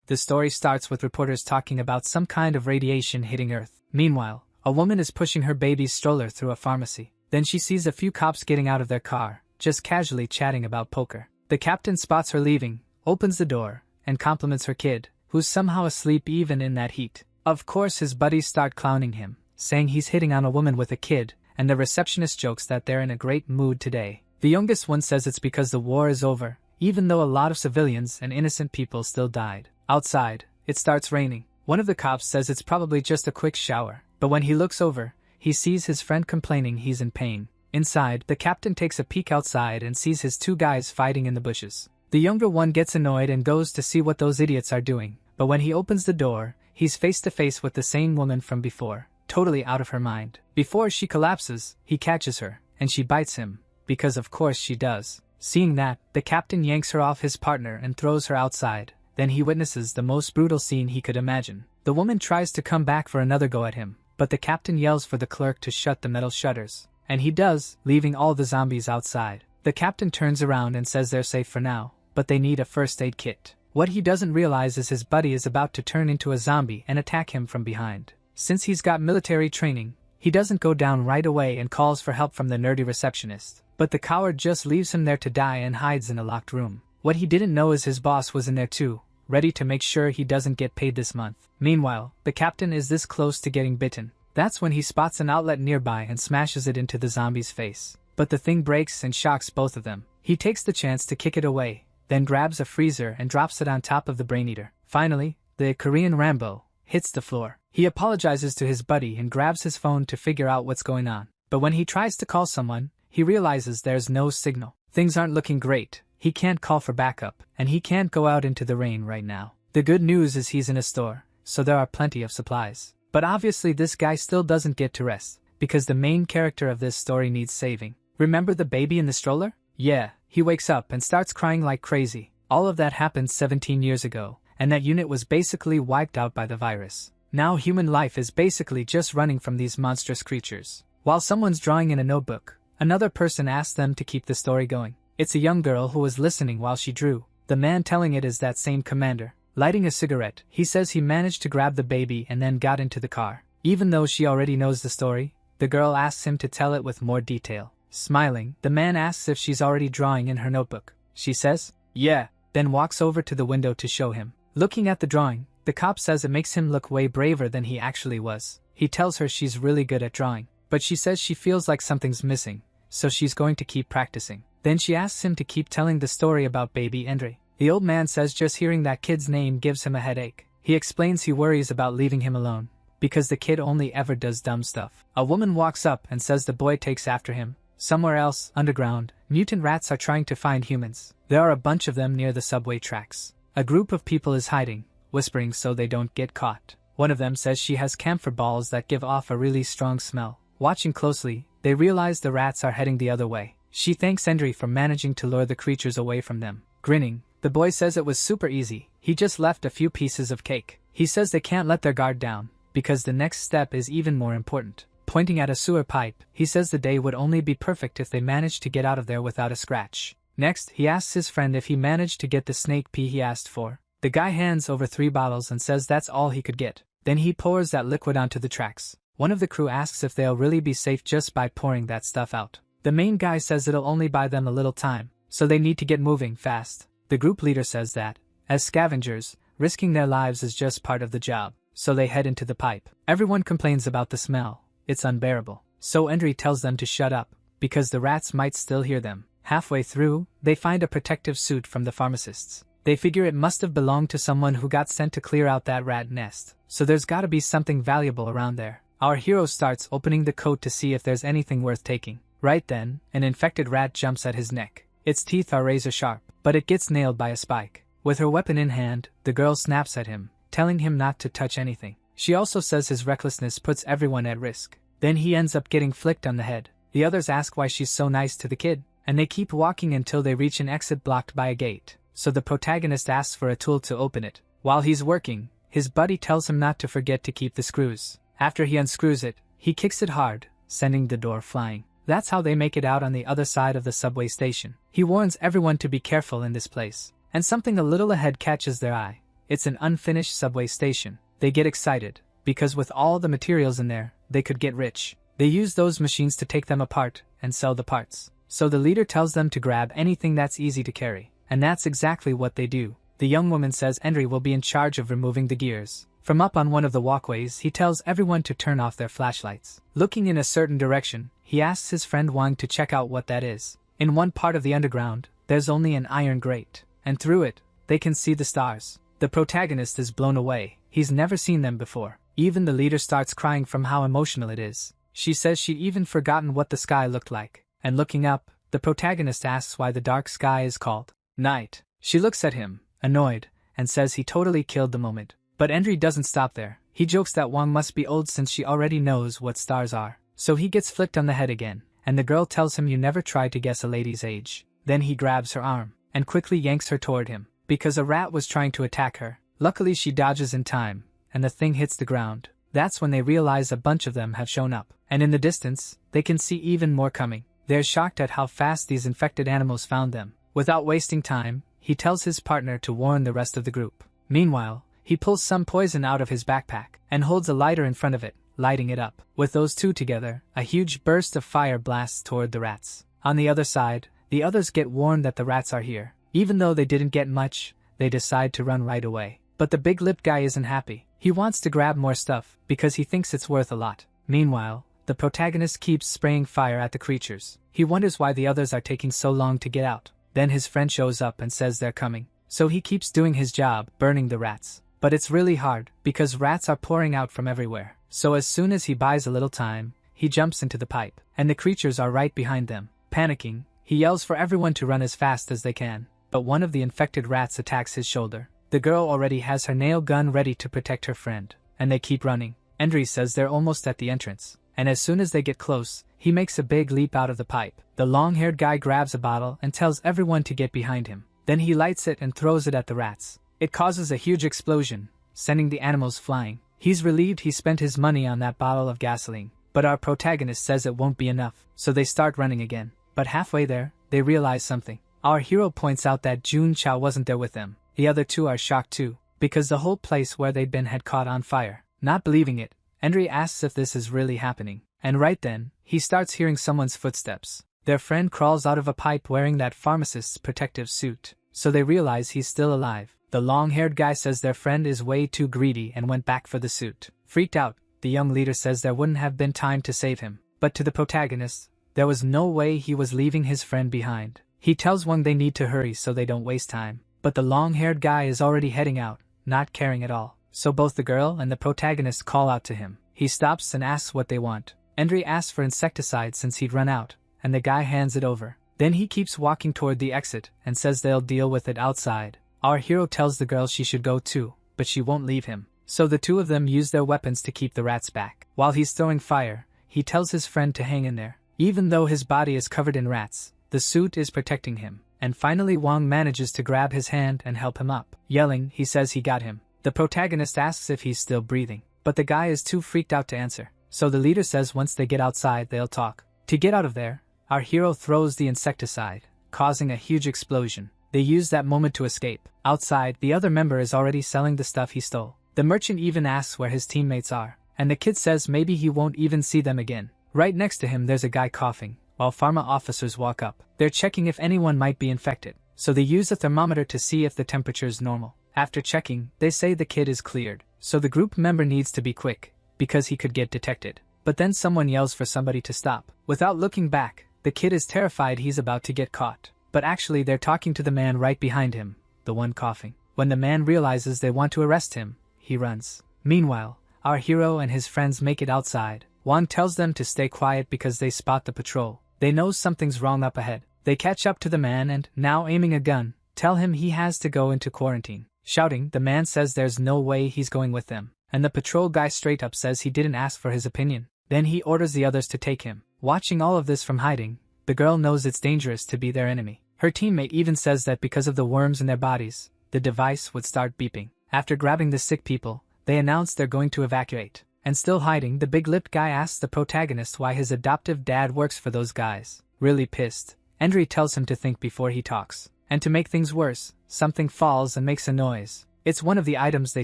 The story starts with reporters talking about some kind of radiation hitting Earth. Meanwhile, a woman is pushing her baby's stroller through a pharmacy. Then she sees a few cops getting out of their car, just casually chatting about poker. The captain spots her leaving, opens the door, and compliments her kid, who's somehow asleep even in that heat. Of course his buddies start clowning him, saying he's hitting on a woman with a kid, and the receptionist jokes that they're in a great mood today. The youngest one says it's because the war is over, even though a lot of civilians and innocent people still died. Outside, it starts raining. One of the cops says it's probably just a quick shower, but when he looks over, he sees his friend complaining he's in pain. Inside, the captain takes a peek outside and sees his two guys fighting in the bushes. The younger one gets annoyed and goes to see what those idiots are doing, but when he opens the door, he's face to face with the same woman from before, totally out of her mind. Before she collapses, he catches her, and she bites him, because of course she does. Seeing that, the captain yanks her off his partner and throws her outside. Then he witnesses the most brutal scene he could imagine. The woman tries to come back for another go at him, but the captain yells for the clerk to shut the metal shutters. And he does, leaving all the zombies outside. The captain turns around and says they're safe for now, but they need a first aid kit. What he doesn't realize is his buddy is about to turn into a zombie and attack him from behind. Since he's got military training, he doesn't go down right away and calls for help from the nerdy receptionist. But the coward just leaves him there to die and hides in a locked room. What he didn't know is his boss was in there too, ready to make sure he doesn't get paid this month. Meanwhile, the captain is this close to getting bitten. That's when he spots an outlet nearby and smashes it into the zombie's face. But the thing breaks and shocks both of them. He takes the chance to kick it away, then grabs a freezer and drops it on top of the brain eater. Finally, the Korean Rambo hits the floor. He apologizes to his buddy and grabs his phone to figure out what's going on. But when he tries to call someone, he realizes there's no signal. Things aren't looking great. He can't call for backup, and he can't go out into the rain right now. The good news is he's in a store, so there are plenty of supplies. But obviously this guy still doesn't get to rest, because the main character of this story needs saving. Remember the baby in the stroller? Yeah, he wakes up and starts crying like crazy. All of that happened 17 years ago, and that unit was basically wiped out by the virus. Now human life is basically just running from these monstrous creatures. While someone's drawing in a notebook, another person asks them to keep the story going. It's a young girl who was listening while she drew. The man telling it is that same commander. Lighting a cigarette, he says he managed to grab the baby and then got into the car. Even though she already knows the story, the girl asks him to tell it with more detail. Smiling, the man asks if she's already drawing in her notebook. She says, yeah, then walks over to the window to show him. Looking at the drawing, the cop says it makes him look way braver than he actually was. He tells her she's really good at drawing, but she says she feels like something's missing, so she's going to keep practicing. Then she asks him to keep telling the story about baby Enro. The old man says just hearing that kid's name gives him a headache. He explains he worries about leaving him alone, because the kid only ever does dumb stuff. A woman walks up and says the boy takes after him. Somewhere else, underground, mutant rats are trying to find humans. There are a bunch of them near the subway tracks. A group of people is hiding, whispering so they don't get caught. One of them says she has camphor balls that give off a really strong smell. Watching closely, they realize the rats are heading the other way. She thanks Endry for managing to lure the creatures away from them. Grinning, the boy says it was super easy. He just left a few pieces of cake. He says they can't let their guard down, because the next step is even more important. Pointing at a sewer pipe, he says the day would only be perfect if they managed to get out of there without a scratch. Next, he asks his friend if he managed to get the snake pea he asked for. The guy hands over 3 bottles and says that's all he could get. Then he pours that liquid onto the tracks. One of the crew asks if they'll really be safe just by pouring that stuff out. The main guy says it'll only buy them a little time, so they need to get moving fast. The group leader says that, as scavengers, risking their lives is just part of the job, so they head into the pipe. Everyone complains about the smell. It's unbearable. So Endry tells them to shut up, because the rats might still hear them. Halfway through, they find a protective suit from the pharmacists. They figure it must have belonged to someone who got sent to clear out that rat nest, so there's gotta be something valuable around there. Our hero starts opening the coat to see if there's anything worth taking. Right then, an infected rat jumps at his neck. Its teeth are razor sharp, but it gets nailed by a spike. With her weapon in hand, the girl snaps at him, telling him not to touch anything. She also says his recklessness puts everyone at risk. Then he ends up getting flicked on the head. The others ask why she's so nice to the kid, and they keep walking until they reach an exit blocked by a gate. So the protagonist asks for a tool to open it. While he's working, his buddy tells him not to forget to keep the screws. After he unscrews it, he kicks it hard, sending the door flying. That's how they make it out on the other side of the subway station. He warns everyone to be careful in this place, and something a little ahead catches their eye. It's an unfinished subway station. They get excited, because with all the materials in there, they could get rich. They use those machines to take them apart and sell the parts. So the leader tells them to grab anything that's easy to carry. And that's exactly what they do. The young woman says Enri will be in charge of removing the gears. From up on one of the walkways, he tells everyone to turn off their flashlights. Looking in a certain direction, he asks his friend Wang to check out what that is. In one part of the underground, there's only an iron grate, and through it, they can see the stars. The protagonist is blown away. He's never seen them before. Even the leader starts crying from how emotional it is. She says she'd even forgotten what the sky looked like. And looking up, the protagonist asks why the dark sky is called night. She looks at him, annoyed, and says he totally killed the moment. But Enri doesn't stop there. He jokes that Wang must be old since she already knows what stars are. So he gets flicked on the head again, and the girl tells him you never tried to guess a lady's age. Then he grabs her arm, and quickly yanks her toward him, because a rat was trying to attack her. Luckily she dodges in time, and the thing hits the ground. That's when they realize a bunch of them have shown up, and in the distance, they can see even more coming. They're shocked at how fast these infected animals found them. Without wasting time, he tells his partner to warn the rest of the group. Meanwhile, he pulls some poison out of his backpack, and holds a lighter in front of it, lighting it up. With those two together, a huge burst of fire blasts toward the rats. On the other side, the others get warned that the rats are here. Even though they didn't get much, they decide to run right away. But the big-lipped guy isn't happy. He wants to grab more stuff, because he thinks it's worth a lot. Meanwhile, the protagonist keeps spraying fire at the creatures. He wonders why the others are taking so long to get out. Then his friend shows up and says they're coming. So he keeps doing his job, burning the rats. But it's really hard, because rats are pouring out from everywhere. So as soon as he buys a little time, he jumps into the pipe, and the creatures are right behind them. Panicking, he yells for everyone to run as fast as they can. But one of the infected rats attacks his shoulder. The girl already has her nail gun ready to protect her friend, and they keep running. Endry says they're almost at the entrance, and as soon as they get close, he makes a big leap out of the pipe. The long-haired guy grabs a bottle and tells everyone to get behind him. Then he lights it and throws it at the rats. It causes a huge explosion, sending the animals flying. He's relieved he spent his money on that bottle of gasoline, but our protagonist says it won't be enough, so they start running again. But halfway there, they realize something. Our hero points out that Jun Chao wasn't there with them. The other two are shocked too, because the whole place where they'd been had caught on fire. Not believing it, Endry asks if this is really happening, and right then, he starts hearing someone's footsteps. Their friend crawls out of a pipe wearing that pharmacist's protective suit, so they realize he's still alive. The long-haired guy says their friend is way too greedy and went back for the suit. Freaked out, the young leader says there wouldn't have been time to save him. But to the protagonist, there was no way he was leaving his friend behind. He tells Wang they need to hurry so they don't waste time. But the long-haired guy is already heading out, not caring at all. So both the girl and the protagonist call out to him. He stops and asks what they want. Endry asks for insecticide since he'd run out, and the guy hands it over. Then he keeps walking toward the exit and says they'll deal with it outside. Our hero tells the girl she should go too, but she won't leave him. So the two of them use their weapons to keep the rats back. While he's throwing fire, he tells his friend to hang in there. Even though his body is covered in rats, the suit is protecting him. And finally Wang manages to grab his hand and help him up. Yelling, he says he got him. The protagonist asks if he's still breathing, but the guy is too freaked out to answer. So the leader says once they get outside they'll talk. To get out of there, our hero throws the insecticide, causing a huge explosion. They use that moment to escape. Outside, the other member is already selling the stuff he stole. The merchant even asks where his teammates are, and the kid says maybe he won't even see them again. Right next to him there's a guy coughing, while pharma officers walk up. They're checking if anyone might be infected, so they use a thermometer to see if the temperature is normal. After checking, they say the kid is cleared, so the group member needs to be quick, because he could get detected. But then someone yells for somebody to stop. Without looking back, the kid is terrified he's about to get caught. But actually they're talking to the man right behind him, the one coughing. When the man realizes they want to arrest him, he runs. Meanwhile, our hero and his friends make it outside. Wang tells them to stay quiet because they spot the patrol. They know something's wrong up ahead. They catch up to the man and, now aiming a gun, tell him he has to go into quarantine. Shouting, the man says there's no way he's going with them. And the patrol guy straight up says he didn't ask for his opinion. Then he orders the others to take him. Watching all of this from hiding, the girl knows it's dangerous to be their enemy. Her teammate even says that because of the worms in their bodies, the device would start beeping. After grabbing the sick people, they announce they're going to evacuate. And still hiding, the big-lipped guy asks the protagonist why his adoptive dad works for those guys. Really pissed, Endry tells him to think before he talks. And to make things worse, something falls and makes a noise. It's one of the items they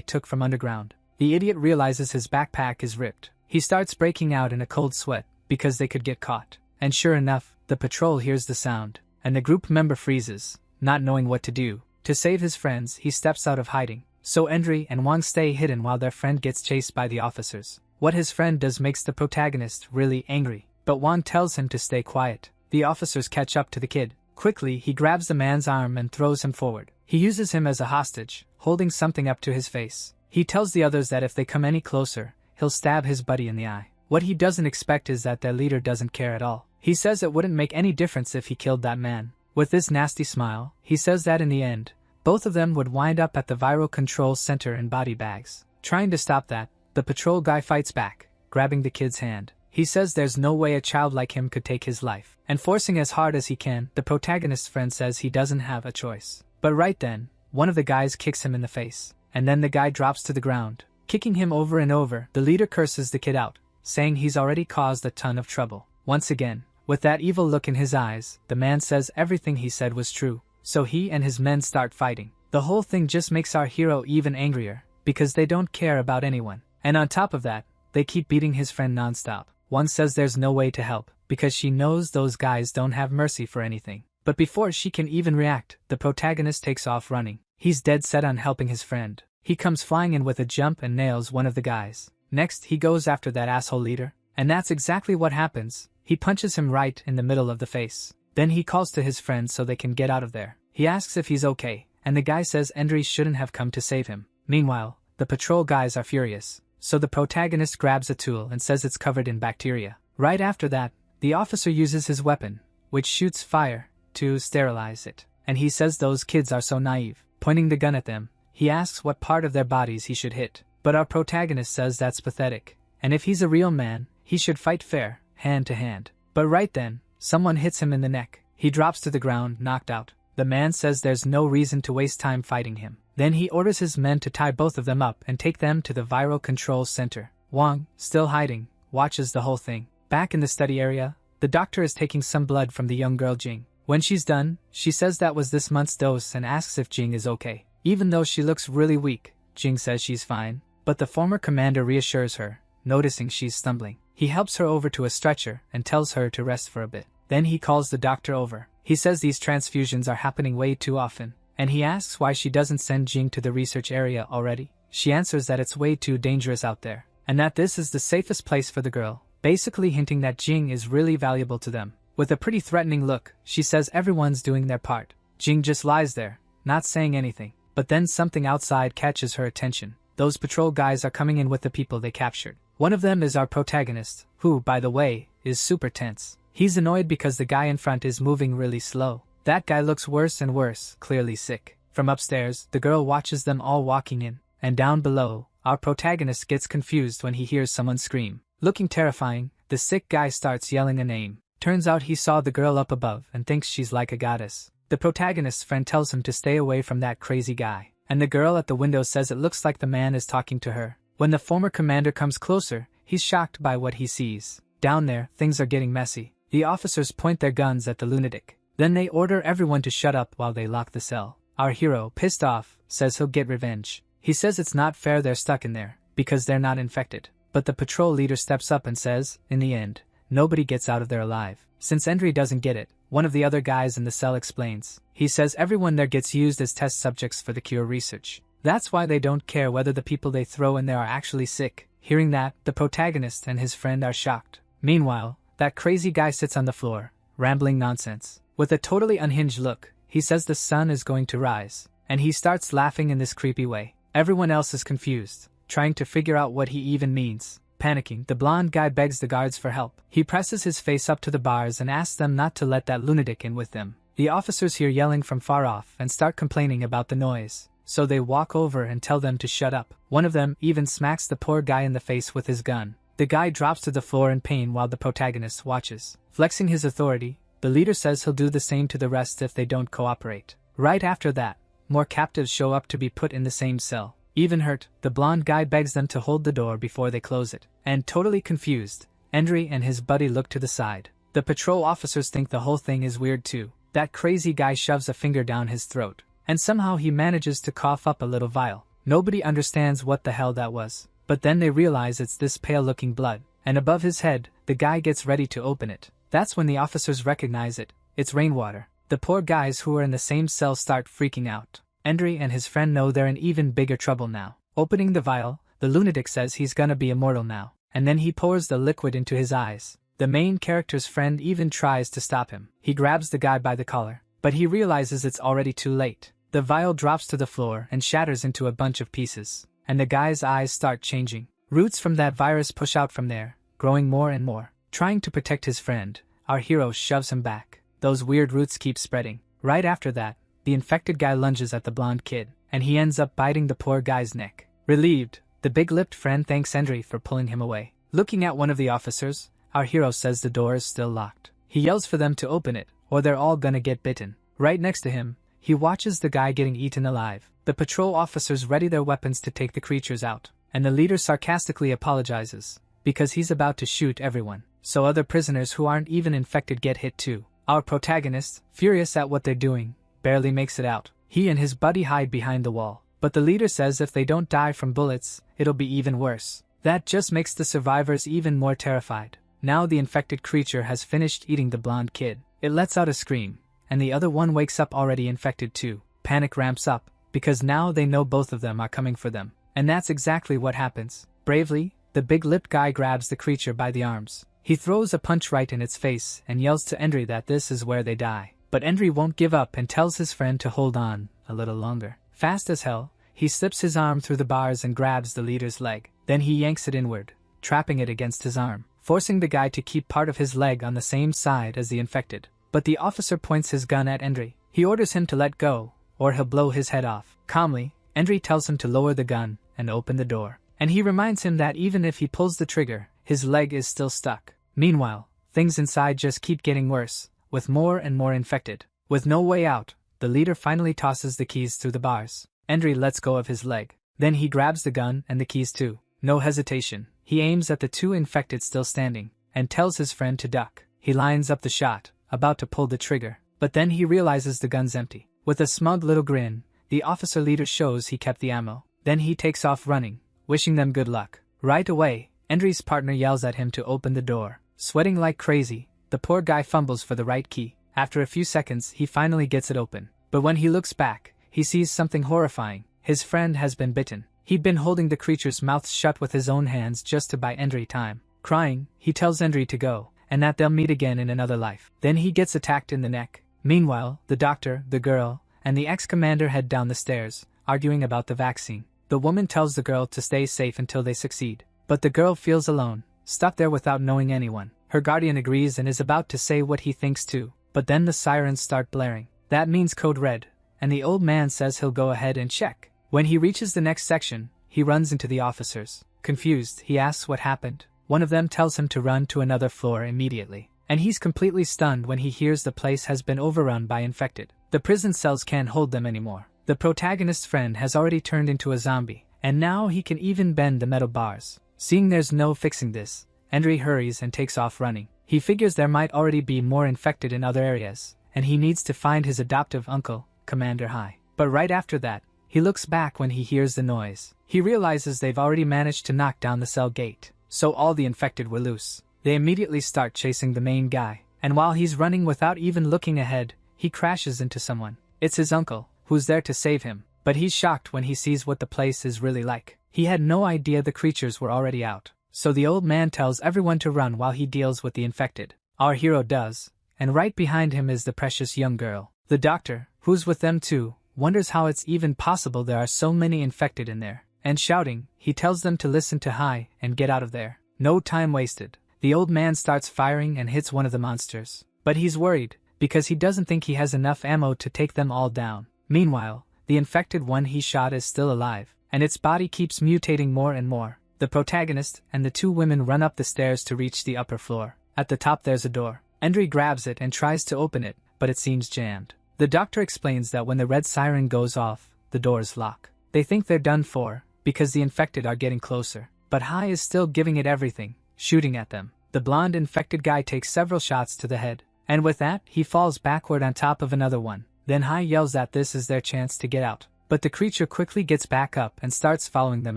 took from underground. The idiot realizes his backpack is ripped. He starts breaking out in a cold sweat, because they could get caught. And sure enough, the patrol hears the sound, and the group member freezes, not knowing what to do. To save his friends, he steps out of hiding. So Enri and Wang stay hidden while their friend gets chased by the officers. What his friend does makes the protagonist really angry, but Wang tells him to stay quiet. The officers catch up to the kid. Quickly, he grabs the man's arm and throws him forward. He uses him as a hostage, holding something up to his face. He tells the others that if they come any closer, he'll stab his buddy in the eye. What he doesn't expect is that their leader doesn't care at all. He says it wouldn't make any difference if he killed that man. With this nasty smile, he says that in the end, both of them would wind up at the viral control center in body bags. Trying to stop that, the patrol guy fights back, grabbing the kid's hand. He says there's no way a child like him could take his life, and forcing as hard as he can, the protagonist's friend says he doesn't have a choice. But right then, one of the guys kicks him in the face, and then the guy drops to the ground, kicking him over and over. The leader curses the kid out, saying he's already caused a ton of trouble. Once again, with that evil look in his eyes, the man says everything he said was true. So he and his men start fighting. The whole thing just makes our hero even angrier, because they don't care about anyone. And on top of that, they keep beating his friend non-stop. One says there's no way to help, because she knows those guys don't have mercy for anything. But before she can even react, the protagonist takes off running. He's dead set on helping his friend. He comes flying in with a jump and nails one of the guys. Next, he goes after that asshole leader. And that's exactly what happens. He punches him right in the middle of the face. Then he calls to his friend so they can get out of there. He asks if he's okay, and the guy says Endry shouldn't have come to save him. Meanwhile, the patrol guys are furious. So the protagonist grabs a tool and says it's covered in bacteria. Right after that, the officer uses his weapon, which shoots fire, to sterilize it. And he says those kids are so naive. Pointing the gun at them, he asks what part of their bodies he should hit. But our protagonist says that's pathetic, and if he's a real man, he should fight fair, hand to hand. But right then, someone hits him in the neck. He drops to the ground, knocked out. The man says there's no reason to waste time fighting him. Then he orders his men to tie both of them up and take them to the viral control center. Wang, still hiding, watches the whole thing. Back in the study area, the doctor is taking some blood from the young girl Jing. When she's done, she says that was this month's dose and asks if Jing is okay. Even though she looks really weak, Jing says she's fine. But the former commander reassures her, noticing she's stumbling. He helps her over to a stretcher and tells her to rest for a bit. Then he calls the doctor over. He says these transfusions are happening way too often, and he asks why she doesn't send Jing to the research area already. She answers that it's way too dangerous out there, and that this is the safest place for the girl, basically hinting that Jing is really valuable to them. With a pretty threatening look, she says everyone's doing their part. Jing just lies there, not saying anything. But then something outside catches her attention. Those patrol guys are coming in with the people they captured. One of them is our protagonist, who, by the way, is super tense. He's annoyed because the guy in front is moving really slow. That guy looks worse and worse, clearly sick. From upstairs, the girl watches them all walking in, and down below, our protagonist gets confused when he hears someone scream. Looking terrifying, the sick guy starts yelling a name. Turns out he saw the girl up above and thinks she's like a goddess. The protagonist's friend tells him to stay away from that crazy guy, and the girl at the window says it looks like the man is talking to her. When the former commander comes closer, he's shocked by what he sees. Down there, things are getting messy. The officers point their guns at the lunatic. Then they order everyone to shut up while they lock the cell. Our hero, pissed off, says he'll get revenge. He says it's not fair they're stuck in there, because they're not infected. But the patrol leader steps up and says, in the end, nobody gets out of there alive. Since Endry doesn't get it, one of the other guys in the cell explains. He says everyone there gets used as test subjects for the cure research. That's why they don't care whether the people they throw in there are actually sick. Hearing that, the protagonist and his friend are shocked. Meanwhile, that crazy guy sits on the floor, rambling nonsense. With a totally unhinged look, he says the sun is going to rise, and he starts laughing in this creepy way. Everyone else is confused, trying to figure out what he even means. Panicking, the blonde guy begs the guards for help. He presses his face up to the bars and asks them not to let that lunatic in with them. The officers hear yelling from far off and start complaining about the noise, so they walk over and tell them to shut up. One of them even smacks the poor guy in the face with his gun. The guy drops to the floor in pain while the protagonist watches. Flexing his authority, the leader says he'll do the same to the rest if they don't cooperate. Right after that, more captives show up to be put in the same cell. Even hurt, the blonde guy begs them to hold the door before they close it. And totally confused, Endry and his buddy look to the side. The patrol officers think the whole thing is weird too. That crazy guy shoves a finger down his throat, and somehow he manages to cough up a little vial. Nobody understands what the hell that was. But then they realize it's this pale-looking blood, and above his head, the guy gets ready to open it. That's when the officers recognize it. It's rainwater. The poor guys who are in the same cell start freaking out. Endry and his friend know they're in even bigger trouble now. Opening the vial, the lunatic says he's gonna be immortal now, and then he pours the liquid into his eyes. The main character's friend even tries to stop him. He grabs the guy by the collar, but he realizes it's already too late. The vial drops to the floor and shatters into a bunch of pieces, and the guy's eyes start changing. Roots from that virus push out from there, growing more and more. Trying to protect his friend, our hero shoves him back. Those weird roots keep spreading. Right after that, the infected guy lunges at the blonde kid, and he ends up biting the poor guy's neck. Relieved, the big-lipped friend thanks Endry for pulling him away. Looking at one of the officers, our hero says the door is still locked. He yells for them to open it, or they're all gonna get bitten. Right next to him, he watches the guy getting eaten alive. The patrol officers ready their weapons to take the creatures out, and the leader sarcastically apologizes, because he's about to shoot everyone, so other prisoners who aren't even infected get hit too. Our protagonist, furious at what they're doing, barely makes it out. He and his buddy hide behind the wall, but the leader says if they don't die from bullets, it'll be even worse. That just makes the survivors even more terrified. Now the infected creature has finished eating the blonde kid. It lets out a scream, and the other one wakes up already infected too. Panic ramps up, because now they know both of them are coming for them. And that's exactly what happens. Bravely, the big-lipped guy grabs the creature by the arms. He throws a punch right in its face and yells to Endry that this is where they die. But Endry won't give up and tells his friend to hold on a little longer. Fast as hell, he slips his arm through the bars and grabs the leader's leg. Then he yanks it inward, trapping it against his arm, forcing the guy to keep part of his leg on the same side as the infected. But the officer points his gun at Endry. He orders him to let go, or he'll blow his head off. Calmly, Endry tells him to lower the gun and open the door. And he reminds him that even if he pulls the trigger, his leg is still stuck. Meanwhile, things inside just keep getting worse, with more and more infected. With no way out, the leader finally tosses the keys through the bars. Endry lets go of his leg. Then he grabs the gun and the keys too. No hesitation, he aims at the two infected still standing, and tells his friend to duck. He lines up the shot, about to pull the trigger, but then he realizes the gun's empty. With a smug little grin, the officer leader shows he kept the ammo. Then he takes off running, wishing them good luck. Right away, Endry's partner yells at him to open the door. Sweating like crazy, the poor guy fumbles for the right key. After a few seconds, he finally gets it open. But when he looks back, he sees something horrifying. His friend has been bitten. He'd been holding the creature's mouth shut with his own hands just to buy Endry time. Crying, he tells Endry to go, and that they'll meet again in another life. Then he gets attacked in the neck. Meanwhile, the doctor, the girl, and the ex-commander head down the stairs, arguing about the vaccine. The woman tells the girl to stay safe until they succeed. But the girl feels alone, stuck there without knowing anyone. Her guardian agrees and is about to say what he thinks too. But then the sirens start blaring. That means code red, and the old man says he'll go ahead and check. When he reaches the next section, he runs into the officers. Confused, he asks what happened. One of them tells him to run to another floor immediately. And he's completely stunned when he hears the place has been overrun by infected. The prison cells can't hold them anymore. The protagonist's friend has already turned into a zombie, and now he can even bend the metal bars. Seeing there's no fixing this, Endry hurries and takes off running. He figures there might already be more infected in other areas, and he needs to find his adoptive uncle, Commander High. But right after that, he looks back when he hears the noise. He realizes they've already managed to knock down the cell gate, so all the infected were loose. They immediately start chasing the main guy, and while he's running without even looking ahead, he crashes into someone. It's his uncle, who's there to save him, but he's shocked when he sees what the place is really like. He had no idea the creatures were already out, so the old man tells everyone to run while he deals with the infected. Our hero does, and right behind him is the precious young girl. The doctor, who's with them too, wonders how it's even possible there are so many infected in there, and shouting, he tells them to listen to High and get out of there. No time wasted. The old man starts firing and hits one of the monsters, but he's worried, because he doesn't think he has enough ammo to take them all down. Meanwhile, the infected one he shot is still alive, and its body keeps mutating more and more. The protagonist and the two women run up the stairs to reach the upper floor. At the top there's a door. Endry grabs it and tries to open it, but it seems jammed. The doctor explains that when the red siren goes off, the doors lock. They think they're done for, because the infected are getting closer, but High is still giving it everything, shooting at them. The blonde infected guy takes several shots to the head, and with that, he falls backward on top of another one. Then High yells that this is their chance to get out. But the creature quickly gets back up and starts following them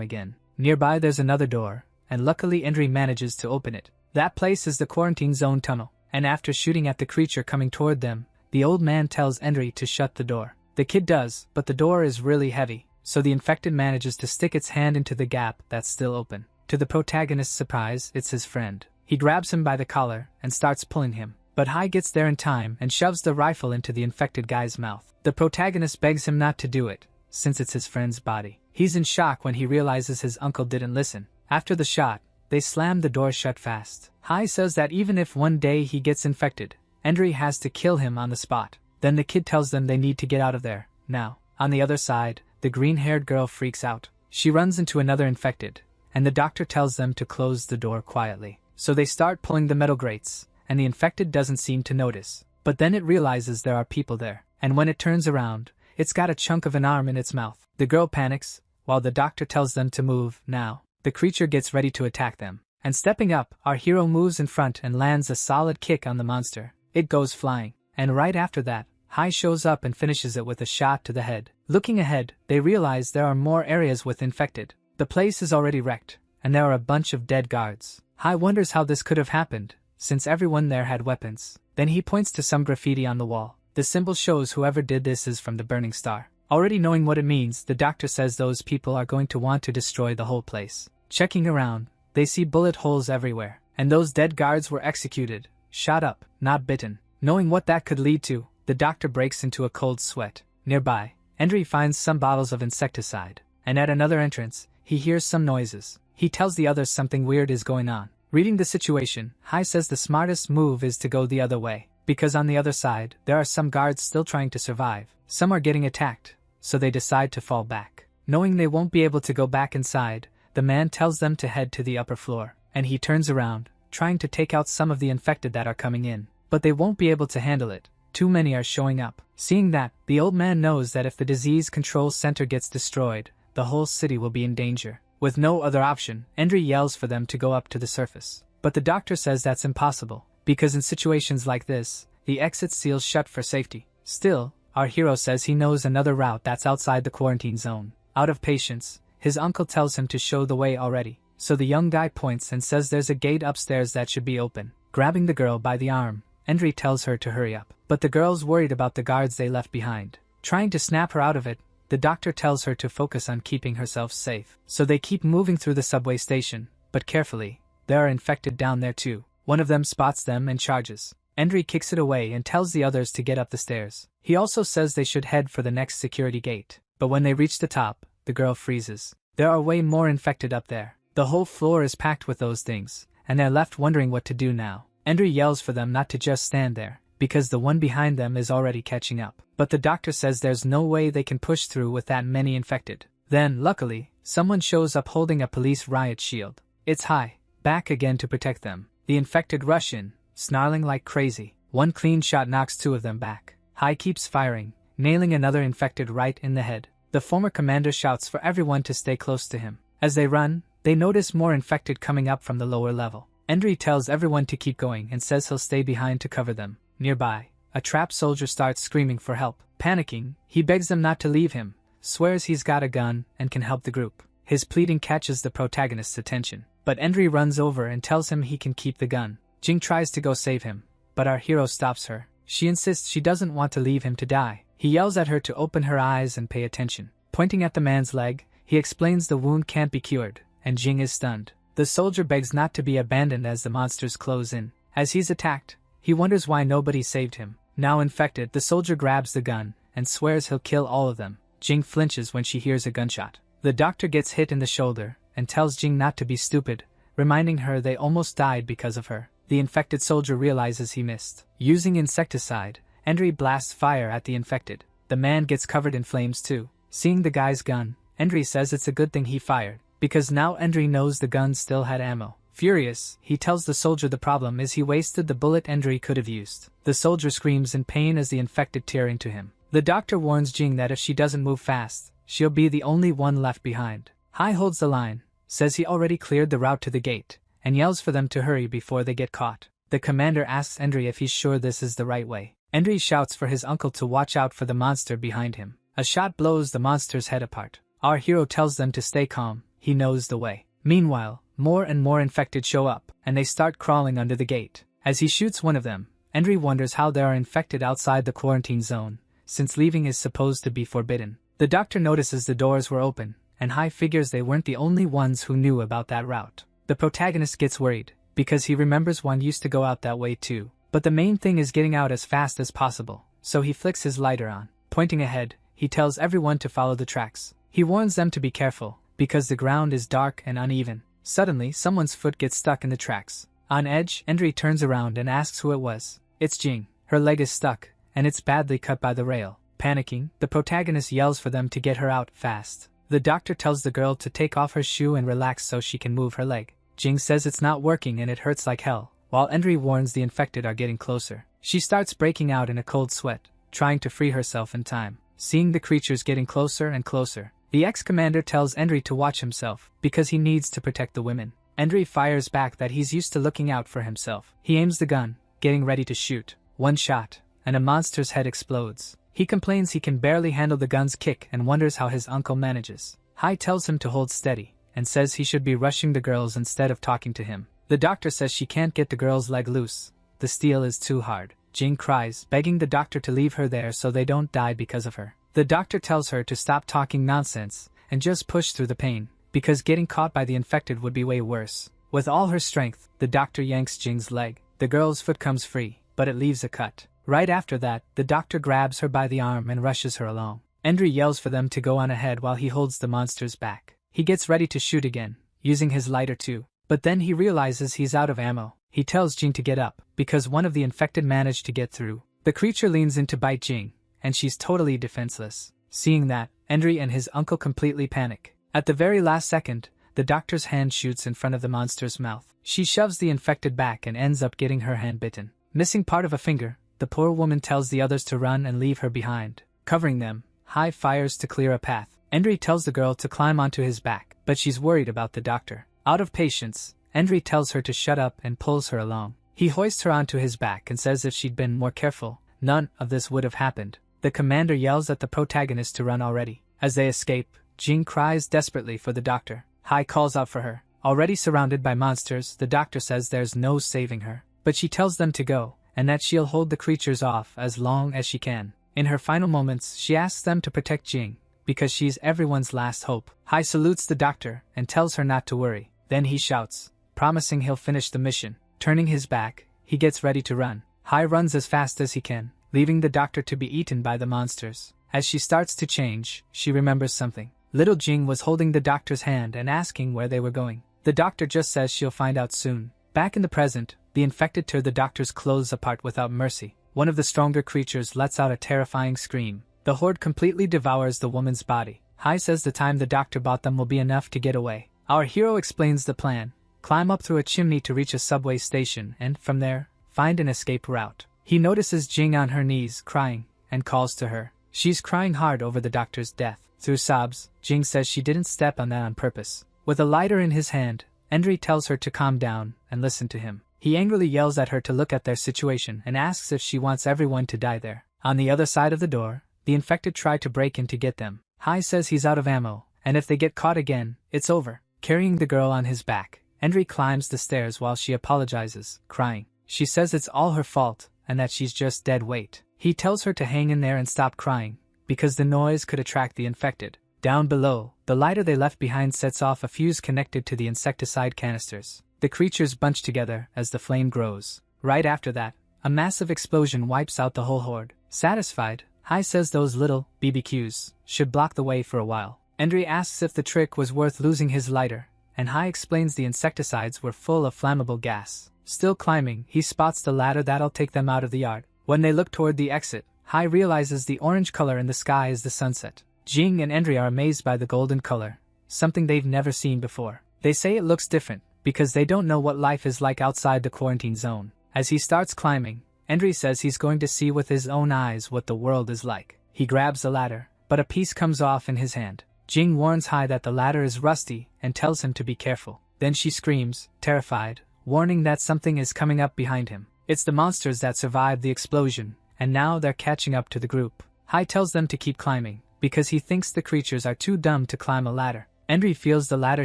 again. Nearby there's another door, and luckily Endry manages to open it. That place is the quarantine zone tunnel, and after shooting at the creature coming toward them, the old man tells Endry to shut the door. The kid does, but the door is really heavy, so the infected manages to stick its hand into the gap that's still open. To the protagonist's surprise, it's his friend. He grabs him by the collar and starts pulling him, but Hai gets there in time and shoves the rifle into the infected guy's mouth. The protagonist begs him not to do it, since it's his friend's body. He's in shock when he realizes his uncle didn't listen. After the shot, they slam the door shut fast. Hai says that even if one day he gets infected, Endry has to kill him on the spot. Then the kid tells them they need to get out of there, now. On the other side, the green-haired girl freaks out. She runs into another infected, and the doctor tells them to close the door quietly. So they start pulling the metal grates, and the infected doesn't seem to notice. But then it realizes there are people there, and when it turns around, it's got a chunk of an arm in its mouth. The girl panics, while the doctor tells them to move, now. The creature gets ready to attack them, and stepping up, our hero moves in front and lands a solid kick on the monster. It goes flying, and right after that, Hai shows up and finishes it with a shot to the head. Looking ahead, they realize there are more areas with infected. The place is already wrecked, and there are a bunch of dead guards. Hai wonders how this could have happened, since everyone there had weapons. Then he points to some graffiti on the wall. The symbol shows whoever did this is from the Burning Star. Already knowing what it means, the doctor says those people are going to want to destroy the whole place. Checking around, they see bullet holes everywhere, and those dead guards were executed, shot up, not bitten. Knowing what that could lead to, the doctor breaks into a cold sweat. Nearby, Endry finds some bottles of insecticide, and at another entrance, he hears some noises. He tells the others something weird is going on. Reading the situation, Hai says the smartest move is to go the other way, because on the other side, there are some guards still trying to survive. Some are getting attacked, so they decide to fall back. Knowing they won't be able to go back inside, the man tells them to head to the upper floor, and he turns around, trying to take out some of the infected that are coming in. But they won't be able to handle it. Too many are showing up. Seeing that, the old man knows that if the disease control center gets destroyed, the whole city will be in danger. With no other option, Endry yells for them to go up to the surface. But the doctor says that's impossible, because in situations like this, the exit seals shut for safety. Still, our hero says he knows another route that's outside the quarantine zone. Out of patience, his uncle tells him to show the way already. So the young guy points and says there's a gate upstairs that should be open. Grabbing the girl by the arm, Endry tells her to hurry up. But the girl's worried about the guards they left behind. Trying to snap her out of it, the doctor tells her to focus on keeping herself safe. So they keep moving through the subway station, but carefully. There are infected down there too. One of them spots them and charges. Endry kicks it away and tells the others to get up the stairs. He also says they should head for the next security gate. But when they reach the top, the girl freezes. There are way more infected up there. The whole floor is packed with those things, and they're left wondering what to do now. Endry yells for them not to just stand there, because the one behind them is already catching up. But the doctor says there's no way they can push through with that many infected. Then, luckily, someone shows up holding a police riot shield. It's Hai, back again to protect them. The infected rush in, snarling like crazy. One clean shot knocks two of them back. Hai keeps firing, nailing another infected right in the head. The former commander shouts for everyone to stay close to him. As they run, they notice more infected coming up from the lower level. Endry tells everyone to keep going and says he'll stay behind to cover them. Nearby, a trapped soldier starts screaming for help. Panicking, he begs them not to leave him, swears he's got a gun and can help the group. His pleading catches the protagonist's attention, but Endry runs over and tells him he can keep the gun. Jing tries to go save him, but our hero stops her. She insists she doesn't want to leave him to die. He yells at her to open her eyes and pay attention. Pointing at the man's leg, he explains the wound can't be cured, and Jing is stunned. The soldier begs not to be abandoned as the monsters close in. As he's attacked, he wonders why nobody saved him. Now infected, the soldier grabs the gun and swears he'll kill all of them. Jing flinches when she hears a gunshot. The doctor gets hit in the shoulder and tells Jing not to be stupid, reminding her they almost died because of her. The infected soldier realizes he missed. Using insecticide, Endry blasts fire at the infected. The man gets covered in flames too. Seeing the guy's gun, Endry says it's a good thing he fired, because now Endry knows the gun still had ammo. Furious, he tells the soldier the problem is he wasted the bullet Endry could have used. The soldier screams in pain as the infected tear into him. The doctor warns Jing that if she doesn't move fast, she'll be the only one left behind. Hai holds the line, says he already cleared the route to the gate, and yells for them to hurry before they get caught. The commander asks Endry if he's sure this is the right way. Endry shouts for his uncle to watch out for the monster behind him. A shot blows the monster's head apart. Our hero tells them to stay calm, he knows the way. Meanwhile, more and more infected show up, and they start crawling under the gate. As he shoots one of them, Enri wonders how there are infected outside the quarantine zone, since leaving is supposed to be forbidden. The doctor notices the doors were open, and Hai figures they weren't the only ones who knew about that route. The protagonist gets worried, because he remembers one used to go out that way too. But the main thing is getting out as fast as possible, so he flicks his lighter on. Pointing ahead, he tells everyone to follow the tracks. He warns them to be careful, because the ground is dark and uneven. Suddenly, someone's foot gets stuck in the tracks. On edge, Enri turns around and asks who it was. It's Jing. Her leg is stuck, and it's badly cut by the rail. Panicking, the protagonist yells for them to get her out fast. The doctor tells the girl to take off her shoe and relax so she can move her leg. Jing says it's not working and it hurts like hell, while Enri warns the infected are getting closer. She starts breaking out in a cold sweat, trying to free herself in time. Seeing the creatures getting closer and closer, the ex-commander tells Enri to watch himself, because he needs to protect the women. Enri fires back that he's used to looking out for himself. He aims the gun, getting ready to shoot. One shot, and a monster's head explodes. He complains he can barely handle the gun's kick and wonders how his uncle manages. Hai tells him to hold steady, and says he should be rushing the girls instead of talking to him. The doctor says she can't get the girl's leg loose. The steel is too hard. Jing cries, begging the doctor to leave her there so they don't die because of her. The doctor tells her to stop talking nonsense and just push through the pain, because getting caught by the infected would be way worse. With all her strength, the doctor yanks Jing's leg. The girl's foot comes free, but it leaves a cut. Right after that, the doctor grabs her by the arm and rushes her along. Enri yells for them to go on ahead while he holds the monster's back. He gets ready to shoot again, using his lighter too. But then he realizes he's out of ammo. He tells Jing to get up, because one of the infected managed to get through. The creature leans in to bite Jing, and she's totally defenseless. Seeing that, Enri and his uncle completely panic. At the very last second, the doctor's hand shoots in front of the monster's mouth. She shoves the infected back and ends up getting her hand bitten. Missing part of a finger, the poor woman tells the others to run and leave her behind. Covering them, Hai fires to clear a path. Enri tells the girl to climb onto his back, but she's worried about the doctor. Out of patience, Enri tells her to shut up and pulls her along. He hoists her onto his back and says if she'd been more careful, none of this would have happened. The commander yells at the protagonist to run already. As they escape, Jing cries desperately for the doctor. Hai calls out for her. Already surrounded by monsters, the doctor says there's no saving her. But she tells them to go, and that she'll hold the creatures off as long as she can. In her final moments, she asks them to protect Jing, because she's everyone's last hope. Hai salutes the doctor and tells her not to worry. Then he shouts, promising he'll finish the mission. Turning his back, he gets ready to run. Hai runs as fast as he can, leaving the doctor to be eaten by the monsters. As she starts to change, she remembers something. Little Jing was holding the doctor's hand and asking where they were going. The doctor just says she'll find out soon. Back in the present, the infected tear the doctor's clothes apart without mercy. One of the stronger creatures lets out a terrifying scream. The horde completely devours the woman's body. Hai says the time the doctor bought them will be enough to get away. Our hero explains the plan. Climb up through a chimney to reach a subway station and, from there, find an escape route. He notices Jing on her knees, crying, and calls to her. She's crying hard over the doctor's death. Through sobs, Jing says she didn't step on that on purpose. With a lighter in his hand, Enri tells her to calm down and listen to him. He angrily yells at her to look at their situation and asks if she wants everyone to die there. On the other side of the door, the infected try to break in to get them. Hai says he's out of ammo, and if they get caught again, it's over. Carrying the girl on his back, Enri climbs the stairs while she apologizes, crying. She says it's all her fault, and that she's just dead weight. He tells her to hang in there and stop crying, because the noise could attract the infected. Down below, the lighter they left behind sets off a fuse connected to the insecticide canisters. The creatures bunch together as the flame grows. Right after that, a massive explosion wipes out the whole horde. Satisfied, Hai says those little BBQs should block the way for a while. Enri asks if the trick was worth losing his lighter, and Hai explains the insecticides were full of flammable gas. Still climbing, he spots the ladder that'll take them out of the yard. When they look toward the exit, Hai realizes the orange color in the sky is the sunset. Jing and Enri are amazed by the golden color, something they've never seen before. They say it looks different, because they don't know what life is like outside the quarantine zone. As he starts climbing, Enri says he's going to see with his own eyes what the world is like. He grabs the ladder, but a piece comes off in his hand. Jing warns Hai that the ladder is rusty and tells him to be careful. Then she screams, terrified, warning that something is coming up behind him. It's the monsters that survived the explosion, and now they're catching up to the group. Hai tells them to keep climbing, because he thinks the creatures are too dumb to climb a ladder. Enri feels the ladder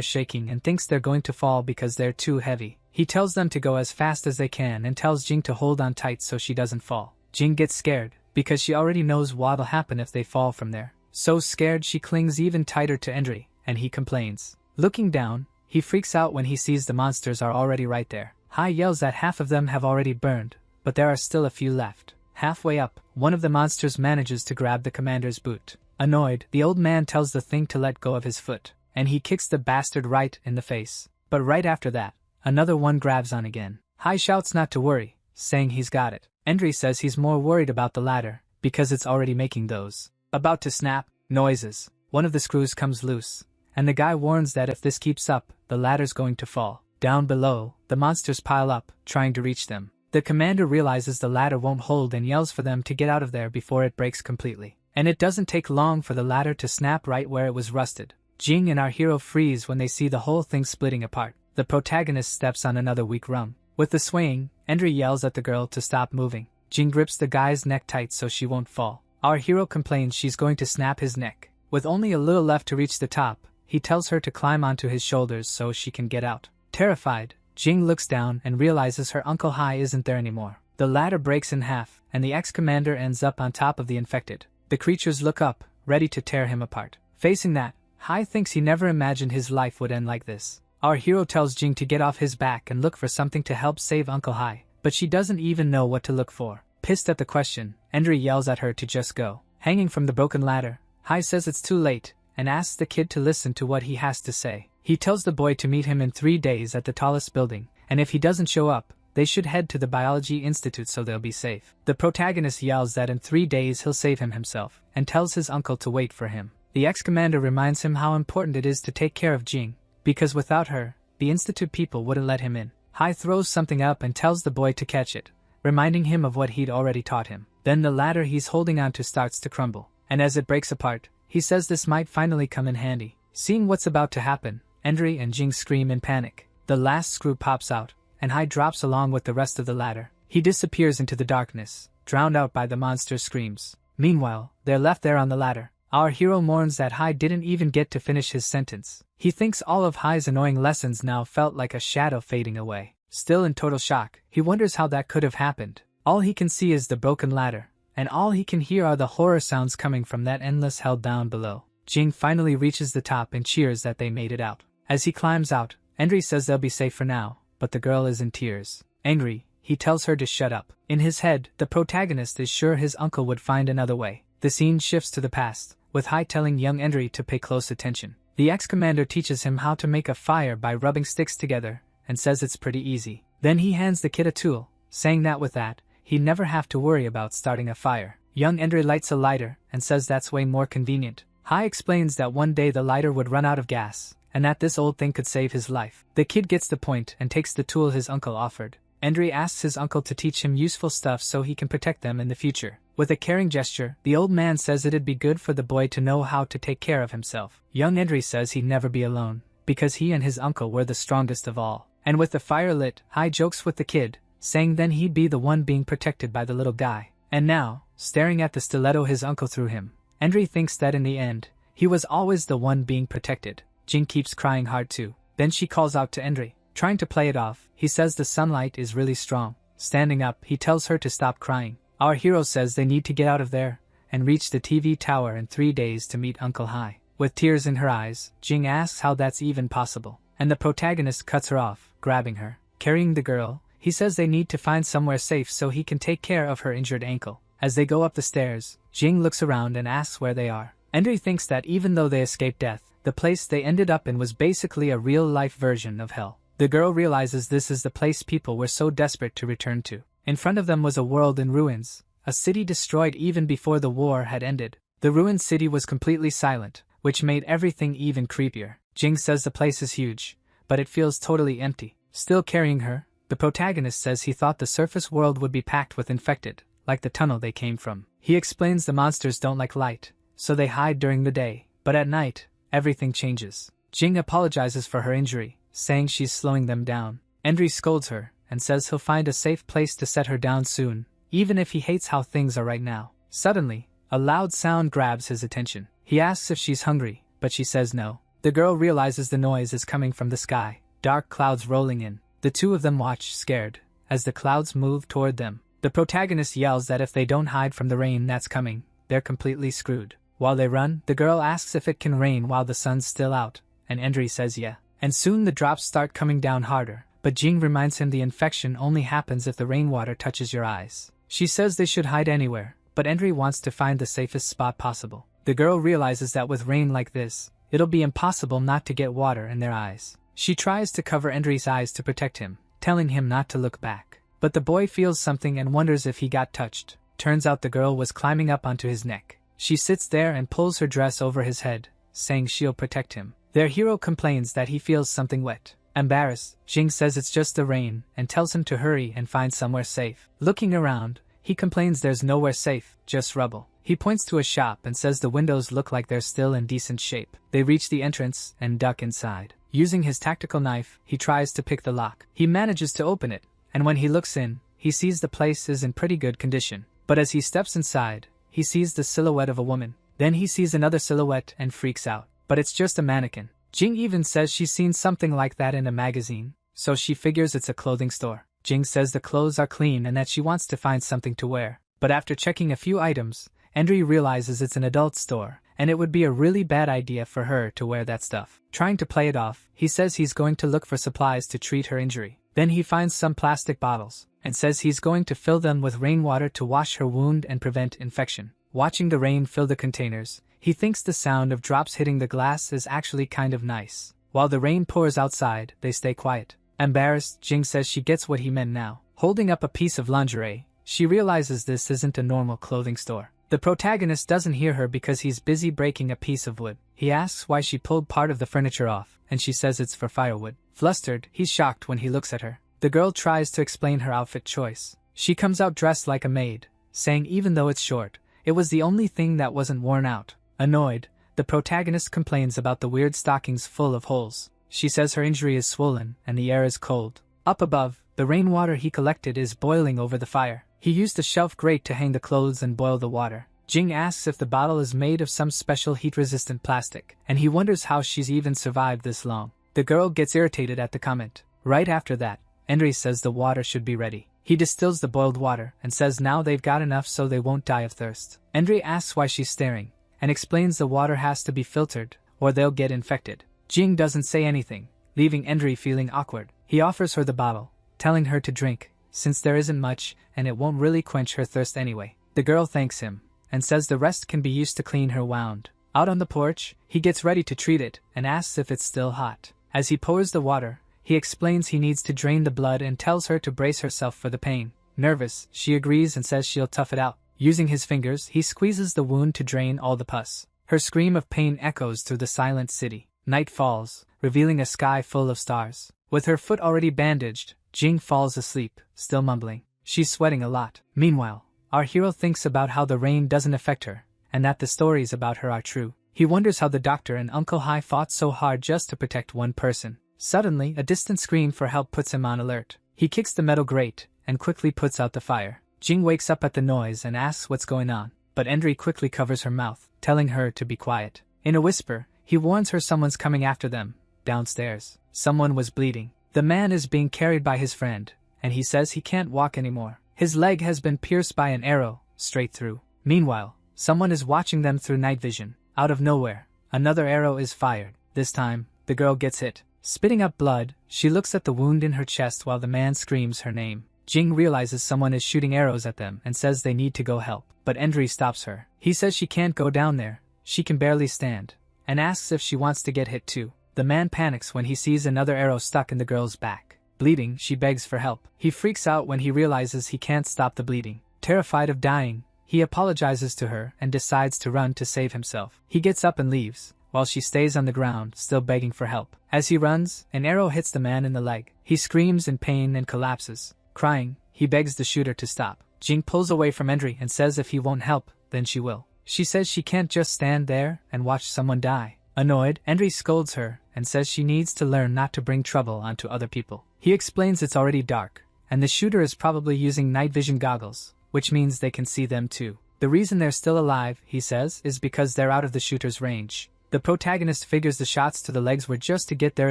shaking and thinks they're going to fall because they're too heavy. He tells them to go as fast as they can and tells Jing to hold on tight so she doesn't fall. Jing gets scared, because she already knows what'll happen if they fall from there. So scared she clings even tighter to Enri, and he complains. Looking down, he freaks out when he sees the monsters are already right there. Hai yells that half of them have already burned, but there are still a few left. Halfway up, one of the monsters manages to grab the commander's boot. Annoyed, the old man tells the thing to let go of his foot, and he kicks the bastard right in the face. But right after that, another one grabs on again. Hai shouts not to worry, saying he's got it. Enri says he's more worried about the ladder, because it's already making those about to snap noises. One of the screws comes loose, and the guy warns that if this keeps up, the ladder's going to fall. Down below, the monsters pile up, trying to reach them. The commander realizes the ladder won't hold and yells for them to get out of there before it breaks completely. And it doesn't take long for the ladder to snap right where it was rusted. Jing and our hero freeze when they see the whole thing splitting apart. The protagonist steps on another weak rung. With the swaying, Enri yells at the girl to stop moving. Jing grips the guy's neck tight so she won't fall. Our hero complains she's going to snap his neck. With only a little left to reach the top, he tells her to climb onto his shoulders so she can get out. Terrified, Jing looks down and realizes her Uncle Hai isn't there anymore. The ladder breaks in half, and the ex-commander ends up on top of the infected. The creatures look up, ready to tear him apart. Facing that, Hai thinks he never imagined his life would end like this. Our hero tells Jing to get off his back and look for something to help save Uncle Hai, but she doesn't even know what to look for. Pissed at the question, Enri yells at her to just go. Hanging from the broken ladder, Hai says it's too late, and asks the kid to listen to what he has to say. He tells the boy to meet him in 3 days at the tallest building, and if he doesn't show up, they should head to the Biology Institute so they'll be safe. The protagonist yells that in 3 days he'll save himself, and tells his uncle to wait for him. The ex-commander reminds him how important it is to take care of Jing, because without her, the Institute people wouldn't let him in. Hai throws something up and tells the boy to catch it, reminding him of what he'd already taught him. Then the ladder he's holding onto starts to crumble, and as it breaks apart, he says this might finally come in handy. Seeing what's about to happen, Enri and Jing scream in panic. The last screw pops out, and Hai drops along with the rest of the ladder. He disappears into the darkness, drowned out by the monster's screams. Meanwhile, they're left there on the ladder. Our hero mourns that Hai didn't even get to finish his sentence. He thinks all of Hai's annoying lessons now felt like a shadow fading away. Still in total shock, he wonders how that could have happened. All he can see is the broken ladder, and all he can hear are the horror sounds coming from that endless hell down below. Jing finally reaches the top and cheers that they made it out. As he climbs out, Enri says they'll be safe for now, but the girl is in tears. Angry, he tells her to shut up. In his head, the protagonist is sure his uncle would find another way. The scene shifts to the past, with Hai telling young Enri to pay close attention. The ex-commander teaches him how to make a fire by rubbing sticks together, and says it's pretty easy. Then he hands the kid a tool, saying that with that, he'd never have to worry about starting a fire. Young Enri lights a lighter, and says that's way more convenient. Hai explains that one day the lighter would run out of gas, and that this old thing could save his life. The kid gets the point and takes the tool his uncle offered. Enri asks his uncle to teach him useful stuff so he can protect them in the future. With a caring gesture, the old man says it'd be good for the boy to know how to take care of himself. Young Enri says he'd never be alone, because he and his uncle were the strongest of all. And with the fire lit, Hai jokes with the kid, saying then he'd be the one being protected by the little guy. And now, staring at the stiletto his uncle threw him, Enri thinks that in the end, he was always the one being protected. Jing keeps crying hard too. Then she calls out to Enri. Trying to play it off, he says the sunlight is really strong. Standing up, he tells her to stop crying. Our hero says they need to get out of there, and reach the TV tower in 3 days to meet Uncle Hai. With tears in her eyes, Jing asks how that's even possible, and the protagonist cuts her off, grabbing her. Carrying the girl, he says they need to find somewhere safe so he can take care of her injured ankle. As they go up the stairs, Jing looks around and asks where they are. Enri thinks that even though they escaped death, the place they ended up in was basically a real-life version of hell. The girl realizes this is the place people were so desperate to return to. In front of them was a world in ruins, a city destroyed even before the war had ended. The ruined city was completely silent, which made everything even creepier. Jing says the place is huge, but it feels totally empty. Still carrying her, the protagonist says he thought the surface world would be packed with infected, like the tunnel they came from. He explains the monsters don't like light, so they hide during the day, but at night, everything changes. Jing apologizes for her injury, saying she's slowing them down. Enri scolds her, and says he'll find a safe place to set her down soon, even if he hates how things are right now. Suddenly, a loud sound grabs his attention. He He asks if she's hungry, but she says no. The girl realizes the noise is coming from the sky, dark clouds rolling in. The two of them watch, scared, as the clouds move toward them. The protagonist yells that if they don't hide from the rain that's coming, they're completely screwed. While they run, the girl asks if it can rain while the sun's still out, and Endry says yeah. And soon the drops start coming down harder, but Jing reminds him the infection only happens if the rainwater touches your eyes. She says they should hide anywhere, but Endry wants to find the safest spot possible. The girl realizes that with rain like this, it'll be impossible not to get water in their eyes. She tries to cover Endry's eyes to protect him, telling him not to look back. But the boy feels something and wonders if he got touched. Turns out the girl was climbing up onto his neck. She sits there and pulls her dress over his head, saying she'll protect him. Their hero complains that he feels something wet. Embarrassed, Jing says it's just the rain and tells him to hurry and find somewhere safe. Looking around, he complains there's nowhere safe, just rubble. He points to a shop and says the windows look like they're still in decent shape. They reach the entrance and duck inside. Using his tactical knife, he tries to pick the lock. He manages to open it, and when he looks in, he sees the place is in pretty good condition. But as he steps inside, he sees the silhouette of a woman. Then he sees another silhouette and freaks out. But it's just a mannequin. Jing even says she's seen something like that in a magazine, so she figures it's a clothing store. Jing says the clothes are clean and that she wants to find something to wear. But after checking a few items, Endry realizes it's an adult store, and it would be a really bad idea for her to wear that stuff. Trying to play it off, he says he's going to look for supplies to treat her injury. Then he finds some plastic bottles, and says he's going to fill them with rainwater to wash her wound and prevent infection. Watching the rain fill the containers, he thinks the sound of drops hitting the glass is actually kind of nice. While the rain pours outside, they stay quiet. Embarrassed, Jing says she gets what he meant now. Holding up a piece of lingerie, she realizes this isn't a normal clothing store. The protagonist doesn't hear her because he's busy breaking a piece of wood. He asks why she pulled part of the furniture off, and she says it's for firewood. Flustered, he's shocked when he looks at her. The girl tries to explain her outfit choice. She comes out dressed like a maid, saying even though it's short, it was the only thing that wasn't worn out. Annoyed, the protagonist complains about the weird stockings full of holes. She says her injury is swollen and the air is cold. Up above, the rainwater he collected is boiling over the fire. He used a shelf grate to hang the clothes and boil the water. Jing asks if the bottle is made of some special heat-resistant plastic, and he wonders how she's even survived this long. The girl gets irritated at the comment. Right after that, Endry says the water should be ready. He distills the boiled water and says now they've got enough so they won't die of thirst. Endry asks why she's staring, and explains the water has to be filtered, or they'll get infected. Jing doesn't say anything, leaving Endry feeling awkward. He offers her the bottle, telling her to drink, since there isn't much and it won't really quench her thirst anyway. The girl thanks him, and says the rest can be used to clean her wound. Out on the porch, he gets ready to treat it, and asks if it's still hot. As he pours the water, he explains he needs to drain the blood and tells her to brace herself for the pain. Nervous, she agrees and says she'll tough it out. Using his fingers, he squeezes the wound to drain all the pus. Her scream of pain echoes through the silent city. Night falls, revealing a sky full of stars. With her foot already bandaged, Jing falls asleep, still mumbling. She's sweating a lot. Meanwhile, our hero thinks about how the rain doesn't affect her, and that the stories about her are true. He wonders how the doctor and Uncle Hai fought so hard just to protect one person. Suddenly, a distant scream for help puts him on alert. He kicks the metal grate, and quickly puts out the fire. Jing wakes up at the noise and asks what's going on, but Endry quickly covers her mouth, telling her to be quiet. In a whisper, he warns her someone's coming after them. Downstairs, someone was bleeding. The man is being carried by his friend, and he says he can't walk anymore. His leg has been pierced by an arrow, straight through. Meanwhile, someone is watching them through night vision. Out of nowhere, another arrow is fired. This time, the girl gets hit. Spitting up blood, she looks at the wound in her chest while the man screams her name. Jing realizes someone is shooting arrows at them and says they need to go help, but Endry stops her. He says she can't go down there, she can barely stand, and asks if she wants to get hit too. The man panics when he sees another arrow stuck in the girl's back. Bleeding, she begs for help. He freaks out when he realizes he can't stop the bleeding. Terrified of dying, he apologizes to her and decides to run to save himself. He gets up and leaves, while she stays on the ground, still begging for help. As he runs, an arrow hits the man in the leg. He screams in pain and collapses. Crying, he begs the shooter to stop. Jing pulls away from Endry and says if he won't help, then she will. She says she can't just stand there and watch someone die. Annoyed, Endry scolds her and says she needs to learn not to bring trouble onto other people. He explains it's already dark, and the shooter is probably using night vision goggles, which means they can see them too. The reason they're still alive, he says, is because they're out of the shooter's range. The protagonist figures the shots to the legs were just to get their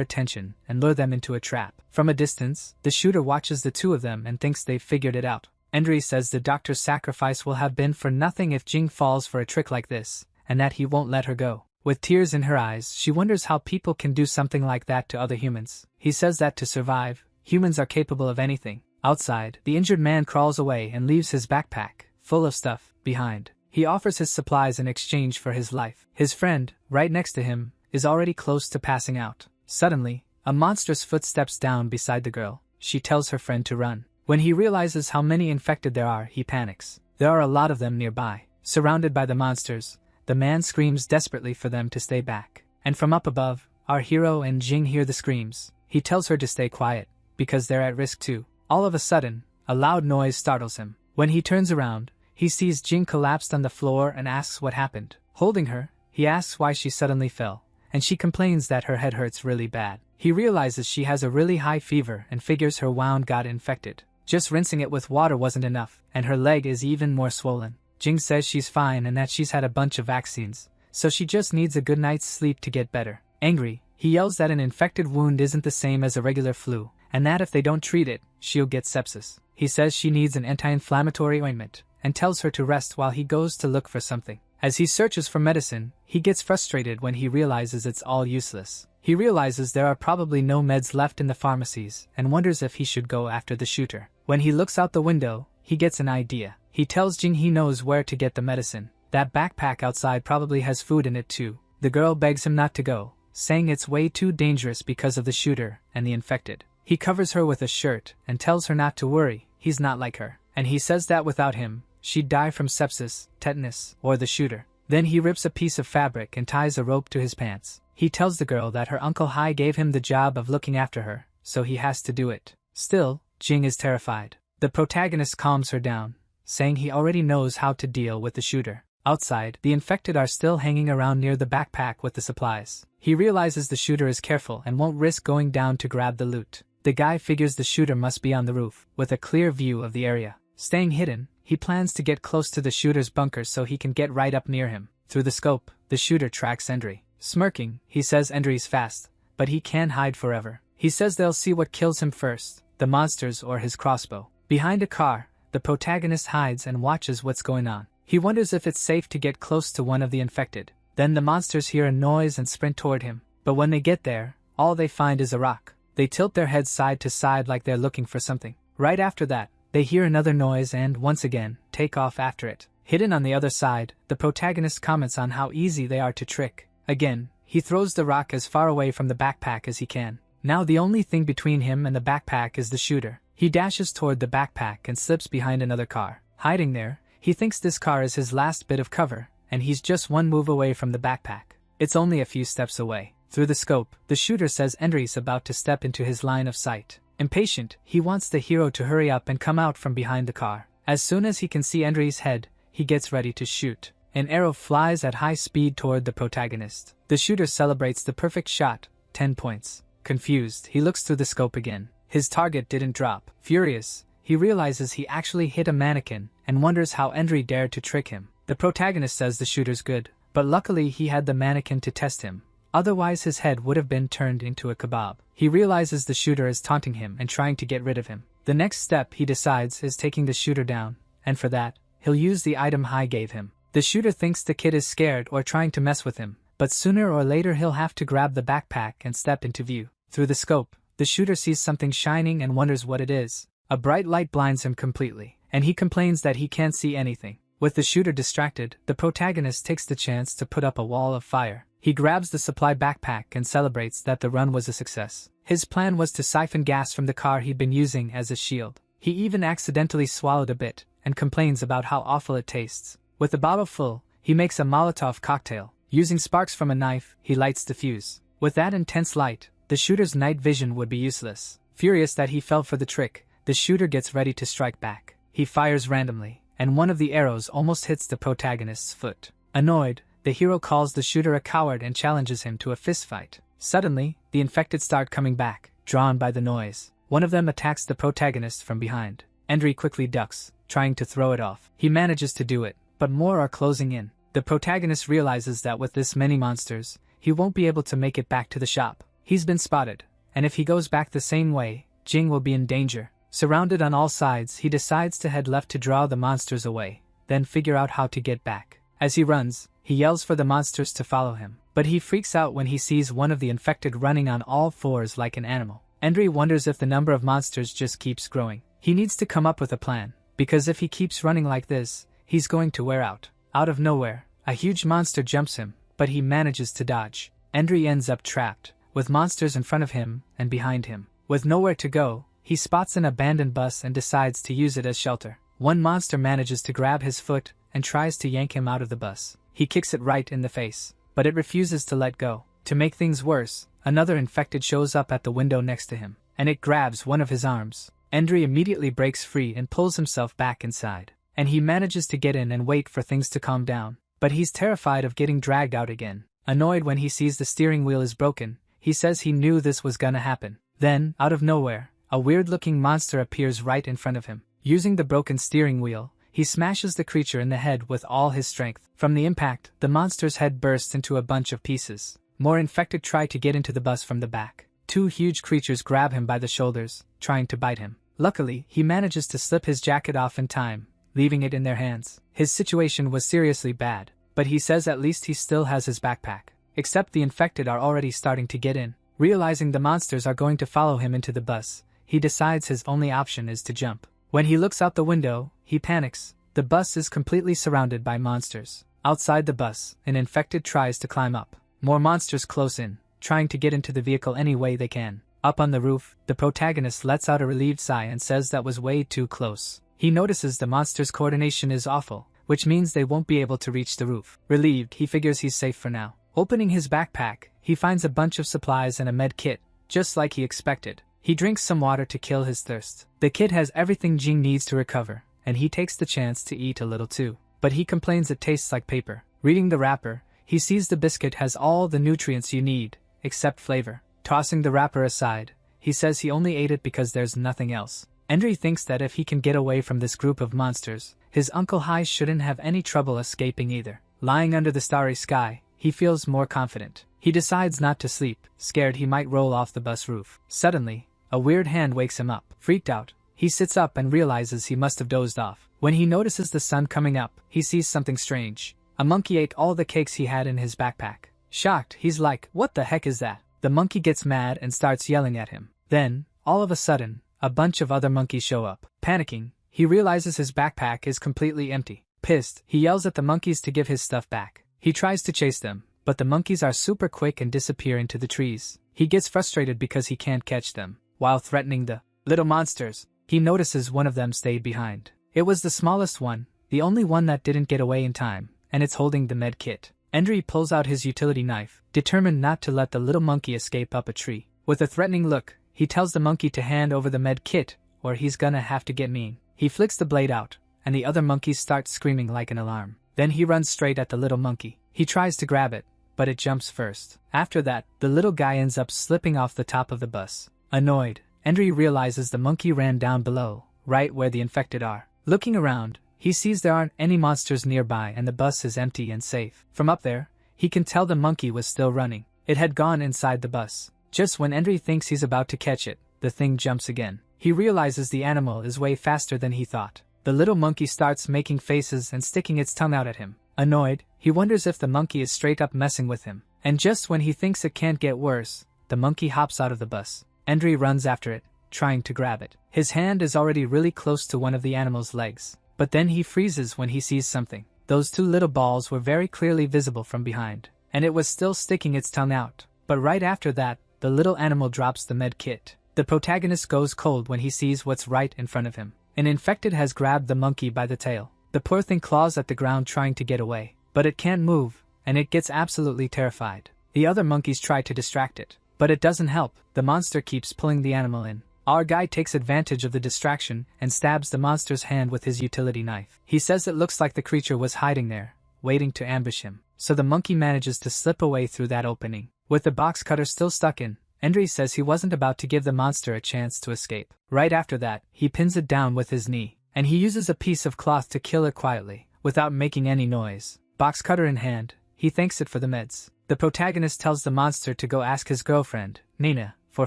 attention and lure them into a trap. From a distance, the shooter watches the two of them and thinks they've figured it out. Enri says the doctor's sacrifice will have been for nothing if Jing falls for a trick like this, and that he won't let her go. With tears in her eyes, she wonders how people can do something like that to other humans. He says that to survive, humans are capable of anything. Outside, the injured man crawls away and leaves his backpack, full of stuff, behind. He offers his supplies in exchange for his life. His friend, right next to him, is already close to passing out. Suddenly, a monstrous foot steps down beside the girl. She tells her friend to run. When he realizes how many infected there are, he panics. There are a lot of them nearby. Surrounded by the monsters, the man screams desperately for them to stay back. And from up above, our hero and Jing hear the screams. He tells her to stay quiet, because they're at risk too. All of a sudden, a loud noise startles him. When he turns around, he sees Jing collapsed on the floor and asks what happened. Holding her, he asks why she suddenly fell, and she complains that her head hurts really bad. He realizes she has a really high fever and figures her wound got infected. Just rinsing it with water wasn't enough, and her leg is even more swollen. Jing says she's fine and that she's had a bunch of vaccines, so she just needs a good night's sleep to get better. Angry, he yells that an infected wound isn't the same as a regular flu, and that if they don't treat it, she'll get sepsis. He says she needs an anti-inflammatory ointment, and tells her to rest while he goes to look for something. As he searches for medicine, he gets frustrated when he realizes it's all useless. He realizes there are probably no meds left in the pharmacies, and wonders if he should go after the shooter. When he looks out the window, he gets an idea. He tells Jing he knows where to get the medicine. That backpack outside probably has food in it too. The girl begs him not to go, saying it's way too dangerous because of the shooter and the infected. He covers her with a shirt and tells her not to worry, he's not like her. And he says that without him, she'd die from sepsis, tetanus, or the shooter. Then he rips a piece of fabric and ties a rope to his pants. He tells the girl that her Uncle Hai gave him the job of looking after her, so he has to do it. Still, Jing is terrified. The protagonist calms her down, saying he already knows how to deal with the shooter. Outside, the infected are still hanging around near the backpack with the supplies. He realizes the shooter is careful and won't risk going down to grab the loot. The guy figures the shooter must be on the roof, with a clear view of the area. Staying hidden, he plans to get close to the shooter's bunker so he can get right up near him. Through the scope, the shooter tracks Endry. Smirking, he says Endry's fast, but he can't hide forever. He says they'll see what kills him first, the monsters or his crossbow. Behind a car, the protagonist hides and watches what's going on. He wonders if it's safe to get close to one of the infected. Then the monsters hear a noise and sprint toward him. But when they get there, all they find is a rock. They tilt their heads side to side like they're looking for something. Right after that, they hear another noise and, once again, take off after it. Hidden on the other side, the protagonist comments on how easy they are to trick. Again, he throws the rock as far away from the backpack as he can. Now the only thing between him and the backpack is the shooter. He dashes toward the backpack and slips behind another car. Hiding there, he thinks this car is his last bit of cover, and he's just one move away from the backpack. It's only a few steps away. Through the scope, the shooter says Endry's about to step into his line of sight. Impatient, he wants the hero to hurry up and come out from behind the car. As soon as he can see Endry's head, he gets ready to shoot. An arrow flies at high speed toward the protagonist. The shooter celebrates the perfect shot, 10 points. Confused, he looks through the scope again. His target didn't drop. Furious, he realizes he actually hit a mannequin and wonders how Endry dared to trick him. The protagonist says the shooter's good, but luckily he had the mannequin to test him. Otherwise his head would have been turned into a kebab. He realizes the shooter is taunting him and trying to get rid of him. The next step he decides is taking the shooter down, and for that, he'll use the item Hai gave him. The shooter thinks the kid is scared or trying to mess with him, but sooner or later he'll have to grab the backpack and step into view. Through the scope, the shooter sees something shining and wonders what it is. A bright light blinds him completely, and he complains that he can't see anything. With the shooter distracted, the protagonist takes the chance to put up a wall of fire. He grabs the supply backpack and celebrates that the run was a success. His plan was to siphon gas from the car he'd been using as a shield. He even accidentally swallowed a bit, and complains about how awful it tastes. With the bottle full, he makes a Molotov cocktail. Using sparks from a knife, he lights the fuse. With that intense light, the shooter's night vision would be useless. Furious that he fell for the trick, the shooter gets ready to strike back. He fires randomly, and one of the arrows almost hits the protagonist's foot. Annoyed, the hero calls the shooter a coward and challenges him to a fistfight. Suddenly, the infected start coming back, drawn by the noise. One of them attacks the protagonist from behind. Endry quickly ducks, trying to throw it off. He manages to do it, but more are closing in. The protagonist realizes that with this many monsters, he won't be able to make it back to the shop. He's been spotted, and if he goes back the same way, Jing will be in danger. Surrounded on all sides, he decides to head left to draw the monsters away, then figure out how to get back. As he runs, he yells for the monsters to follow him, but he freaks out when he sees one of the infected running on all fours like an animal. Enro wonders if the number of monsters just keeps growing. He needs to come up with a plan, because if he keeps running like this, he's going to wear out. Out of nowhere, a huge monster jumps him, but he manages to dodge. Enro ends up trapped, with monsters in front of him and behind him. With nowhere to go, he spots an abandoned bus and decides to use it as shelter. One monster manages to grab his foot and tries to yank him out of the bus. He kicks it right in the face, but it refuses to let go. To make things worse, another infected shows up at the window next to him, and it grabs one of his arms. Enro immediately breaks free and pulls himself back inside, and he manages to get in and wait for things to calm down. But he's terrified of getting dragged out again. Annoyed when he sees the steering wheel is broken, he says he knew this was gonna happen. Then, out of nowhere, a weird-looking monster appears right in front of him. Using the broken steering wheel, he smashes the creature in the head with all his strength. From the impact, the monster's head bursts into a bunch of pieces. More infected try to get into the bus from the back. Two huge creatures grab him by the shoulders, trying to bite him. Luckily, he manages to slip his jacket off in time, leaving it in their hands. His situation was seriously bad, but he says at least he still has his backpack. Except the infected are already starting to get in. Realizing the monsters are going to follow him into the bus, he decides his only option is to jump. When he looks out the window, he panics. The bus is completely surrounded by monsters. Outside the bus, an infected tries to climb up. More monsters close in, trying to get into the vehicle any way they can. Up on the roof, the protagonist lets out a relieved sigh and says that was way too close. He notices the monsters' coordination is awful, which means they won't be able to reach the roof. Relieved, he figures he's safe for now. Opening his backpack, he finds a bunch of supplies and a med kit, just like he expected. He drinks some water to kill his thirst. The kit has everything Jing needs to recover, and he takes the chance to eat a little too. But he complains it tastes like paper. Reading the wrapper, he sees the biscuit has all the nutrients you need, except flavor. Tossing the wrapper aside, he says he only ate it because there's nothing else. Enro thinks that if he can get away from this group of monsters, his Uncle Hai shouldn't have any trouble escaping either. Lying under the starry sky, he feels more confident. He decides not to sleep, scared he might roll off the bus roof. Suddenly, a weird hand wakes him up. Freaked out, he sits up and realizes he must have dozed off. When he notices the sun coming up, he sees something strange. A monkey ate all the cakes he had in his backpack. Shocked, he's like, "What the heck is that?" The monkey gets mad and starts yelling at him. Then, all of a sudden, a bunch of other monkeys show up. Panicking, he realizes his backpack is completely empty. Pissed, he yells at the monkeys to give his stuff back. He tries to chase them, but the monkeys are super quick and disappear into the trees. He gets frustrated because he can't catch them. While threatening the little monsters, he notices one of them stayed behind. It was the smallest one, the only one that didn't get away in time, and it's holding the med kit. Enro pulls out his utility knife, determined not to let the little monkey escape up a tree. With a threatening look, he tells the monkey to hand over the med kit, or he's gonna have to get mean. He flicks the blade out, and the other monkeys start screaming like an alarm. Then he runs straight at the little monkey. He tries to grab it, but it jumps first. After that, the little guy ends up slipping off the top of the bus. Annoyed, Enro realizes the monkey ran down below, right where the infected are. Looking around, he sees there aren't any monsters nearby and the bus is empty and safe. From up there, he can tell the monkey was still running. It had gone inside the bus. Just when Enro thinks he's about to catch it, the thing jumps again. He realizes the animal is way faster than he thought. The little monkey starts making faces and sticking its tongue out at him. Annoyed, he wonders if the monkey is straight up messing with him. And just when he thinks it can't get worse, the monkey hops out of the bus. Enro runs after it, trying to grab it. His hand is already really close to one of the animal's legs. But then he freezes when he sees something. Those two little balls were very clearly visible from behind, and it was still sticking its tongue out. But right after that, the little animal drops the med kit. The protagonist goes cold when he sees what's right in front of him. An infected has grabbed the monkey by the tail. The poor thing claws at the ground trying to get away, but it can't move, and it gets absolutely terrified. The other monkeys try to distract it, but it doesn't help. The monster keeps pulling the animal in. Our guy takes advantage of the distraction and stabs the monster's hand with his utility knife. He says it looks like the creature was hiding there, waiting to ambush him, so the monkey manages to slip away through that opening. With the box cutter still stuck in, Enro says he wasn't about to give the monster a chance to escape. Right after that, he pins it down with his knee, and he uses a piece of cloth to kill it quietly, without making any noise. Box cutter in hand, he thanks it for the meds. The protagonist tells the monster to go ask his girlfriend, Nina, for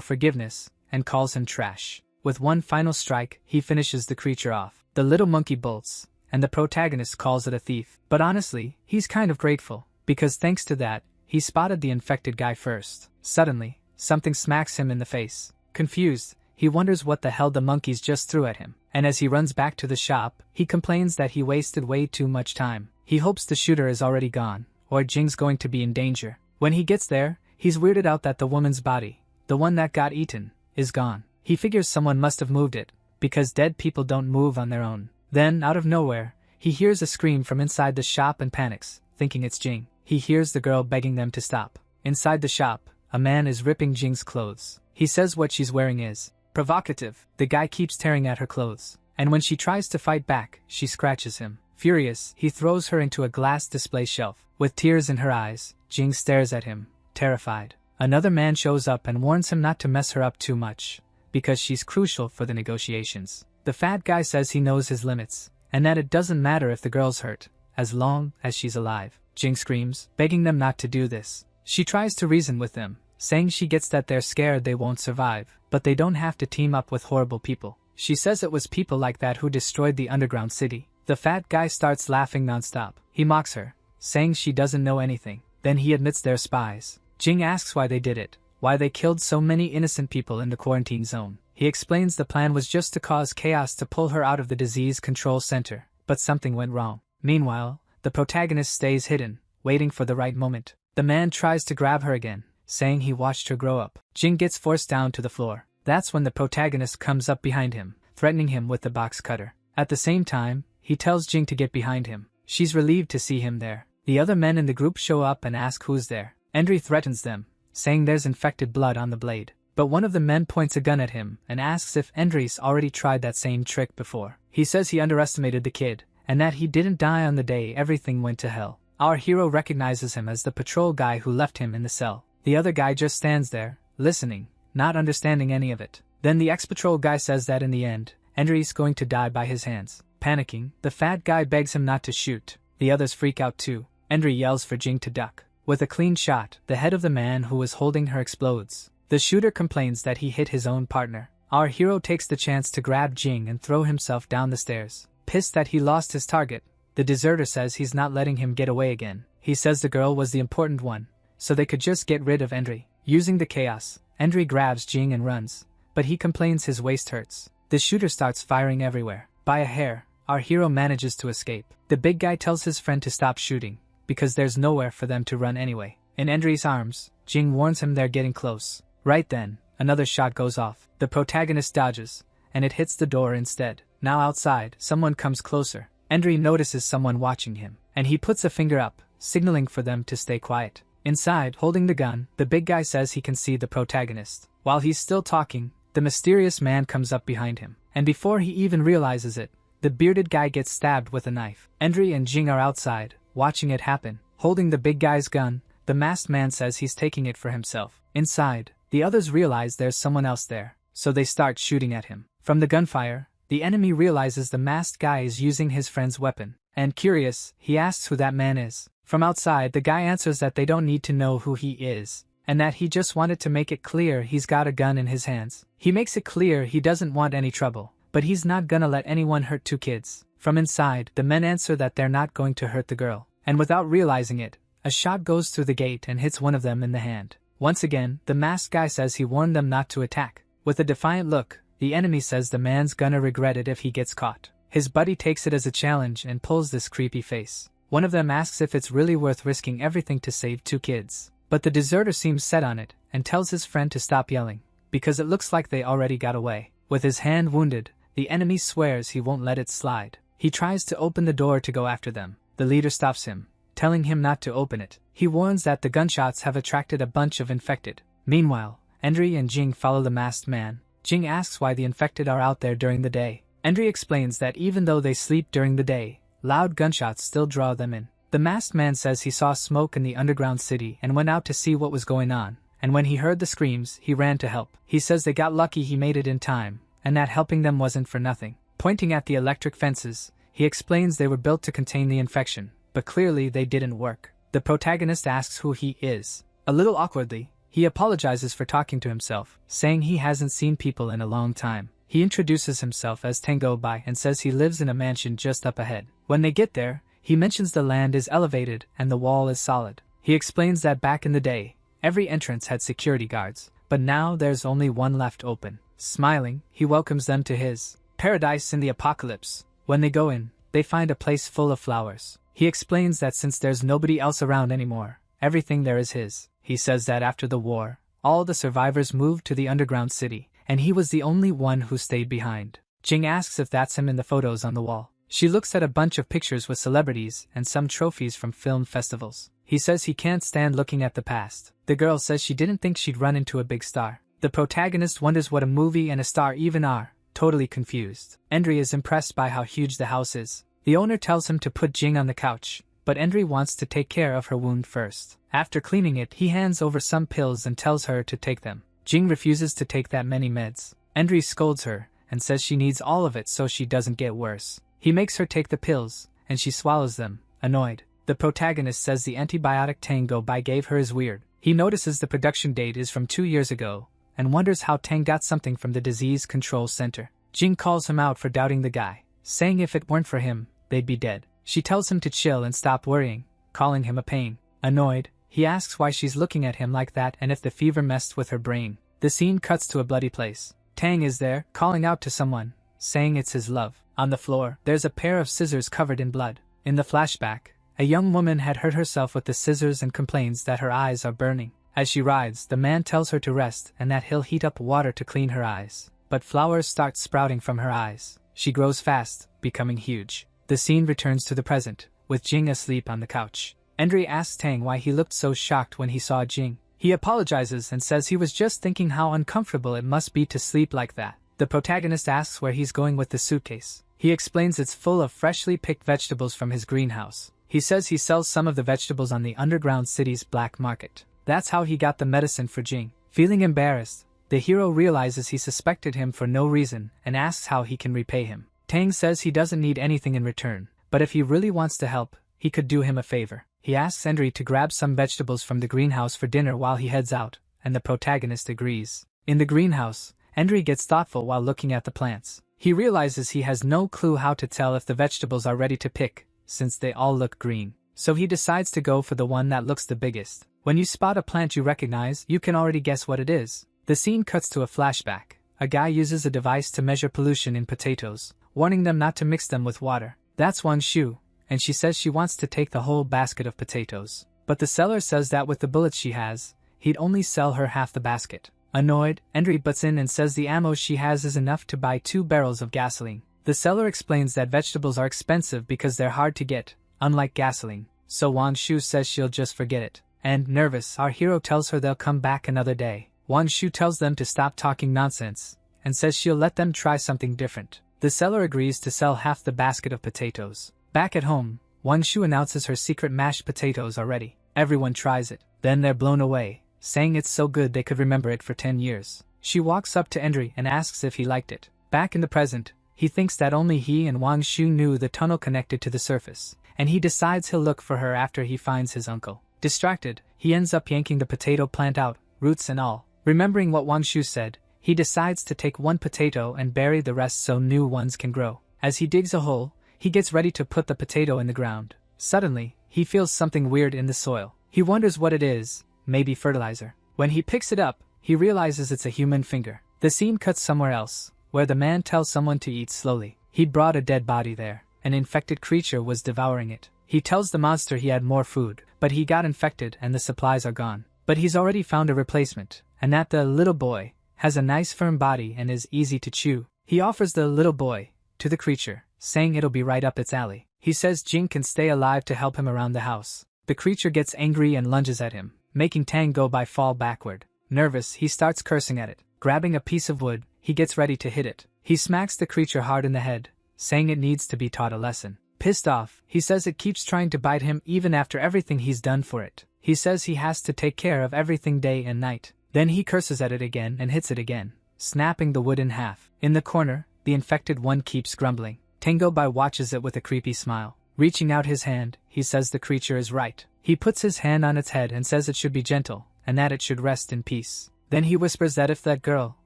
forgiveness, and calls him trash. With one final strike, he finishes the creature off. The little monkey bolts, and the protagonist calls it a thief. But honestly, he's kind of grateful, because thanks to that, he spotted the infected guy first. Suddenly, something smacks him in the face. Confused, he wonders what the hell the monkeys just threw at him, and as he runs back to the shop, he complains that he wasted way too much time. He hopes the shooter is already gone, or Jing's going to be in danger. When he gets there, he's weirded out that the woman's body, the one that got eaten, is gone. He figures someone must have moved it, because dead people don't move on their own. Then, out of nowhere, he hears a scream from inside the shop and panics, thinking it's Jing. He hears the girl begging them to stop. Inside the shop, a man is ripping Jing's clothes. He says what she's wearing is provocative. The guy keeps tearing at her clothes, and when she tries to fight back, she scratches him. Furious, he throws her into a glass display shelf. With tears in her eyes, Jing stares at him, terrified. Another man shows up and warns him not to mess her up too much, because she's crucial for the negotiations. The fat guy says he knows his limits, and that it doesn't matter if the girl's hurt, as long as she's alive. Jing screams, begging them not to do this. She tries to reason with them, saying she gets that they're scared they won't survive, but they don't have to team up with horrible people. She says it was people like that who destroyed the underground city. The fat guy starts laughing nonstop. He mocks her, saying she doesn't know anything. Then he admits they're spies. Jing asks why they did it, why they killed so many innocent people in the quarantine zone. He explains the plan was just to cause chaos to pull her out of the disease control center, but something went wrong. Meanwhile, the protagonist stays hidden, waiting for the right moment. The man tries to grab her again, saying he watched her grow up. Jing gets forced down to the floor. That's when the protagonist comes up behind him, threatening him with the box cutter. At the same time, he tells Jing to get behind him. She's relieved to see him there. The other men in the group show up and ask who's there. Enro threatens them, saying there's infected blood on the blade. But one of the men points a gun at him and asks if Enro's already tried that same trick before. He says he underestimated the kid, and that he didn't die on the day everything went to hell. Our hero recognizes him as the patrol guy who left him in the cell. The other guy just stands there, listening, not understanding any of it. Then the ex-patrol guy says that in the end, Enro's going to die by his hands. Panicking, the fat guy begs him not to shoot. The others freak out too. Enro yells for Jing to duck. With a clean shot, the head of the man who was holding her explodes. The shooter complains that he hit his own partner. Our hero takes the chance to grab Jing and throw himself down the stairs. Pissed that he lost his target, the deserter says he's not letting him get away again. He says the girl was the important one, so they could just get rid of Enro. Using the chaos, Enro grabs Jing and runs, but he complains his waist hurts. The shooter starts firing everywhere. By a hair, our hero manages to escape. The big guy tells his friend to stop shooting, because there's nowhere for them to run anyway. In Enro's arms, Jing warns him they're getting close. Right then, another shot goes off. The protagonist dodges, and it hits the door instead. Now outside, someone comes closer. Enro notices someone watching him, and he puts a finger up, signaling for them to stay quiet. Inside, holding the gun, the big guy says he can see the protagonist. While he's still talking, the mysterious man comes up behind him, and before he even realizes it, the bearded guy gets stabbed with a knife. Enro and Jing are outside, watching it happen. Holding the big guy's gun, the masked man says he's taking it for himself. Inside, the others realize there's someone else there, so they start shooting at him. From the gunfire, the enemy realizes the masked guy is using his friend's weapon, and curious, he asks who that man is. From outside, the guy answers that they don't need to know who he is, and that he just wanted to make it clear he's got a gun in his hands. He makes it clear he doesn't want any trouble, but he's not gonna let anyone hurt two kids. From inside, the men answer that they're not going to hurt the girl, and without realizing it, a shot goes through the gate and hits one of them in the hand. Once again, the masked guy says he warned them not to attack. With a defiant look, the enemy says the man's gonna regret it if he gets caught. His buddy takes it as a challenge and pulls this creepy face. One of them asks if it's really worth risking everything to save two kids. But the deserter seems set on it, and tells his friend to stop yelling, because it looks like they already got away. With his hand wounded, the enemy swears he won't let it slide. He tries to open the door to go after them. The leader stops him, telling him not to open it. He warns that the gunshots have attracted a bunch of infected. Meanwhile, Enro and Jing follow the masked man. Jing asks why the infected are out there during the day. Enro explains that even though they sleep during the day, loud gunshots still draw them in. The masked man says he saw smoke in the underground city and went out to see what was going on, and when he heard the screams, he ran to help. He says they got lucky he made it in time, and that helping them wasn't for nothing. Pointing at the electric fences, He explains they were built to contain the infection, but clearly they didn't work. The protagonist asks who he is. A little awkwardly, he apologizes for talking to himself, saying he hasn't seen people in a long time. He introduces himself as Tango Bai and says he lives in a mansion just up ahead. When they get there, he mentions the land is elevated and the wall is solid. He explains that back in the day, every entrance had security guards, but now there's only one left open. Smiling, he welcomes them to his paradise in the apocalypse. When they go in, they find a place full of flowers. He explains that since there's nobody else around anymore, everything there is his. He says that after the war, all the survivors moved to the underground city, and he was the only one who stayed behind. Jing asks if that's him in the photos on the wall. She looks at a bunch of pictures with celebrities and some trophies from film festivals. He says he can't stand looking at the past. The girl says she didn't think she'd run into a big star. The protagonist wonders what a movie and a star even are, totally confused. Endri is impressed by how huge the house is. The owner tells him to put Jing on the couch, but Endri wants to take care of her wound first. After cleaning it, he hands over some pills and tells her to take them. Jing refuses to take that many meds. Endri scolds her and says she needs all of it so she doesn't get worse. He makes her take the pills, and she swallows them, annoyed. The protagonist says the antibiotic Tango Bai gave her is weird. He notices the production date is from 2 years ago, and wonders how Tang got something from the disease control center. Jing calls him out for doubting the guy, saying if it weren't for him, they'd be dead. She tells him to chill and stop worrying, calling him a pain. Annoyed, he asks why she's looking at him like that and if the fever messed with her brain. The scene cuts to a bloody place. Tang is there, calling out to someone, saying it's his love. On the floor, there's a pair of scissors covered in blood. In the flashback, a young woman had hurt herself with the scissors and complains that her eyes are burning. As she rides, the man tells her to rest and that he'll heat up water to clean her eyes. But flowers start sprouting from her eyes. She grows fast, becoming huge. The scene returns to the present, with Jing asleep on the couch. Endri asks Tang why he looked so shocked when he saw Jing. He apologizes and says he was just thinking how uncomfortable it must be to sleep like that. The protagonist asks where he's going with the suitcase. He explains it's full of freshly picked vegetables from his greenhouse. He says he sells some of the vegetables on the underground city's black market. That's how he got the medicine for Jing. Feeling embarrassed, the hero realizes he suspected him for no reason and asks how he can repay him. Tang says he doesn't need anything in return, but if he really wants to help, he could do him a favor. He asks Endri to grab some vegetables from the greenhouse for dinner while he heads out, and the protagonist agrees. In the greenhouse, Endri gets thoughtful while looking at the plants. He realizes he has no clue how to tell if the vegetables are ready to pick, since they all look green. So he decides to go for the one that looks the biggest. When you spot a plant you recognize, you can already guess what it is. The scene cuts to a flashback. A guy uses a device to measure pollution in potatoes, warning them not to mix them with water. That's Wang Shu, and she says she wants to take the whole basket of potatoes. But the seller says that with the bullets she has, he'd only sell her half the basket. Annoyed, Endri butts in and says the ammo she has is enough to buy 2 barrels of gasoline. The seller explains that vegetables are expensive because they're hard to get, unlike gasoline, so Wang Shu says she'll just forget it. And, nervous, our hero tells her they'll come back another day. Wang Shu tells them to stop talking nonsense, and says she'll let them try something different. The seller agrees to sell half the basket of potatoes. Back at home, Wang Shu announces her secret mashed potatoes are ready. Everyone tries it. Then they're blown away, saying it's so good they could remember it for 10 years. She walks up to Endri and asks if he liked it. Back in the present, he thinks that only he and Wang Shu knew the tunnel connected to the surface, and he decides he'll look for her after he finds his uncle. Distracted, he ends up yanking the potato plant out, roots and all. Remembering what Wang Shu said, he decides to take one potato and bury the rest so new ones can grow. As he digs a hole, he gets ready to put the potato in the ground. Suddenly, he feels something weird in the soil. He wonders what it is, maybe fertilizer. When he picks it up, he realizes it's a human finger. The scene cuts somewhere else, where the man tells someone to eat slowly. He'd brought a dead body there. An infected creature was devouring it. He tells the monster he had more food, but he got infected and the supplies are gone. But he's already found a replacement, and that the little boy has a nice firm body and is easy to chew. He offers the little boy to the creature, saying it'll be right up its alley. He says Jing can stay alive to help him around the house. The creature gets angry and lunges at him, making Tang go by fall backward. Nervous, he starts cursing at it. Grabbing a piece of wood, he gets ready to hit it. He smacks the creature hard in the head, saying it needs to be taught a lesson. Pissed off, he says it keeps trying to bite him even after everything he's done for it. He says he has to take care of everything day and night. Then he curses at it again and hits it again, snapping the wood in half. In the corner, the infected one keeps grumbling. Tango Bai watches it with a creepy smile. Reaching out his hand, he says the creature is right. He puts his hand on its head and says it should be gentle, and that it should rest in peace. Then he whispers that if that girl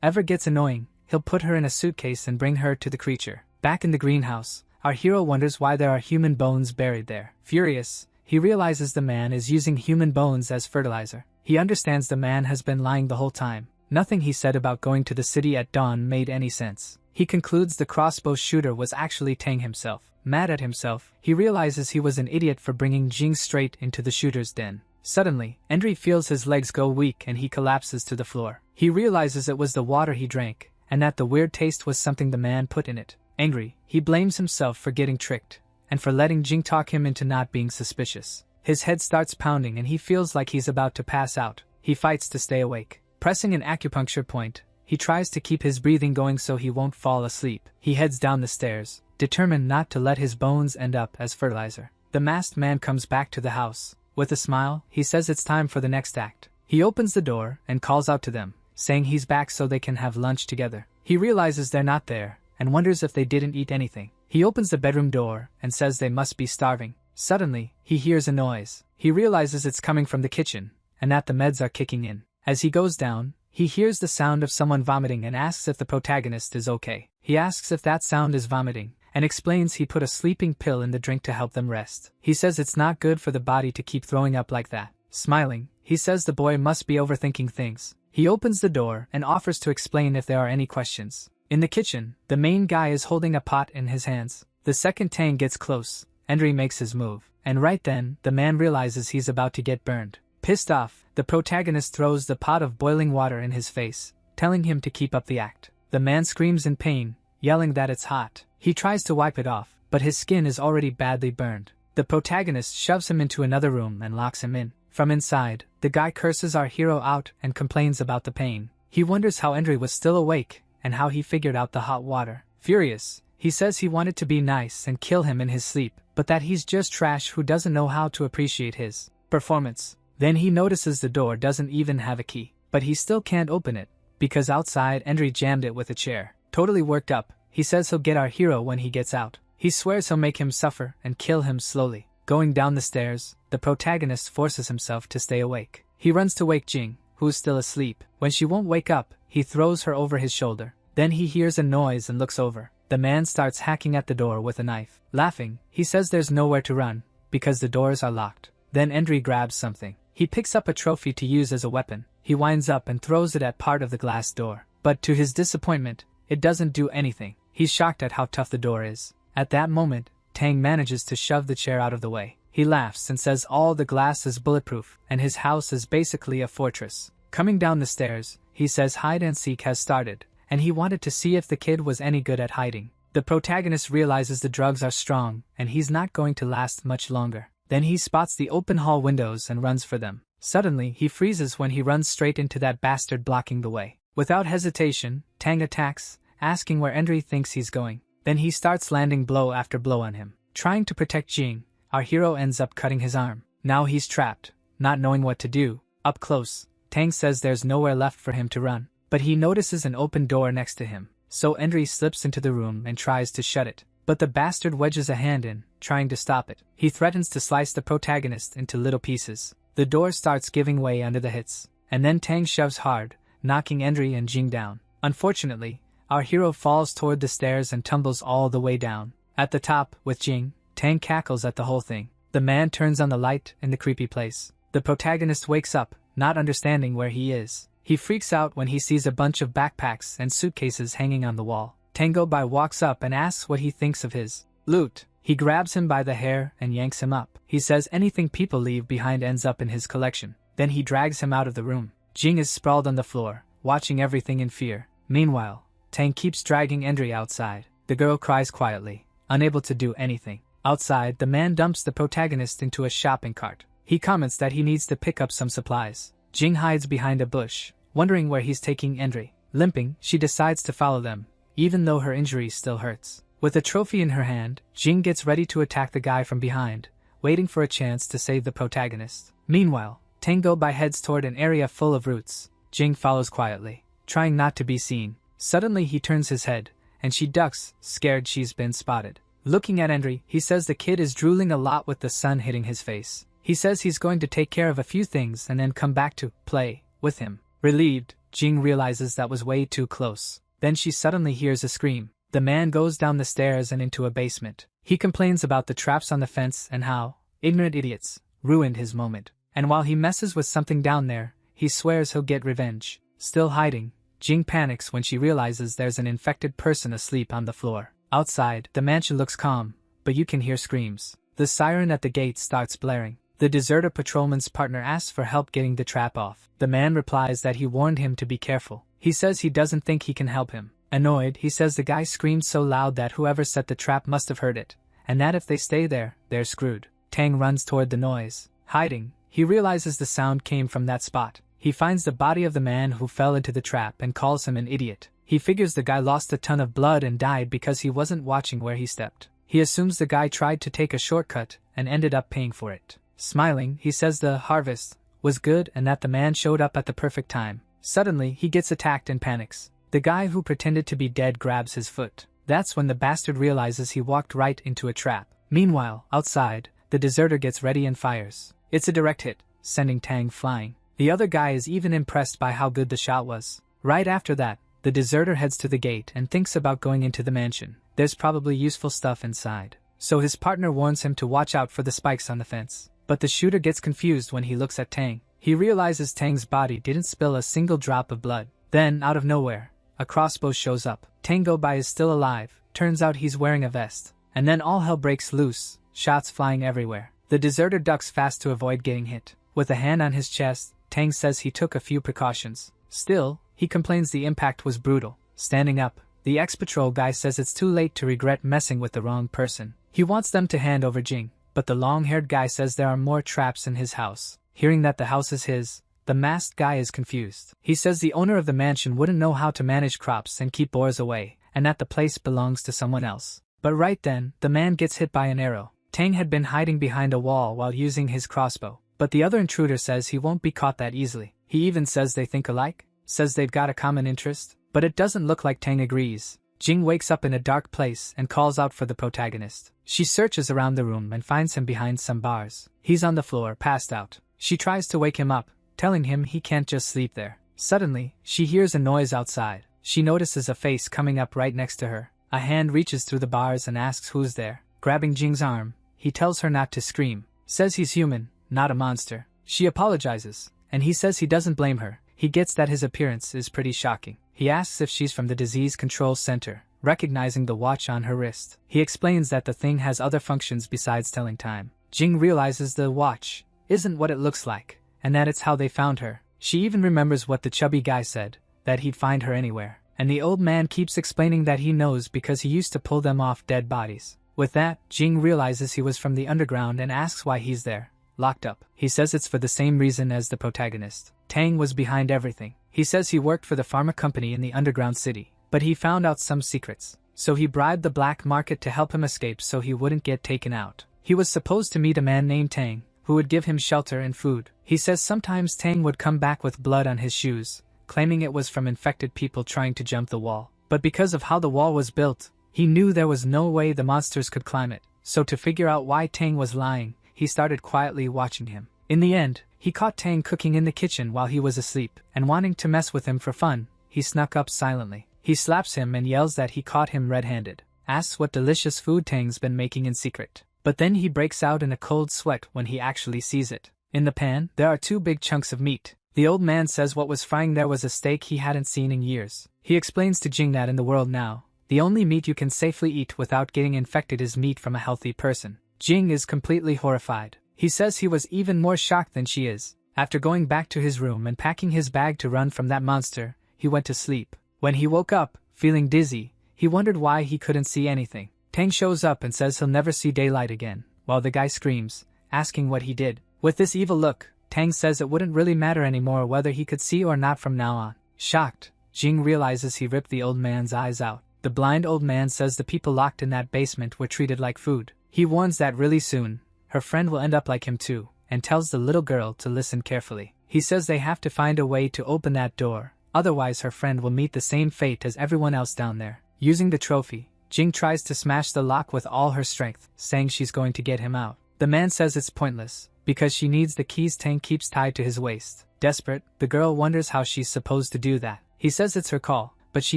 ever gets annoying, he'll put her in a suitcase and bring her to the creature. Back in the greenhouse, our hero wonders why there are human bones buried there. Furious, he realizes the man is using human bones as fertilizer. He understands the man has been lying the whole time. Nothing he said about going to the city at dawn made any sense. He concludes the crossbow shooter was actually Tang himself. Mad at himself, he realizes he was an idiot for bringing Jing straight into the shooter's den. Suddenly, Enri feels his legs go weak and he collapses to the floor. He realizes it was the water he drank, and that the weird taste was something the man put in it. Angry, he blames himself for getting tricked, and for letting Jing talk him into not being suspicious. His head starts pounding and he feels like he's about to pass out. He fights to stay awake. Pressing an acupuncture point, he tries to keep his breathing going so he won't fall asleep. He heads down the stairs, determined not to let his bones end up as fertilizer. The masked man comes back to the house. With a smile, he says it's time for the next act. He opens the door and calls out to them, saying he's back so they can have lunch together. He realizes they're not there, and wonders if they didn't eat anything. He opens the bedroom door and says they must be starving. Suddenly, he hears a noise. He realizes it's coming from the kitchen, and that the meds are kicking in. As he goes down, he hears the sound of someone vomiting and asks if the protagonist is okay. He asks if that sound is vomiting, and explains he put a sleeping pill in the drink to help them rest. He says it's not good for the body to keep throwing up like that. Smiling, he says the boy must be overthinking things. He opens the door and offers to explain if there are any questions. In the kitchen, the main guy is holding a pot in his hands. The second Tang gets close. Enri makes his move, and right then, the man realizes he's about to get burned. Pissed off, the protagonist throws the pot of boiling water in his face, telling him to keep up the act. The man screams in pain, yelling that it's hot. He tries to wipe it off, but his skin is already badly burned. The protagonist shoves him into another room and locks him in. From inside, the guy curses our hero out and complains about the pain. He wonders how Enri was still awake, and how he figured out the hot water. Furious, he says he wanted to be nice and kill him in his sleep, but that he's just trash who doesn't know how to appreciate his performance. Then he notices the door doesn't even have a key, but he still can't open it, because outside Enri jammed it with a chair. Totally worked up, he says he'll get our hero when he gets out. He swears he'll make him suffer and kill him slowly. Going down the stairs, the protagonist forces himself to stay awake. He runs to wake Jing, who's still asleep. When she won't wake up, he throws her over his shoulder. Then he hears a noise and looks over. The man starts hacking at the door with a knife. Laughing, he says there's nowhere to run, because the doors are locked. Then Enri grabs something. He picks up a trophy to use as a weapon. He winds up and throws it at part of the glass door. But to his disappointment, it doesn't do anything. He's shocked at how tough the door is. At that moment, Tang manages to shove the chair out of the way. He laughs and says all the glass is bulletproof, and his house is basically a fortress. Coming down the stairs, he says hide and seek has started, and he wanted to see if the kid was any good at hiding. The protagonist realizes the drugs are strong, and he's not going to last much longer. Then he spots the open hall windows and runs for them. Suddenly, he freezes when he runs straight into that bastard blocking the way. Without hesitation, Tang attacks, asking where Enri thinks he's going. Then he starts landing blow after blow on him. Trying to protect Jing, our hero ends up cutting his arm. Now he's trapped, not knowing what to do. Up close, Tang says there's nowhere left for him to run, but he notices an open door next to him. So Enri slips into the room and tries to shut it. But the bastard wedges a hand in, trying to stop it. He threatens to slice the protagonist into little pieces. The door starts giving way under the hits, and then Tang shoves hard, knocking Enri and Jing down. Unfortunately, our hero falls toward the stairs and tumbles all the way down. At the top, with Jing, Tang cackles at the whole thing. The man turns on the light in the creepy place. The protagonist wakes up, not understanding where he is. He freaks out when he sees a bunch of backpacks and suitcases hanging on the wall. Tango Bai walks up and asks what he thinks of his loot. He grabs him by the hair and yanks him up. He says anything people leave behind ends up in his collection. Then he drags him out of the room. Jing is sprawled on the floor, watching everything in fear. Meanwhile, Tang keeps dragging Enri outside. The girl cries quietly, unable to do anything. Outside, the man dumps the protagonist into a shopping cart. He comments that he needs to pick up some supplies. Jing hides behind a bush, wondering where he's taking Enri. Limping, she decides to follow them, even though her injury still hurts. With a trophy in her hand, Jing gets ready to attack the guy from behind, waiting for a chance to save the protagonist. Meanwhile, Tango Bai heads toward an area full of roots. Jing follows quietly, trying not to be seen. Suddenly he turns his head, and she ducks, scared she's been spotted. Looking at Henry, he says the kid is drooling a lot with the sun hitting his face. He says he's going to take care of a few things and then come back to play with him. Relieved, Jing realizes that was way too close. Then she suddenly hears a scream. The man goes down the stairs and into a basement. He complains about the traps on the fence and how ignorant idiots ruined his moment. And while he messes with something down there, he swears he'll get revenge. Still hiding, Jing panics when she realizes there's an infected person asleep on the floor. Outside, the mansion looks calm, but you can hear screams. The siren at the gate starts blaring. The deserter patrolman's partner asks for help getting the trap off. The man replies that he warned him to be careful. He says he doesn't think he can help him. Annoyed, he says the guy screamed so loud that whoever set the trap must have heard it, and that if they stay there, they're screwed. Tang runs toward the noise. Hiding, he realizes the sound came from that spot. He finds the body of the man who fell into the trap and calls him an idiot. He figures the guy lost a ton of blood and died because he wasn't watching where he stepped. He assumes the guy tried to take a shortcut and ended up paying for it. Smiling, he says the harvest was good and that the man showed up at the perfect time. Suddenly, he gets attacked and panics. The guy who pretended to be dead grabs his foot. That's when the bastard realizes he walked right into a trap. Meanwhile, outside, the deserter gets ready and fires. It's a direct hit, sending Tang flying. The other guy is even impressed by how good the shot was. Right after that, the deserter heads to the gate and thinks about going into the mansion. There's probably useful stuff inside. So his partner warns him to watch out for the spikes on the fence. But the shooter gets confused when he looks at Tang. He realizes Tang's body didn't spill a single drop of blood. Then, out of nowhere, a crossbow shows up. Tango Bai is still alive. Turns out he's wearing a vest. And then all hell breaks loose, shots flying everywhere. The deserter ducks fast to avoid getting hit. With a hand on his chest, Tang says he took a few precautions. Still, he complains the impact was brutal. Standing up, the ex-patrol guy says it's too late to regret messing with the wrong person. He wants them to hand over Jing, but the long-haired guy says there are more traps in his house. Hearing that the house is his, the masked guy is confused. He says the owner of the mansion wouldn't know how to manage crops and keep boars away, and that the place belongs to someone else. But right then, the man gets hit by an arrow. Tang had been hiding behind a wall while using his crossbow. But the other intruder says he won't be caught that easily. He even says they think alike, says they've got a common interest, but it doesn't look like Tang agrees. Jing wakes up in a dark place and calls out for the protagonist. She searches around the room and finds him behind some bars. He's on the floor, passed out. She tries to wake him up, telling him he can't just sleep there. Suddenly, she hears a noise outside. She notices a face coming up right next to her. A hand reaches through the bars and asks who's there. Grabbing Jing's arm, he tells her not to scream. Says he's human, not a monster. She apologizes, and he says he doesn't blame her. He gets that his appearance is pretty shocking. He asks if she's from the disease control center, recognizing the watch on her wrist. He explains that the thing has other functions besides telling time. Jing realizes the watch isn't what it looks like, and that it's how they found her. She even remembers what the chubby guy said, that he'd find her anywhere. And the old man keeps explaining that he knows because he used to pull them off dead bodies. With that, Jing realizes he was from the underground and asks why he's there, locked up. He says it's for the same reason as the protagonist. Tang was behind everything. He says he worked for the pharma company in the underground city, but he found out some secrets. So he bribed the black market to help him escape so he wouldn't get taken out. He was supposed to meet a man named Tang, who would give him shelter and food. He says sometimes Tang would come back with blood on his shoes, claiming it was from infected people trying to jump the wall. But because of how the wall was built, he knew there was no way the monsters could climb it. So to figure out why Tang was lying, he started quietly watching him. In the end, he caught Tang cooking in the kitchen while he was asleep, and wanting to mess with him for fun, he snuck up silently. He slaps him and yells that he caught him red-handed, asks what delicious food Tang's been making in secret. But then he breaks out in a cold sweat when he actually sees it. In the pan, there are 2 big chunks of meat. The old man says what was frying there was a steak he hadn't seen in years. He explains to Jing that in the world now, the only meat you can safely eat without getting infected is meat from a healthy person. Jing is completely horrified. He says he was even more shocked than she is. After going back to his room and packing his bag to run from that monster, he went to sleep. When he woke up, feeling dizzy, he wondered why he couldn't see anything. Tang shows up and says he'll never see daylight again, while the guy screams, asking what he did. With this evil look, Tang says it wouldn't really matter anymore whether he could see or not from now on. Shocked, Jing realizes he ripped the old man's eyes out. The blind old man says the people locked in that basement were treated like food. He warns that really soon, her friend will end up like him too, and tells the little girl to listen carefully. He says they have to find a way to open that door, otherwise her friend will meet the same fate as everyone else down there. Using the trophy, Jing tries to smash the lock with all her strength, saying she's going to get him out. The man says it's pointless, because she needs the keys Tang keeps tied to his waist. Desperate, the girl wonders how she's supposed to do that. He says it's her call, but she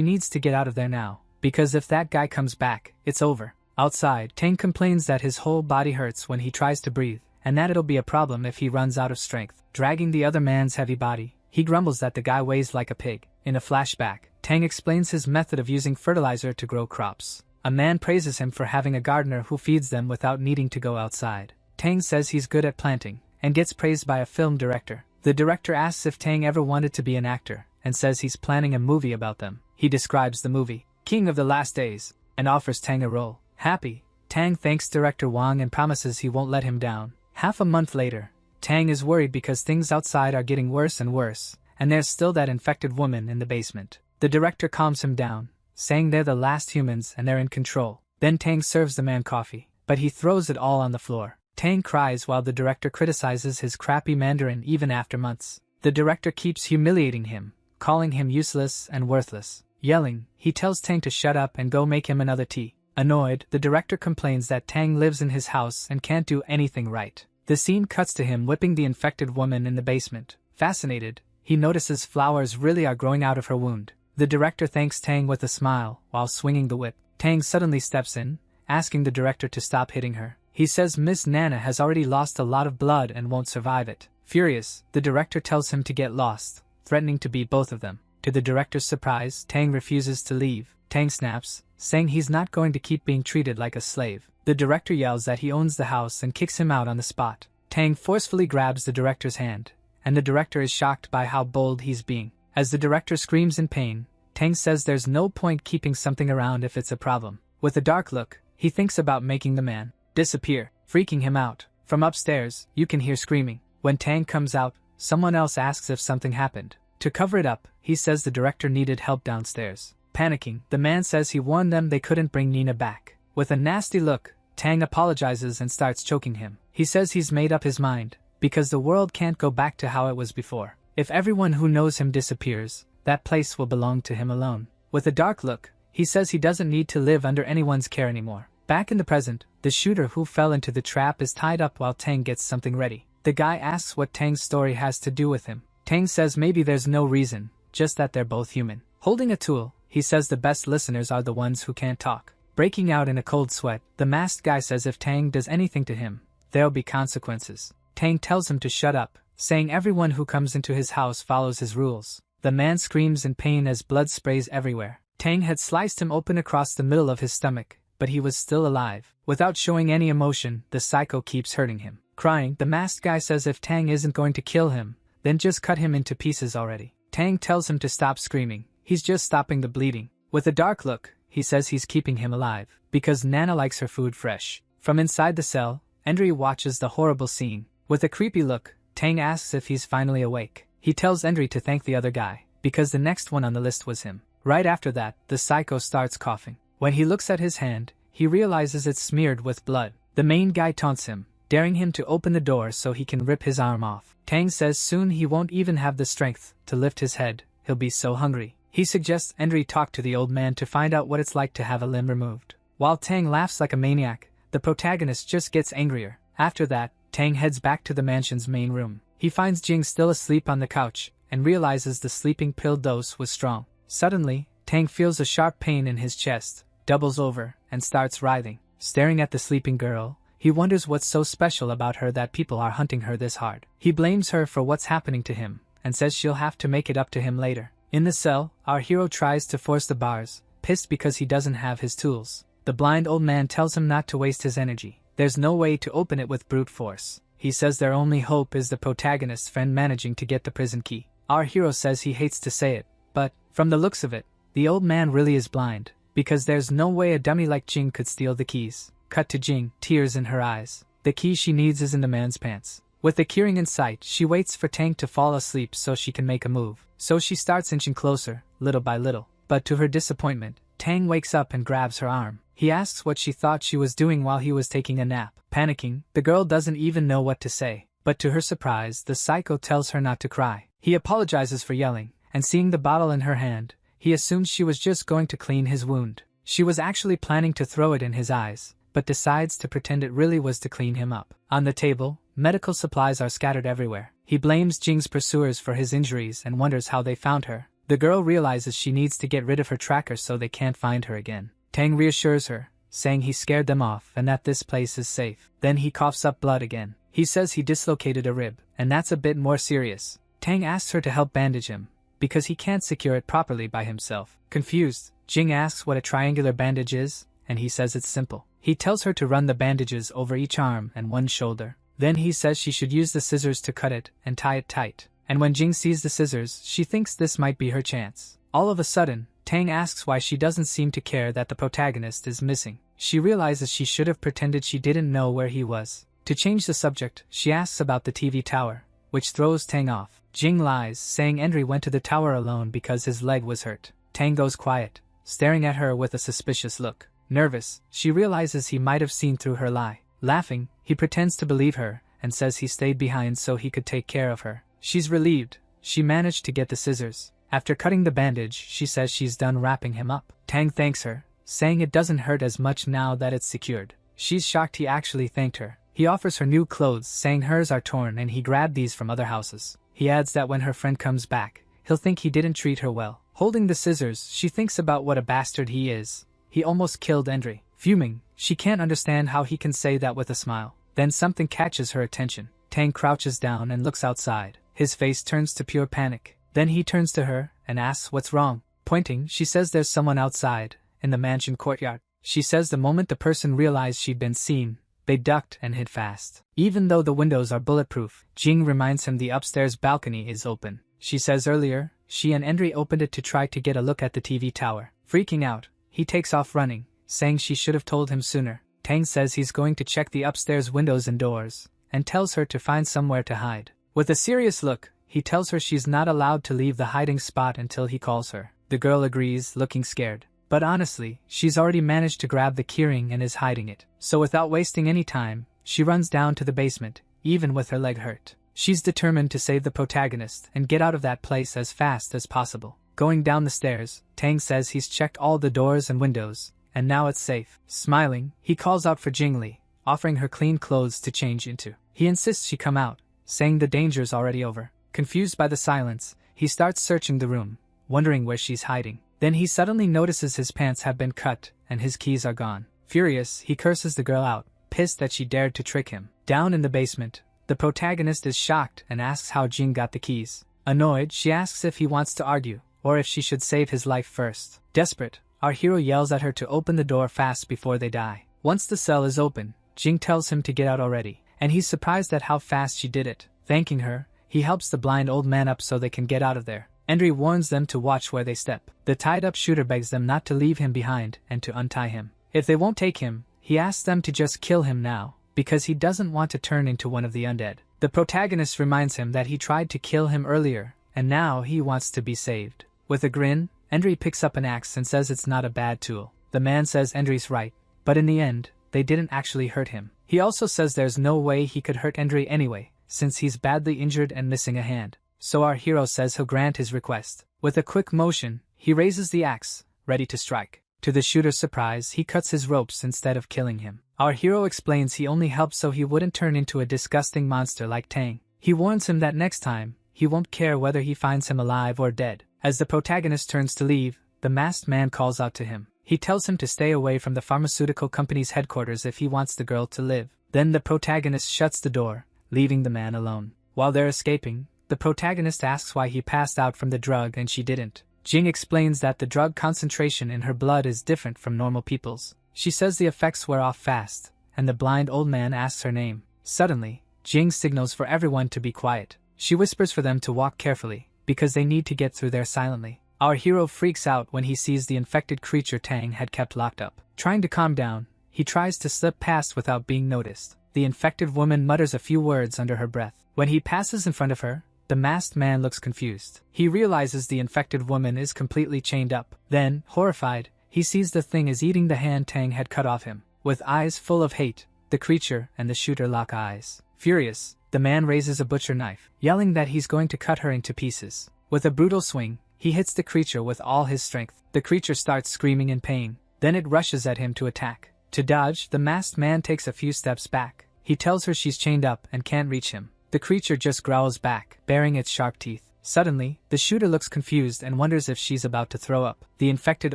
needs to get out of there now, because if that guy comes back, it's over. Outside, Tang complains that his whole body hurts when he tries to breathe, and that it'll be a problem if he runs out of strength. Dragging the other man's heavy body, he grumbles that the guy weighs like a pig. In a flashback, Tang explains his method of using fertilizer to grow crops. A man praises him for having a gardener who feeds them without needing to go outside. Tang says he's good at planting, and gets praised by a film director. The director asks if Tang ever wanted to be an actor, and says he's planning a movie about them. He describes the movie, King of the Last Days, and offers Tang a role. Happy, Tang thanks director Wang and promises he won't let him down. Half a month later, Tang is worried because things outside are getting worse and worse, and there's still that infected woman in the basement. The director calms him down, saying they're the last humans and they're in control. Then Tang serves the man coffee, but he throws it all on the floor. Tang cries while the director criticizes his crappy Mandarin even after months. The director keeps humiliating him, calling him useless and worthless. Yelling, he tells Tang to shut up and go make him another tea. Annoyed, the director complains that Tang lives in his house and can't do anything right. The scene cuts to him whipping the infected woman in the basement. Fascinated, he notices flowers really are growing out of her wound. The director thanks Tang with a smile while swinging the whip. Tang suddenly steps in, asking the director to stop hitting her. He says Miss Nana has already lost a lot of blood and won't survive it. Furious, the director tells him to get lost, threatening to beat both of them. To the director's surprise, Tang refuses to leave. Tang snaps, saying he's not going to keep being treated like a slave. The director yells that he owns the house and kicks him out on the spot. Tang forcefully grabs the director's hand, and the director is shocked by how bold he's being. As the director screams in pain, Tang says there's no point keeping something around if it's a problem. With a dark look, he thinks about making the man disappear, freaking him out. From upstairs, you can hear screaming. When Tang comes out, someone else asks if something happened. To cover it up, he says the director needed help downstairs. Panicking, the man says he warned them they couldn't bring Nina back. With a nasty look, Tang apologizes and starts choking him. He says he's made up his mind, because the world can't go back to how it was before. If everyone who knows him disappears, that place will belong to him alone. With a dark look, he says he doesn't need to live under anyone's care anymore. Back in the present, the shooter who fell into the trap is tied up while Tang gets something ready. The guy asks what Tang's story has to do with him. Tang says maybe there's no reason, just that they're both human. Holding a tool, he says the best listeners are the ones who can't talk. Breaking out in a cold sweat, the masked guy says if Tang does anything to him, there'll be consequences. Tang tells him to shut up, saying everyone who comes into his house follows his rules. The man screams in pain as blood sprays everywhere. Tang had sliced him open across the middle of his stomach, but he was still alive. Without showing any emotion, the psycho keeps hurting him. Crying, the masked guy says if Tang isn't going to kill him, then just cut him into pieces already. Tang tells him to stop screaming, he's just stopping the bleeding. With a dark look, he says he's keeping him alive, because Nana likes her food fresh. From inside the cell, Endry watches the horrible scene. With a creepy look, Tang asks if he's finally awake. He tells Endry to thank the other guy, because the next one on the list was him. Right after that, the psycho starts coughing. When he looks at his hand, he realizes it's smeared with blood. The main guy taunts him, daring him to open the door so he can rip his arm off. Tang says soon he won't even have the strength to lift his head, he'll be so hungry. He suggests Endry talk to the old man to find out what it's like to have a limb removed. While Tang laughs like a maniac, the protagonist just gets angrier. After that, Tang heads back to the mansion's main room. He finds Jing still asleep on the couch, and realizes the sleeping pill dose was strong. Suddenly, Tang feels a sharp pain in his chest, doubles over, and starts writhing. Staring at the sleeping girl, he wonders what's so special about her that people are hunting her this hard. He blames her for what's happening to him, and says she'll have to make it up to him later. In the cell, our hero tries to force the bars, pissed because he doesn't have his tools. The blind old man tells him not to waste his energy. There's no way to open it with brute force. He says their only hope is the protagonist's friend managing to get the prison key. Our hero says he hates to say it, but, from the looks of it, the old man really is blind, because there's no way a dummy like Jing could steal the keys. Cut to Jing, tears in her eyes. The key she needs is in the man's pants. With the keyring in sight, she waits for Tang to fall asleep so she can make a move. So she starts inching closer, little by little. But to her disappointment, Tang wakes up and grabs her arm. He asks what she thought she was doing while he was taking a nap. Panicking, the girl doesn't even know what to say. But to her surprise, the psycho tells her not to cry. He apologizes for yelling, and seeing the bottle in her hand, he assumes she was just going to clean his wound. She was actually planning to throw it in his eyes, but decides to pretend it really was to clean him up. On the table, medical supplies are scattered everywhere. He blames Jing's pursuers for his injuries and wonders how they found her. The girl realizes she needs to get rid of her tracker so they can't find her again. Tang reassures her, saying he scared them off and that this place is safe. Then he coughs up blood again. He says he dislocated a rib, and that's a bit more serious. Tang asks her to help bandage him, because he can't secure it properly by himself. Confused, Jing asks what a triangular bandage is, and he says it's simple. He tells her to run the bandages over each arm and one shoulder. Then he says she should use the scissors to cut it and tie it tight. And when Jing sees the scissors, she thinks this might be her chance. All of a sudden, Tang asks why she doesn't seem to care that the protagonist is missing. She realizes she should have pretended she didn't know where he was. To change the subject, she asks about the TV tower, which throws Tang off. Jing lies, saying Enri went to the tower alone because his leg was hurt. Tang goes quiet, staring at her with a suspicious look. Nervous, she realizes he might have seen through her lie. Laughing, he pretends to believe her and says he stayed behind so he could take care of her. She's relieved. She managed to get the scissors. After cutting the bandage, she says she's done wrapping him up. Tang thanks her, saying it doesn't hurt as much now that it's secured. She's shocked he actually thanked her. He offers her new clothes, saying hers are torn and he grabbed these from other houses. He adds that when her friend comes back, he'll think he didn't treat her well. Holding the scissors, she thinks about what a bastard he is. He almost killed Enri. Fuming, she can't understand how he can say that with a smile. Then something catches her attention. Tang crouches down and looks outside. His face turns to pure panic. Then he turns to her and asks what's wrong. Pointing, she says there's someone outside, in the mansion courtyard. She says the moment the person realized she'd been seen, they ducked and hid fast. Even though the windows are bulletproof, Jing reminds him the upstairs balcony is open. She says earlier, she and Enri opened it to try to get a look at the TV tower. Freaking out, he takes off running, saying she should have told him sooner. Tang says he's going to check the upstairs windows and doors, and tells her to find somewhere to hide. With a serious look, he tells her she's not allowed to leave the hiding spot until he calls her. The girl agrees, looking scared. But honestly, she's already managed to grab the keyring and is hiding it. So without wasting any time, she runs down to the basement, even with her leg hurt. She's determined to save the protagonist and get out of that place as fast as possible. Going down the stairs, Tang says he's checked all the doors and windows, and now it's safe. Smiling, he calls out for Jingli, offering her clean clothes to change into. He insists she come out, saying the danger's already over. Confused by the silence, he starts searching the room, wondering where she's hiding. Then he suddenly notices his pants have been cut and his keys are gone. Furious, he curses the girl out, pissed that she dared to trick him. Down in the basement, the protagonist is shocked and asks how Jing got the keys. Annoyed, she asks if he wants to argue, or if she should save his life first. Desperate, our hero yells at her to open the door fast before they die. Once the cell is open, Jing tells him to get out already, and he's surprised at how fast she did it. Thanking her, he helps the blind old man up so they can get out of there. Enri warns them to watch where they step. The tied-up shooter begs them not to leave him behind and to untie him. If they won't take him, he asks them to just kill him now, because he doesn't want to turn into one of the undead. The protagonist reminds him that he tried to kill him earlier, and now he wants to be saved. With a grin, Enri picks up an axe and says it's not a bad tool. The man says Enri's right, but in the end, they didn't actually hurt him. He also says there's no way he could hurt Enri anyway, since he's badly injured and missing a hand. So our hero says he'll grant his request. With a quick motion, he raises the axe, ready to strike. To the shooter's surprise, he cuts his ropes instead of killing him. Our hero explains he only helped so he wouldn't turn into a disgusting monster like Tang. He warns him that next time, he won't care whether he finds him alive or dead. As the protagonist turns to leave, the masked man calls out to him. He tells him to stay away from the pharmaceutical company's headquarters if he wants the girl to live. Then the protagonist shuts the door, leaving the man alone. While they're escaping, the protagonist asks why he passed out from the drug and she didn't. Jing explains that the drug concentration in her blood is different from normal people's. She says the effects wear off fast, and the blind old man asks her name. Suddenly, Jing signals for everyone to be quiet. She whispers for them to walk carefully, because they need to get through there silently. Our hero freaks out when he sees the infected creature Tang had kept locked up. Trying to calm down, he tries to slip past without being noticed. The infected woman mutters a few words under her breath. When he passes in front of her, the masked man looks confused. He realizes the infected woman is completely chained up. Then, horrified, he sees the thing is eating the hand Tang had cut off him. With eyes full of hate, the creature and the shooter lock eyes. Furious, the man raises a butcher knife, yelling that he's going to cut her into pieces. With a brutal swing, he hits the creature with all his strength. The creature starts screaming in pain, Then it rushes at him to attack. To dodge, the masked man takes a few steps back. He tells her she's chained up and can't reach him. The creature just growls back, baring its sharp teeth. Suddenly, the shooter looks confused and wonders if she's about to throw up. The infected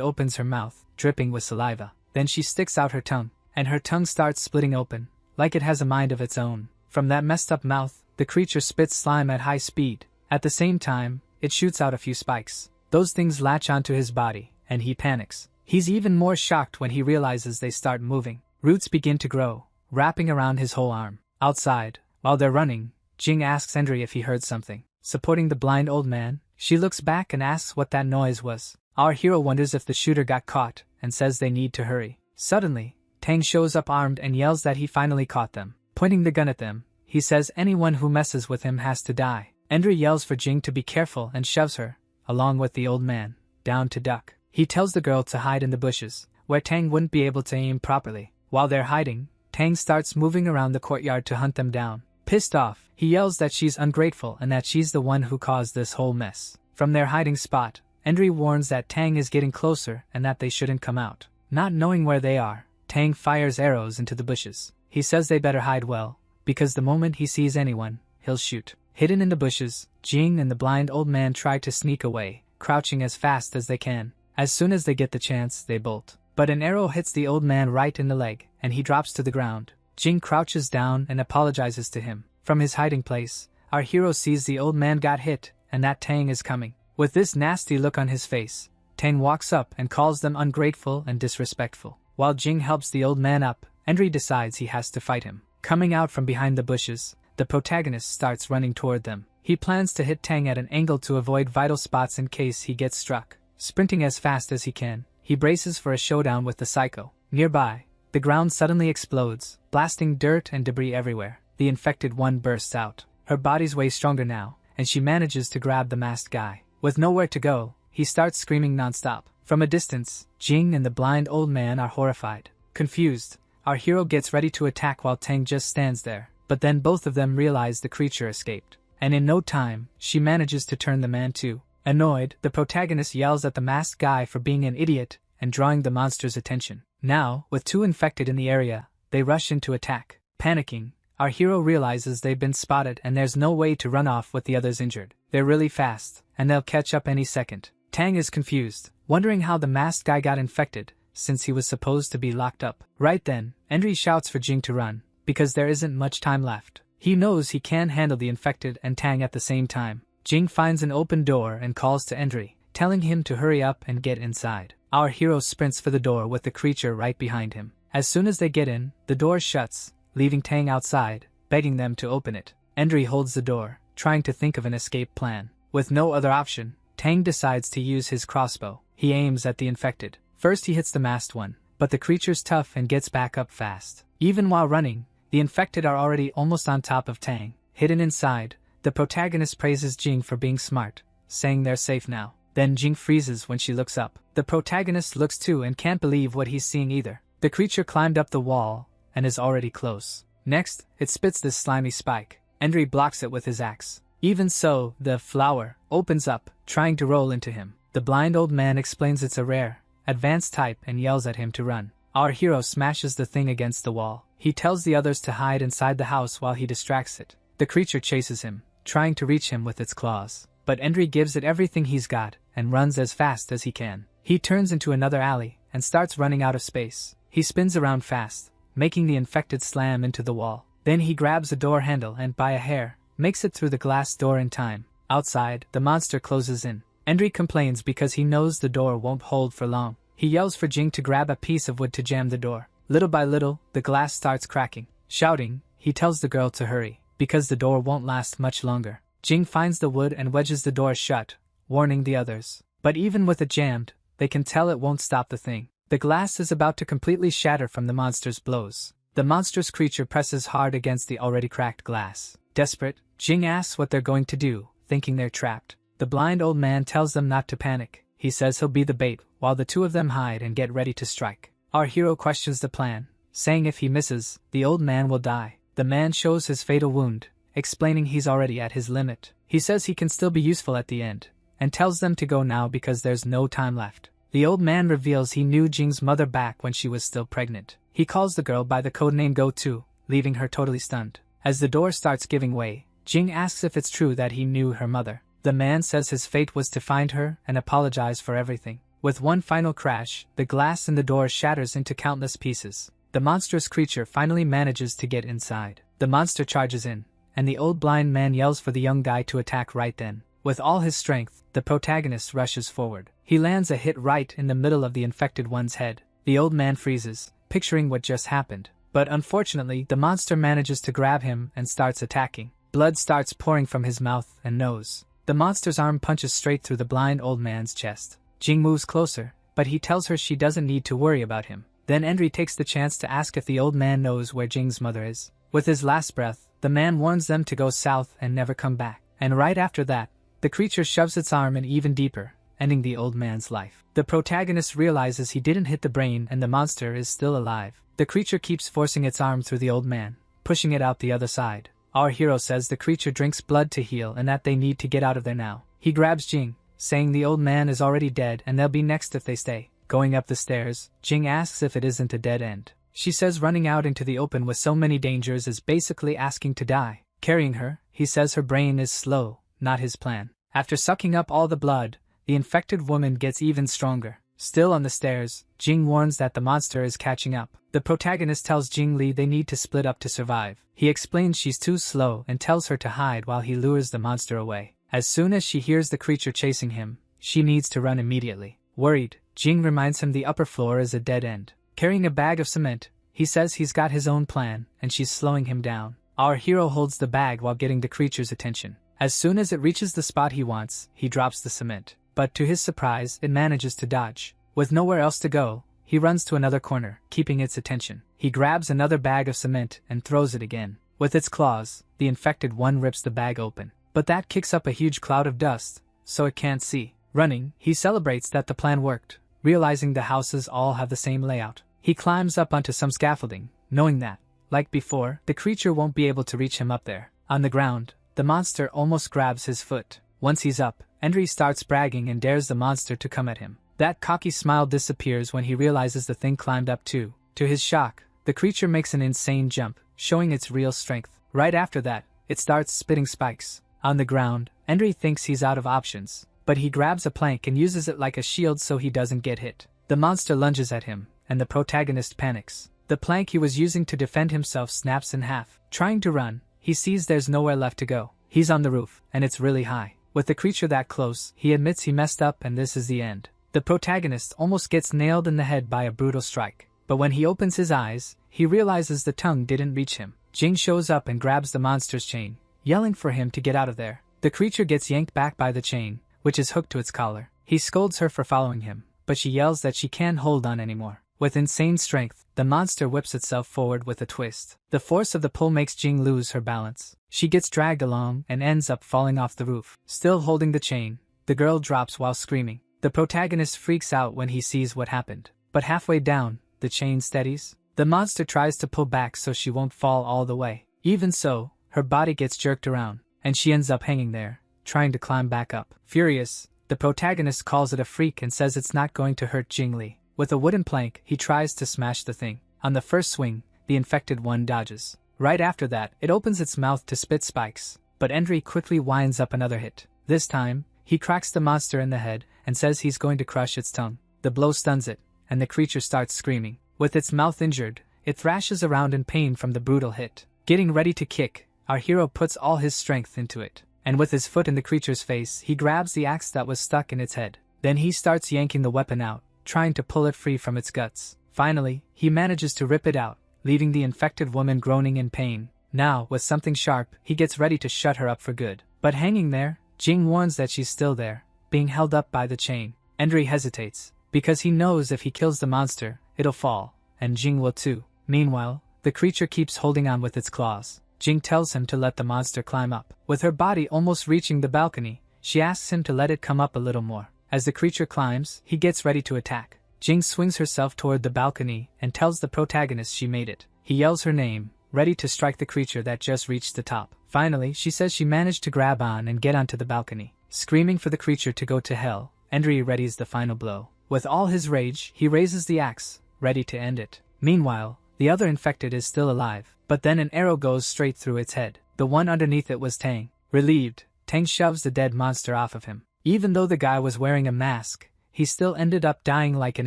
opens her mouth, dripping with saliva. Then she sticks out her tongue, and her tongue starts splitting open, like it has a mind of its own. From that messed up mouth, the creature spits slime at high speed. At the same time, it shoots out a few spikes. Those things latch onto his body, and he panics. He's even more shocked when he realizes they start moving. Roots begin to grow, wrapping around his whole arm. Outside, while they're running, Jing asks Endry if he heard something. Supporting the blind old man, she looks back and asks what that noise was. Our hero wonders if the shooter got caught, and says they need to hurry. Suddenly, Tang shows up armed and yells that he finally caught them. Pointing the gun at them, he says anyone who messes with him has to die. Endry yells for Jing to be careful and shoves her, along with the old man, down to duck. He tells the girl to hide in the bushes, where Tang wouldn't be able to aim properly. While they're hiding, Tang starts moving around the courtyard to hunt them down. Pissed off, he yells that she's ungrateful and that she's the one who caused this whole mess. From their hiding spot, Endry warns that Tang is getting closer and that they shouldn't come out. Not knowing where they are, Tang fires arrows into the bushes. He says they better hide well, because the moment he sees anyone, he'll shoot. Hidden in the bushes, Jing and the blind old man try to sneak away, crouching as fast as they can. As soon as they get the chance, they bolt. But an arrow hits the old man right in the leg, and he drops to the ground. Jing crouches down and apologizes to him. From his hiding place, our hero sees the old man got hit, and that Tang is coming. With this nasty look on his face, Tang walks up and calls them ungrateful and disrespectful. While Jing helps the old man up, Endry decides he has to fight him. Coming out from behind the bushes, the protagonist starts running toward them. He plans to hit Tang at an angle to avoid vital spots in case he gets struck. Sprinting as fast as he can, he braces for a showdown with the psycho. Nearby, the ground suddenly explodes, blasting dirt and debris everywhere. The infected one bursts out. Her body's way stronger now, and she manages to grab the masked guy. With nowhere to go, he starts screaming nonstop. From a distance, Jing and the blind old man are horrified. Confused, our hero gets ready to attack while Tang just stands there. But then both of them realize the creature escaped. And in no time, she manages to turn the man too. Annoyed, the protagonist yells at the masked guy for being an idiot and drawing the monster's attention. Now, with two infected in the area, they rush in to attack. Panicking, our hero realizes they've been spotted and there's no way to run off with the others injured. They're really fast, and they'll catch up any second. Tang is confused, wondering how the masked guy got infected, since he was supposed to be locked up. Right then, Endry shouts for Jing to run, because there isn't much time left. He knows he can't handle the infected and Tang at the same time. Jing finds an open door and calls to Endry, telling him to hurry up and get inside. Our hero sprints for the door with the creature right behind him. As soon as they get in, the door shuts, leaving Tang outside, begging them to open it. Endry holds the door, trying to think of an escape plan. With no other option, Tang decides to use his crossbow. He aims at the infected. First he hits the masked one, but the creature's tough and gets back up fast. Even while running, the infected are already almost on top of Tang. Hidden inside, the protagonist praises Jing for being smart, saying they're safe now. Then Jing freezes when she looks up. The protagonist looks too and can't believe what he's seeing either. The creature climbed up the wall and is already close. Next, it spits this slimy spike. Endry blocks it with his axe. Even so, the flower opens up, trying to roll into him. The blind old man explains it's a rare, advanced type and yells at him to run. Our hero smashes the thing against the wall. He tells the others to hide inside the house while he distracts it. The creature chases him, trying to reach him with its claws. But Endry gives it everything he's got and runs as fast as he can. He turns into another alley and starts running out of space. He spins around fast, making the infected slam into the wall. Then he grabs a door handle and by a hair, makes it through the glass door in time. Outside, the monster closes in. Endry complains because he knows the door won't hold for long. He yells for Jing to grab a piece of wood to jam the door. Little by little, the glass starts cracking. Shouting, he tells the girl to hurry, because the door won't last much longer. Jing finds the wood and wedges the door shut, warning the others. But even with it jammed, they can tell it won't stop the thing. The glass is about to completely shatter from the monster's blows. The monstrous creature presses hard against the already cracked glass. Desperate, Jing asks what they're going to do, thinking they're trapped. The blind old man tells them not to panic. He says he'll be the bait, while the two of them hide and get ready to strike. Our hero questions the plan, saying if he misses, the old man will die. The man shows his fatal wound, explaining he's already at his limit. He says he can still be useful at the end, and tells them to go now because there's no time left. The old man reveals he knew Jing's mother back when she was still pregnant. He calls the girl by the codename Go-To, leaving her totally stunned. As the door starts giving way, Jing asks if it's true that he knew her mother. The man says his fate was to find her and apologize for everything. With one final crash, the glass in the door shatters into countless pieces. The monstrous creature finally manages to get inside. The monster charges in, and the old blind man yells for the young guy to attack right then. With all his strength, the protagonist rushes forward. He lands a hit right in the middle of the infected one's head. The old man freezes, picturing what just happened. But unfortunately, the monster manages to grab him and starts attacking. Blood starts pouring from his mouth and nose. The monster's arm punches straight through the blind old man's chest. Jing moves closer, but he tells her she doesn't need to worry about him. Then Enri takes the chance to ask if the old man knows where Jing's mother is. With his last breath, the man warns them to go south and never come back. And right after that, the creature shoves its arm in even deeper, ending the old man's life. The protagonist realizes he didn't hit the brain and the monster is still alive. The creature keeps forcing its arm through the old man, pushing it out the other side. Our hero says the creature drinks blood to heal and that they need to get out of there now. He grabs Jing, saying the old man is already dead and they'll be next if they stay. Going up the stairs, Jing asks if it isn't a dead end. She says running out into the open with so many dangers is basically asking to die. Carrying her, he says her brain is slow, not his plan. After sucking up all the blood, the infected woman gets even stronger. Still on the stairs, Jing warns that the monster is catching up. The protagonist tells Jing Li they need to split up to survive. He explains she's too slow and tells her to hide while he lures the monster away. As soon as she hears the creature chasing him, she needs to run immediately. Worried, Jing reminds him the upper floor is a dead end. Carrying a bag of cement, he says he's got his own plan, and she's slowing him down. Our hero holds the bag while getting the creature's attention. As soon as it reaches the spot he wants, he drops the cement. But to his surprise, it manages to dodge. With nowhere else to go, he runs to another corner, keeping its attention. He grabs another bag of cement and throws it again. With its claws, the infected one rips the bag open. But that kicks up a huge cloud of dust, so it can't see. Running, he celebrates that the plan worked, realizing the houses all have the same layout. He climbs up onto some scaffolding, knowing that, like before, the creature won't be able to reach him up there. On the ground, the monster almost grabs his foot. Once he's up, Enri starts bragging and dares the monster to come at him. That cocky smile disappears when he realizes the thing climbed up too. To his shock, the creature makes an insane jump, showing its real strength. Right after that, it starts spitting spikes. On the ground, Enri thinks he's out of options, but he grabs a plank and uses it like a shield so he doesn't get hit. The monster lunges at him, and the protagonist panics. The plank he was using to defend himself snaps in half. Trying to run, he sees there's nowhere left to go. He's on the roof, and it's really high. With the creature that close, he admits he messed up and this is the end. The protagonist almost gets nailed in the head by a brutal strike. But when he opens his eyes, he realizes the tongue didn't reach him. Jing shows up and grabs the monster's chain, yelling for him to get out of there. The creature gets yanked back by the chain, which is hooked to its collar. He scolds her for following him, but she yells that she can't hold on anymore. With insane strength, the monster whips itself forward with a twist. The force of the pull makes Jing lose her balance. She gets dragged along and ends up falling off the roof. Still holding the chain, the girl drops while screaming. The protagonist freaks out when he sees what happened. But halfway down, the chain steadies. The monster tries to pull back so she won't fall all the way. Even so, her body gets jerked around, and she ends up hanging there, trying to climb back up. Furious, the protagonist calls it a freak and says it's not going to hurt Jing Li. With a wooden plank, he tries to smash the thing. On the first swing, the infected one dodges. Right after that, it opens its mouth to spit spikes, but Enri quickly winds up another hit. This time, he cracks the monster in the head and says he's going to crush its tongue. The blow stuns it, and the creature starts screaming. With its mouth injured, it thrashes around in pain from the brutal hit. Getting ready to kick, our hero puts all his strength into it, and with his foot in the creature's face, he grabs the axe that was stuck in its head. Then he starts yanking the weapon out, trying to pull it free from its guts. Finally, he manages to rip it out, leaving the infected woman groaning in pain. Now, with something sharp, he gets ready to shut her up for good. But hanging there, Jing warns that she's still there, being held up by the chain. Enri hesitates, because he knows if he kills the monster, it'll fall, and Jing will too. Meanwhile, the creature keeps holding on with its claws. Jing tells him to let the monster climb up. With her body almost reaching the balcony, she asks him to let it come up a little more. As the creature climbs, he gets ready to attack. Jing swings herself toward the balcony and tells the protagonist she made it. He yells her name, ready to strike the creature that just reached the top. Finally, she says she managed to grab on and get onto the balcony. Screaming for the creature to go to hell, Enri readies the final blow. With all his rage, he raises the axe, ready to end it. Meanwhile, the other infected is still alive, but then an arrow goes straight through its head. The one underneath it was Tang. Relieved, Tang shoves the dead monster off of him. Even though the guy was wearing a mask, he still ended up dying like an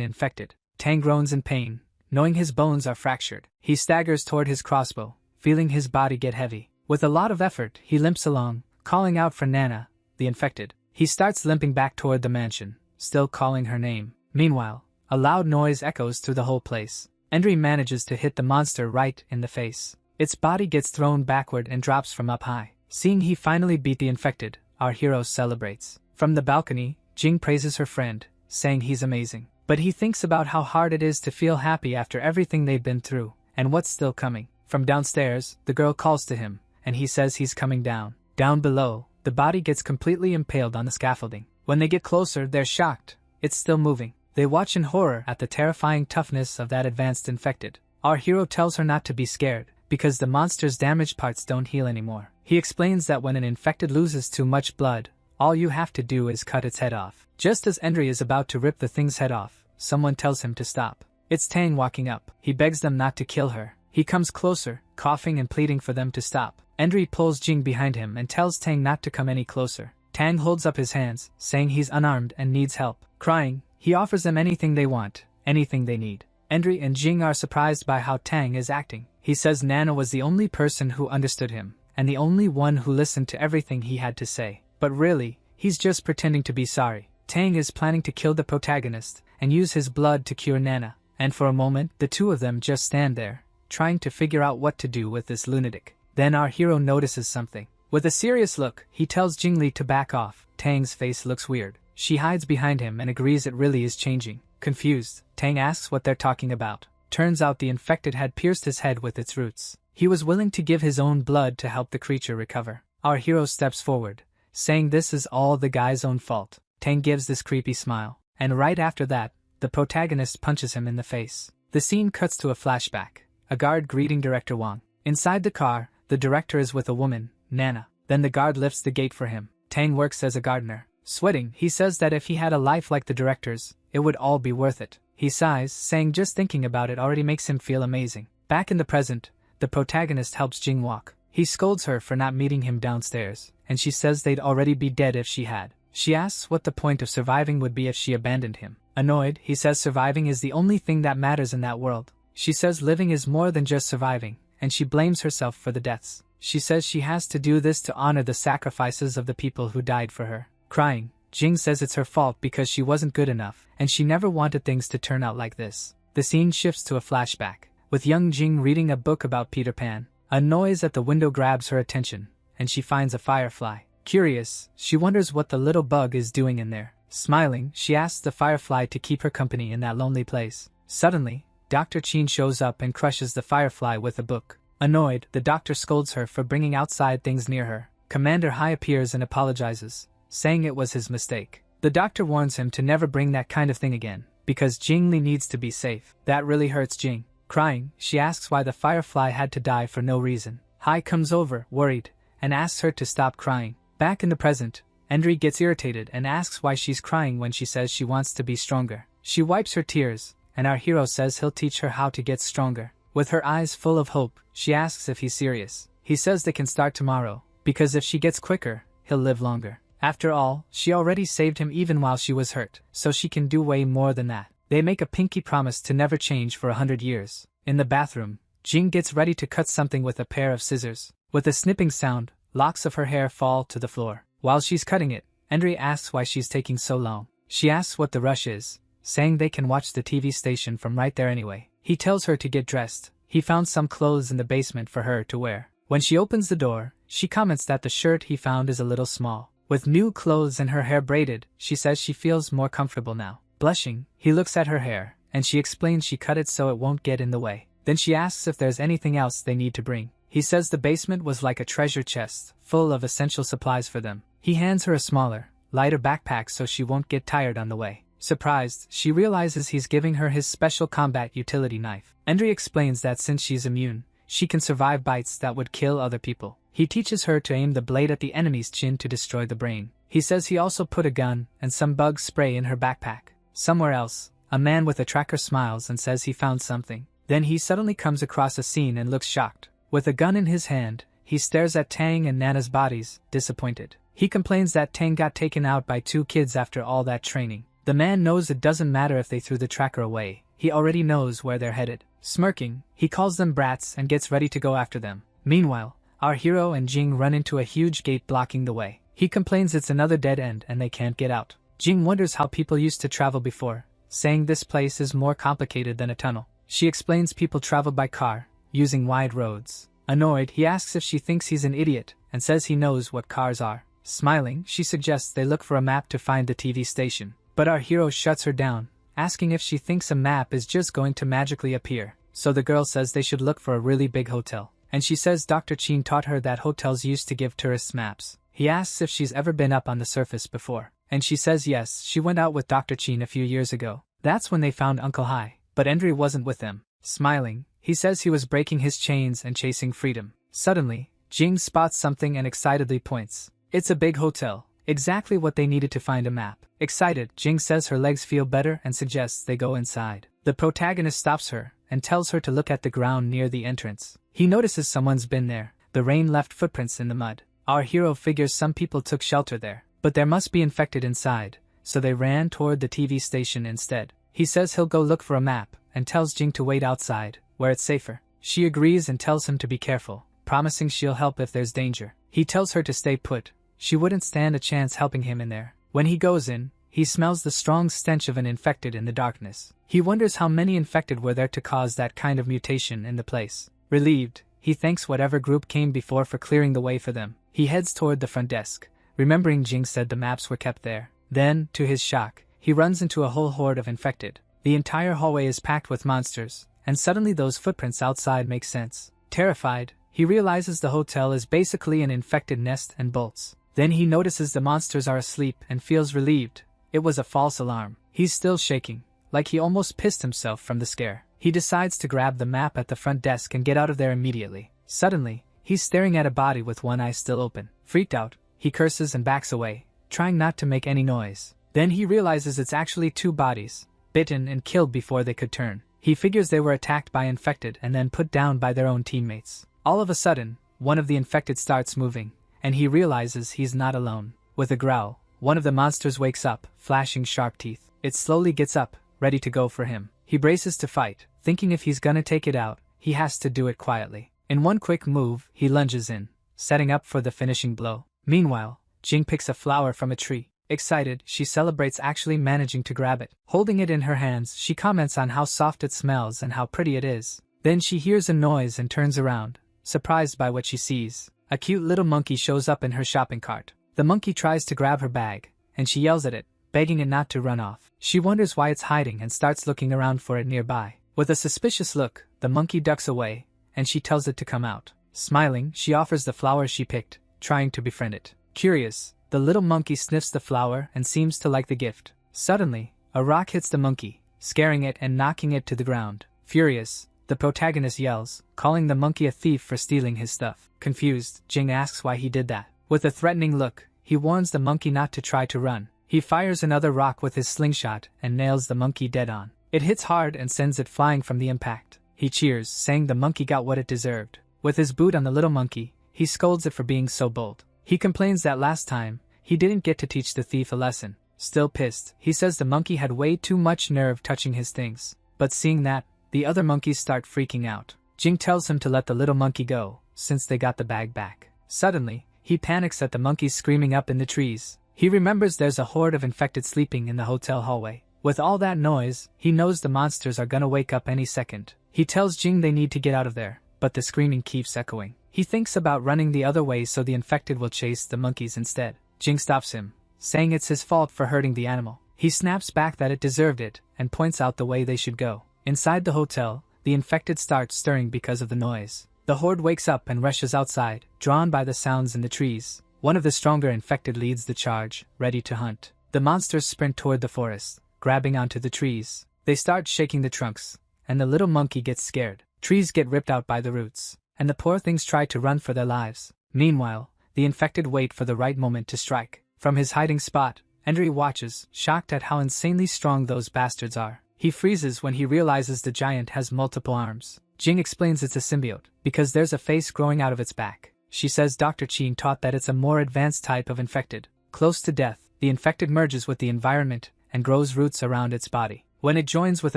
infected. Tang groans in pain, knowing his bones are fractured. He staggers toward his crossbow, feeling his body get heavy. With a lot of effort, he limps along, calling out for Nana, the infected. He starts limping back toward the mansion, still calling her name. Meanwhile, a loud noise echoes through the whole place. Enro manages to hit the monster right in the face. Its body gets thrown backward and drops from up high. Seeing he finally beat the infected, our hero celebrates. From the balcony, Jing praises her friend, saying he's amazing. But he thinks about how hard it is to feel happy after everything they've been through, and what's still coming. From downstairs, the girl calls to him, and he says he's coming down. Down below, the body gets completely impaled on the scaffolding. When they get closer, they're shocked. It's still moving. They watch in horror at the terrifying toughness of that advanced infected. Our hero tells her not to be scared, because the monster's damaged parts don't heal anymore. He explains that when an infected loses too much blood, all you have to do is cut its head off. Just as Enro is about to rip the thing's head off, someone tells him to stop. It's Tang walking up. He begs them not to kill her. He comes closer, coughing and pleading for them to stop. Enro pulls Jing behind him and tells Tang not to come any closer. Tang holds up his hands, saying he's unarmed and needs help. Crying, he offers them anything they want, anything they need. Enro and Jing are surprised by how Tang is acting. He says Nana was the only person who understood him, and the only one who listened to everything he had to say. But really, he's just pretending to be sorry. Tang is planning to kill the protagonist and use his blood to cure Nana, and for a moment the two of them just stand there, trying to figure out what to do with this lunatic. Then our hero notices something. With a serious look, he tells Jingli to back off. Tang's face looks weird. She hides behind him and agrees it really is changing. Confused, Tang asks what they're talking about. Turns out the infected had pierced his head with its roots. He was willing to give his own blood to help the creature recover. Our hero steps forward, saying this is all the guy's own fault. Tang gives this creepy smile, and right after that, the protagonist punches him in the face. The scene cuts to a flashback. A guard greeting Director Wang. Inside the car, the director is with a woman, Nana. Then the guard lifts the gate for him. Tang works as a gardener. Sweating, he says that if he had a life like the director's, it would all be worth it. He sighs, saying just thinking about it already makes him feel amazing. Back in the present, the protagonist helps Jing walk. He scolds her for not meeting him downstairs, and she says they'd already be dead if she had. She asks what the point of surviving would be if she abandoned him. Annoyed, he says surviving is the only thing that matters in that world. She says living is more than just surviving, and she blames herself for the deaths. She says she has to do this to honor the sacrifices of the people who died for her. Crying, Jing says it's her fault because she wasn't good enough, and she never wanted things to turn out like this. The scene shifts to a flashback, with young Jing reading a book about Peter Pan. A noise at the window grabs her attention, and she finds a firefly. Curious, she wonders what the little bug is doing in there. Smiling, she asks the firefly to keep her company in that lonely place. Suddenly, Dr. Chin shows up and crushes the firefly with a book. Annoyed, the doctor scolds her for bringing outside things near her. Commander Hai appears and apologizes, saying it was his mistake. The doctor warns him to never bring that kind of thing again, because Jing Li needs to be safe. That really hurts Jing. Crying, she asks why the firefly had to die for no reason. Hai comes over, worried, and asks her to stop crying. Back in the present, Enro gets irritated and asks why she's crying when she says she wants to be stronger. She wipes her tears, and our hero says he'll teach her how to get stronger. With her eyes full of hope, she asks if he's serious. He says they can start tomorrow, because if she gets quicker, he'll live longer. After all, she already saved him even while she was hurt, so she can do way more than that. They make a pinky promise to never change for 100 years. In the bathroom, Jing gets ready to cut something with a pair of scissors. With a snipping sound, locks of her hair fall to the floor. While she's cutting it, Enro asks why she's taking so long. She asks what the rush is, saying they can watch the TV station from right there anyway. He tells her to get dressed. He found some clothes in the basement for her to wear. When she opens the door, she comments that the shirt he found is a little small. With new clothes and her hair braided, she says she feels more comfortable now. Blushing, he looks at her hair, and she explains she cut it so it won't get in the way. Then she asks if there's anything else they need to bring. He says the basement was like a treasure chest, full of essential supplies for them. He hands her a smaller, lighter backpack so she won't get tired on the way. Surprised, she realizes he's giving her his special combat utility knife. Enro explains that since she's immune, she can survive bites that would kill other people. He teaches her to aim the blade at the enemy's chin to destroy the brain. He says he also put a gun and some bug spray in her backpack. Somewhere else, a man with a tracker smiles and says he found something. Then he suddenly comes across a scene and looks shocked. With a gun in his hand, he stares at Tang and Nana's bodies, disappointed. He complains that Tang got taken out by 2 kids after all that training. The man knows it doesn't matter if they threw the tracker away, he already knows where they're headed. Smirking, he calls them brats and gets ready to go after them. Meanwhile, our hero and Jing run into a huge gate blocking the way. He complains it's another dead end and they can't get out. Jing wonders how people used to travel before, saying this place is more complicated than a tunnel. She explains people traveled by car, using wide roads. Annoyed, he asks if she thinks he's an idiot, and says he knows what cars are. Smiling, she suggests they look for a map to find the TV station. But our hero shuts her down, asking if she thinks a map is just going to magically appear. So the girl says they should look for a really big hotel. And she says Dr. Chin taught her that hotels used to give tourists maps. He asks if she's ever been up on the surface before. And she says yes, she went out with Dr. Chin a few years ago. That's when they found Uncle Hai. But Endry wasn't with them. Smiling, he says he was breaking his chains and chasing freedom. Suddenly, Jing spots something and excitedly points. It's a big hotel, exactly what they needed to find a map. Excited, Jing says her legs feel better and suggests they go inside. The protagonist stops her and tells her to look at the ground near the entrance. He notices someone's been there. The rain left footprints in the mud. Our hero figures some people took shelter there, but there must be infected inside, so they ran toward the TV station instead. He says he'll go look for a map, and tells Jing to wait outside, where it's safer. She agrees and tells him to be careful, promising she'll help if there's danger. He tells her to stay put. She wouldn't stand a chance helping him in there. When he goes in, he smells the strong stench of an infected in the darkness. He wonders how many infected were there to cause that kind of mutation in the place. Relieved, he thanks whatever group came before for clearing the way for them. He heads toward the front desk, remembering Jing said the maps were kept there. Then, to his shock, he runs into a whole horde of infected. The entire hallway is packed with monsters, and suddenly those footprints outside make sense. Terrified, he realizes the hotel is basically an infected nest and bolts. Then he notices the monsters are asleep and feels relieved. It was a false alarm. He's still shaking, like he almost pissed himself from the scare. He decides to grab the map at the front desk and get out of there immediately. Suddenly, he's staring at a body with one eye still open. Freaked out, he curses and backs away, trying not to make any noise. Then he realizes it's actually 2 bodies, bitten and killed before they could turn. He figures they were attacked by infected and then put down by their own teammates. All of a sudden, one of the infected starts moving, and he realizes he's not alone. With a growl, one of the monsters wakes up, flashing sharp teeth. It slowly gets up, ready to go for him. He braces to fight, thinking if he's gonna take it out, he has to do it quietly. In one quick move, he lunges in, setting up for the finishing blow. Meanwhile, Jing picks a flower from a tree. Excited, she celebrates actually managing to grab it. Holding it in her hands, she comments on how soft it smells and how pretty it is. Then she hears a noise and turns around, surprised by what she sees. A cute little monkey shows up in her shopping cart. The monkey tries to grab her bag, and she yells at it, begging it not to run off. She wonders why it's hiding and starts looking around for it nearby. With a suspicious look, the monkey ducks away, and she tells it to come out. Smiling, she offers the flower she picked, trying to befriend it. Curious, the little monkey sniffs the flower and seems to like the gift. Suddenly, a rock hits the monkey, scaring it and knocking it to the ground. Furious, the protagonist yells, calling the monkey a thief for stealing his stuff. Confused, Jing asks why he did that. With a threatening look, he warns the monkey not to try to run. He fires another rock with his slingshot and nails the monkey dead on. It hits hard and sends it flying from the impact. He cheers, saying the monkey got what it deserved. With his boot on the little monkey, he scolds it for being so bold. He complains that last time, he didn't get to teach the thief a lesson. Still pissed, he says the monkey had way too much nerve touching his things. But seeing that, the other monkeys start freaking out. Jing tells him to let the little monkey go, since they got the bag back. Suddenly, he panics at the monkeys screaming up in the trees. He remembers there's a horde of infected sleeping in the hotel hallway. With all that noise, he knows the monsters are gonna wake up any second. He tells Jing they need to get out of there, but the screaming keeps echoing. He thinks about running the other way so the infected will chase the monkeys instead. Jing stops him, saying it's his fault for hurting the animal. He snaps back that it deserved it, and points out the way they should go. Inside the hotel, the infected start stirring because of the noise. The horde wakes up and rushes outside, drawn by the sounds in the trees. One of the stronger infected leads the charge, ready to hunt. The monsters sprint toward the forest, grabbing onto the trees. They start shaking the trunks, and the little monkey gets scared. Trees get ripped out by the roots, and the poor things try to run for their lives. Meanwhile, the infected wait for the right moment to strike. From his hiding spot, Enri watches, shocked at how insanely strong those bastards are. He freezes when he realizes the giant has multiple arms. Jing explains it's a symbiote, because there's a face growing out of its back. She says Dr. Qin taught that it's a more advanced type of infected. Close to death, the infected merges with the environment and grows roots around its body. When it joins with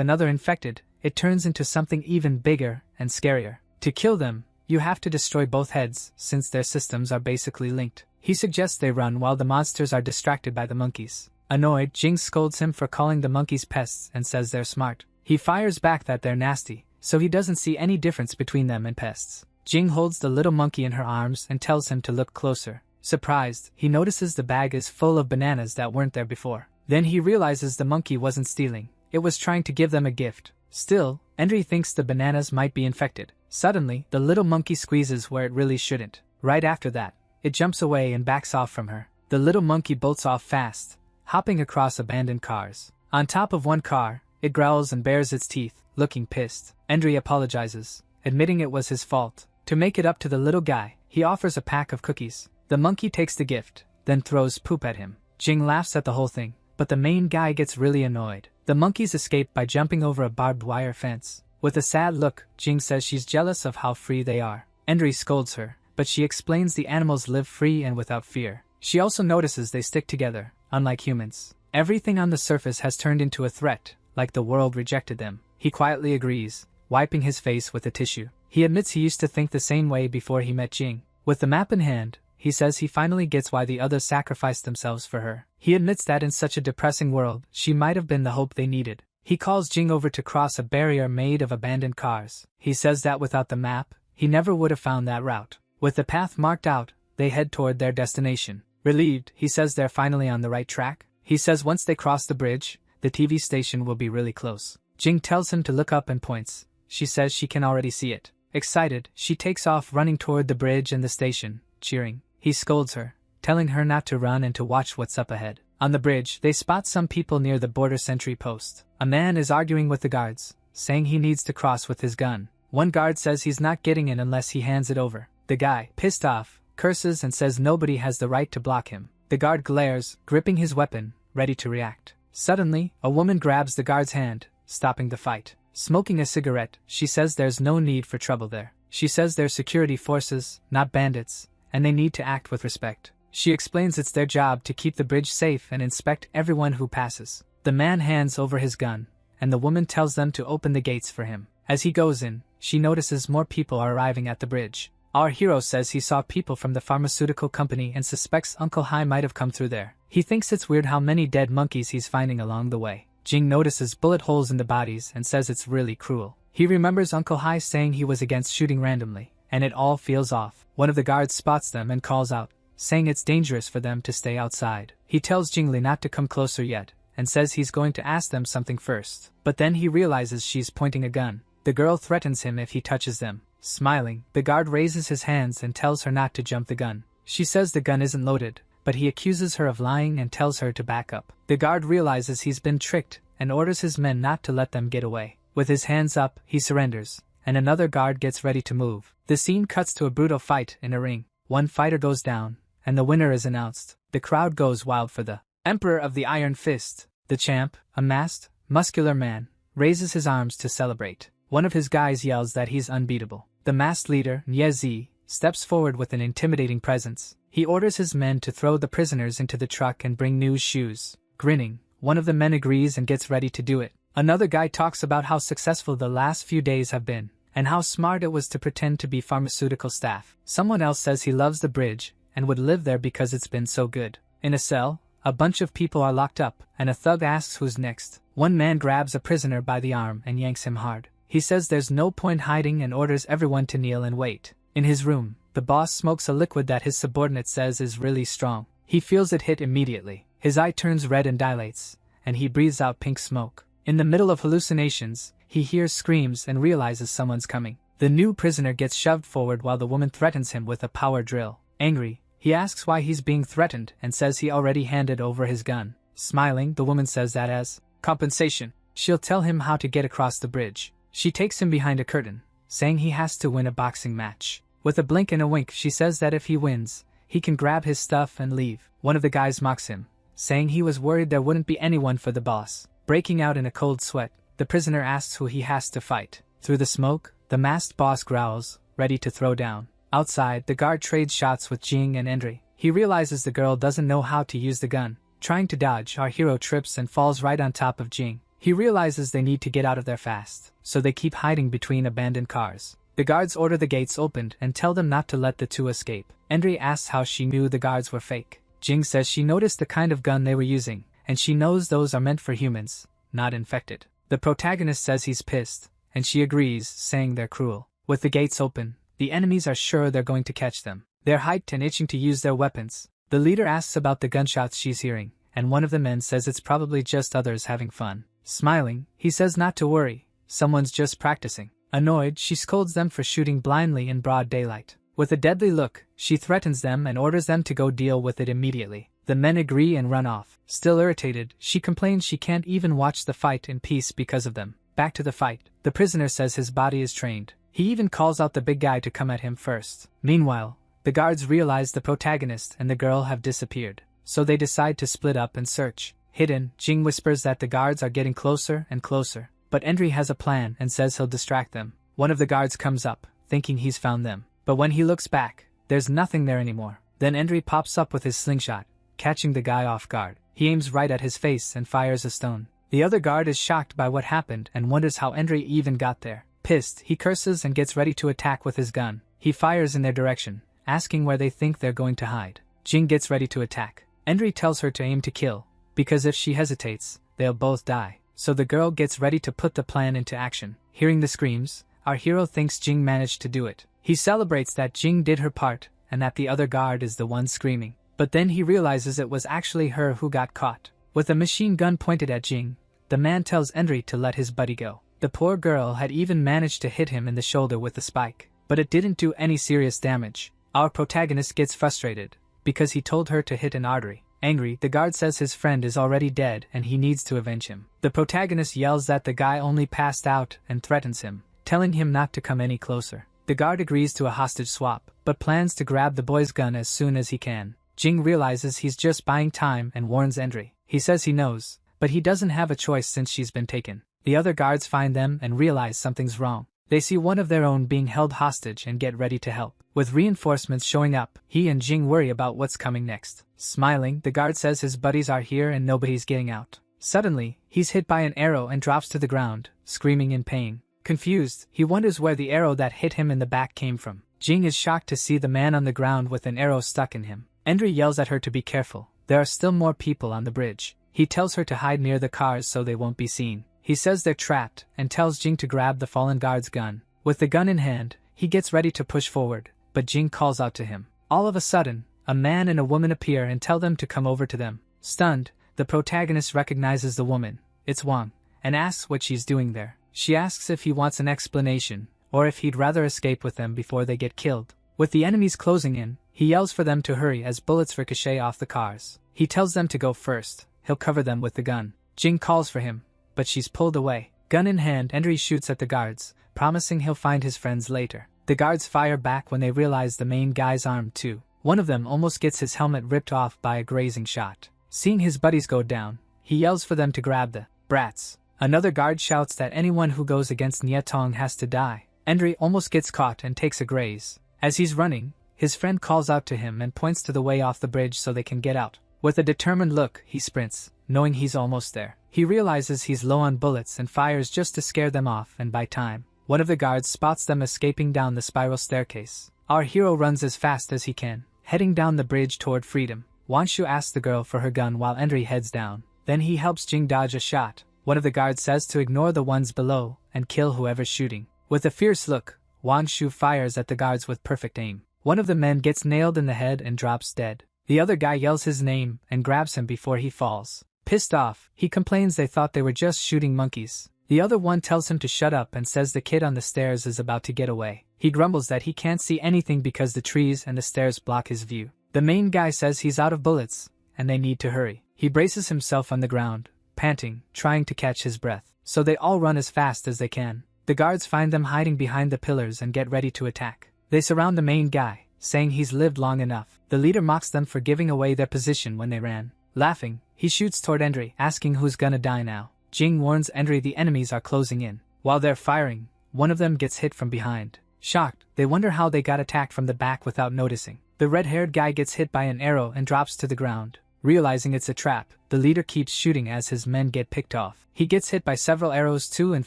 another infected, it turns into something even bigger and scarier. To kill them, you have to destroy both heads, since their systems are basically linked. He suggests they run while the monsters are distracted by the monkeys. Annoyed, Jing scolds him for calling the monkeys pests and says they're smart. He fires back that they're nasty, so he doesn't see any difference between them and pests. Jing holds the little monkey in her arms and tells him to look closer. Surprised, he notices the bag is full of bananas that weren't there before. Then he realizes the monkey wasn't stealing. It was trying to give them a gift. Still, Enri thinks the bananas might be infected. Suddenly, the little monkey squeezes where it really shouldn't. Right after that, it jumps away and backs off from her. The little monkey bolts off fast, hopping across abandoned cars. On top of one car, it growls and bares its teeth, looking pissed. Enri apologizes, admitting it was his fault. To make it up to the little guy, he offers a pack of cookies. The monkey takes the gift, then throws poop at him. Jing laughs at the whole thing, but the main guy gets really annoyed. The monkeys escape by jumping over a barbed wire fence. With a sad look, Jing says she's jealous of how free they are. Enri scolds her, but she explains the animals live free and without fear. She also notices they stick together, unlike humans. Everything on the surface has turned into a threat, like the world rejected them. He quietly agrees, wiping his face with a tissue. He admits he used to think the same way before he met Jing. With the map in hand, he says he finally gets why the others sacrificed themselves for her. He admits that in such a depressing world, she might have been the hope they needed. He calls Jing over to cross a barrier made of abandoned cars. He says that without the map, he never would have found that route. With the path marked out, they head toward their destination. Relieved, he says they're finally on the right track. He says once they cross the bridge, the TV station will be really close. Jing tells him to look up and points. She says she can already see it. Excited, she takes off running toward the bridge and the station, cheering. He scolds her, telling her not to run and to watch what's up ahead. On the bridge, they spot some people near the border sentry post. A man is arguing with the guards, saying he needs to cross with his gun. One guard says he's not getting in unless he hands it over. The guy, pissed off, curses and says nobody has the right to block him. The guard glares, gripping his weapon, ready to react. Suddenly, a woman grabs the guard's hand, stopping the fight. Smoking a cigarette, she says there's no need for trouble there. She says they're security forces, not bandits, and they need to act with respect. She explains it's their job to keep the bridge safe and inspect everyone who passes. The man hands over his gun, and the woman tells them to open the gates for him. As he goes in, she notices more people are arriving at the bridge. Our hero says he saw people from the pharmaceutical company and suspects Uncle Hai might have come through there. He thinks it's weird how many dead monkeys he's finding along the way. Jing notices bullet holes in the bodies and says it's really cruel. He remembers Uncle Hai saying he was against shooting randomly, and it all feels off. One of the guards spots them and calls out, saying it's dangerous for them to stay outside. He tells Jingli not to come closer yet, and says he's going to ask them something first. But then he realizes she's pointing a gun. The girl threatens him if he touches them. Smiling, the guard raises his hands and tells her not to jump the gun. She says the gun isn't loaded, but he accuses her of lying and tells her to back up. The guard realizes he's been tricked and orders his men not to let them get away. With his hands up, he surrenders, and another guard gets ready to move. The scene cuts to a brutal fight in a ring. One fighter goes down, and the winner is announced. The crowd goes wild for the Emperor of the Iron Fist. The champ, a masked, muscular man, raises his arms to celebrate. One of his guys yells that he's unbeatable. The masked leader, Nye, steps forward with an intimidating presence. He orders his men to throw the prisoners into the truck and bring new shoes. Grinning, one of the men agrees and gets ready to do it. Another guy talks about how successful the last few days have been, and how smart it was to pretend to be pharmaceutical staff. Someone else says he loves the bridge, and would live there because it's been so good. In a cell, a bunch of people are locked up, and a thug asks who's next. One man grabs a prisoner by the arm and yanks him hard. He says there's no point hiding and orders everyone to kneel and wait. In his room, the boss smokes a liquid that his subordinate says is really strong. He feels it hit immediately. His eye turns red and dilates, and he breathes out pink smoke. In the middle of hallucinations, he hears screams and realizes someone's coming. The new prisoner gets shoved forward while the woman threatens him with a power drill. Angry, he asks why he's being threatened and says he already handed over his gun. Smiling, the woman says that as compensation, she'll tell him how to get across the bridge. She takes him behind a curtain, saying he has to win a boxing match. With a blink and a wink, she says that if he wins, he can grab his stuff and leave. One of the guys mocks him, saying he was worried there wouldn't be anyone for the boss. Breaking out in a cold sweat, the prisoner asks who he has to fight. Through the smoke, the masked boss growls, ready to throw down. Outside, the guard trades shots with Jing and Enri. He realizes the girl doesn't know how to use the gun. Trying to dodge, our hero trips and falls right on top of Jing. He realizes they need to get out of there fast, so they keep hiding between abandoned cars. The guards order the gates opened and tell them not to let the two escape. Enri asks how she knew the guards were fake. Jing says she noticed the kind of gun they were using, and she knows those are meant for humans, not infected. The protagonist says he's pissed, and she agrees, saying they're cruel. With the gates open, the enemies are sure they're going to catch them. They're hyped and itching to use their weapons. The leader asks about the gunshots she's hearing, and one of the men says it's probably just others having fun. Smiling, he says not to worry, someone's just practicing. Annoyed, she scolds them for shooting blindly in broad daylight. With a deadly look, she threatens them and orders them to go deal with it immediately. The men agree and run off. Still irritated, she complains she can't even watch the fight in peace because of them. Back to the fight. The prisoner says his body is trained. He even calls out the big guy to come at him first. Meanwhile, the guards realize the protagonist and the girl have disappeared, so they decide to split up and search. Hidden, Jing whispers that the guards are getting closer and closer, but Enri has a plan and says he'll distract them. One of the guards comes up, thinking he's found them, but when he looks back, there's nothing there anymore. Then Enri pops up with his slingshot, catching the guy off guard. He aims right at his face and fires a stone. The other guard is shocked by what happened and wonders how Enri even got there. Pissed, he curses and gets ready to attack with his gun. He fires in their direction, asking where they think they're going to hide. Jing gets ready to attack. Enri tells her to aim to kill, because if she hesitates, they'll both die. So the girl gets ready to put the plan into action. Hearing the screams, our hero thinks Jing managed to do it. He celebrates that Jing did her part, and that the other guard is the one screaming. But then he realizes it was actually her who got caught. With a machine gun pointed at Jing, the man tells Enri to let his buddy go. The poor girl had even managed to hit him in the shoulder with the spike, but it didn't do any serious damage. Our protagonist gets frustrated, because he told her to hit an artery. Angry, the guard says his friend is already dead and he needs to avenge him. The protagonist yells that the guy only passed out and threatens him, telling him not to come any closer. The guard agrees to a hostage swap, but plans to grab the boy's gun as soon as he can. Jing realizes he's just buying time and warns Enri. He says he knows, but he doesn't have a choice since she's been taken. The other guards find them and realize something's wrong. They see one of their own being held hostage and get ready to help. With reinforcements showing up, he and Jing worry about what's coming next. Smiling, the guard says his buddies are here and nobody's getting out. Suddenly, he's hit by an arrow and drops to the ground, screaming in pain. Confused, he wonders where the arrow that hit him in the back came from. Jing is shocked to see the man on the ground with an arrow stuck in him. Enri yells at her to be careful. There are still more people on the bridge. He tells her to hide near the cars so they won't be seen. He says they're trapped and tells Jing to grab the fallen guard's gun. With the gun in hand, he gets ready to push forward, but Jing calls out to him. All of a sudden, a man and a woman appear and tell them to come over to them. Stunned, the protagonist recognizes the woman, it's Wang, and asks what she's doing there. She asks if he wants an explanation, or if he'd rather escape with them before they get killed. With the enemies closing in, he yells for them to hurry as bullets ricochet off the cars. He tells them to go first, he'll cover them with the gun. Jing calls for him, but she's pulled away. Gun in hand, Enri shoots at the guards, promising he'll find his friends later. The guards fire back when they realize the main guy's armed too. One of them almost gets his helmet ripped off by a grazing shot. Seeing his buddies go down, he yells for them to grab the brats. Another guard shouts that anyone who goes against Nyong has to die. Enri almost gets caught and takes a graze. As he's running, his friend calls out to him and points to the way off the bridge so they can get out. With a determined look, he sprints, knowing he's almost there. He realizes he's low on bullets and fires just to scare them off and buy time. One of the guards spots them escaping down the spiral staircase. Our hero runs as fast as he can, heading down the bridge toward freedom. Wanshu asks the girl for her gun while Enri heads down. Then he helps Jing dodge a shot. One of the guards says to ignore the ones below and kill whoever's shooting. With a fierce look, Wanshu fires at the guards with perfect aim. One of the men gets nailed in the head and drops dead. The other guy yells his name and grabs him before he falls. Pissed off, he complains they thought they were just shooting monkeys. The other one tells him to shut up and says the kid on the stairs is about to get away. He grumbles that he can't see anything because the trees and the stairs block his view. The main guy says he's out of bullets, and they need to hurry. He braces himself on the ground, panting, trying to catch his breath. So they all run as fast as they can. The guards find them hiding behind the pillars and get ready to attack. They surround the main guy, saying he's lived long enough. The leader mocks them for giving away their position when they ran. Laughing, he shoots toward Endry, asking who's gonna die now. Jing warns Endry the enemies are closing in. While they're firing, one of them gets hit from behind. Shocked, they wonder how they got attacked from the back without noticing. The red-haired guy gets hit by an arrow and drops to the ground. Realizing it's a trap, the leader keeps shooting as his men get picked off. He gets hit by several arrows too and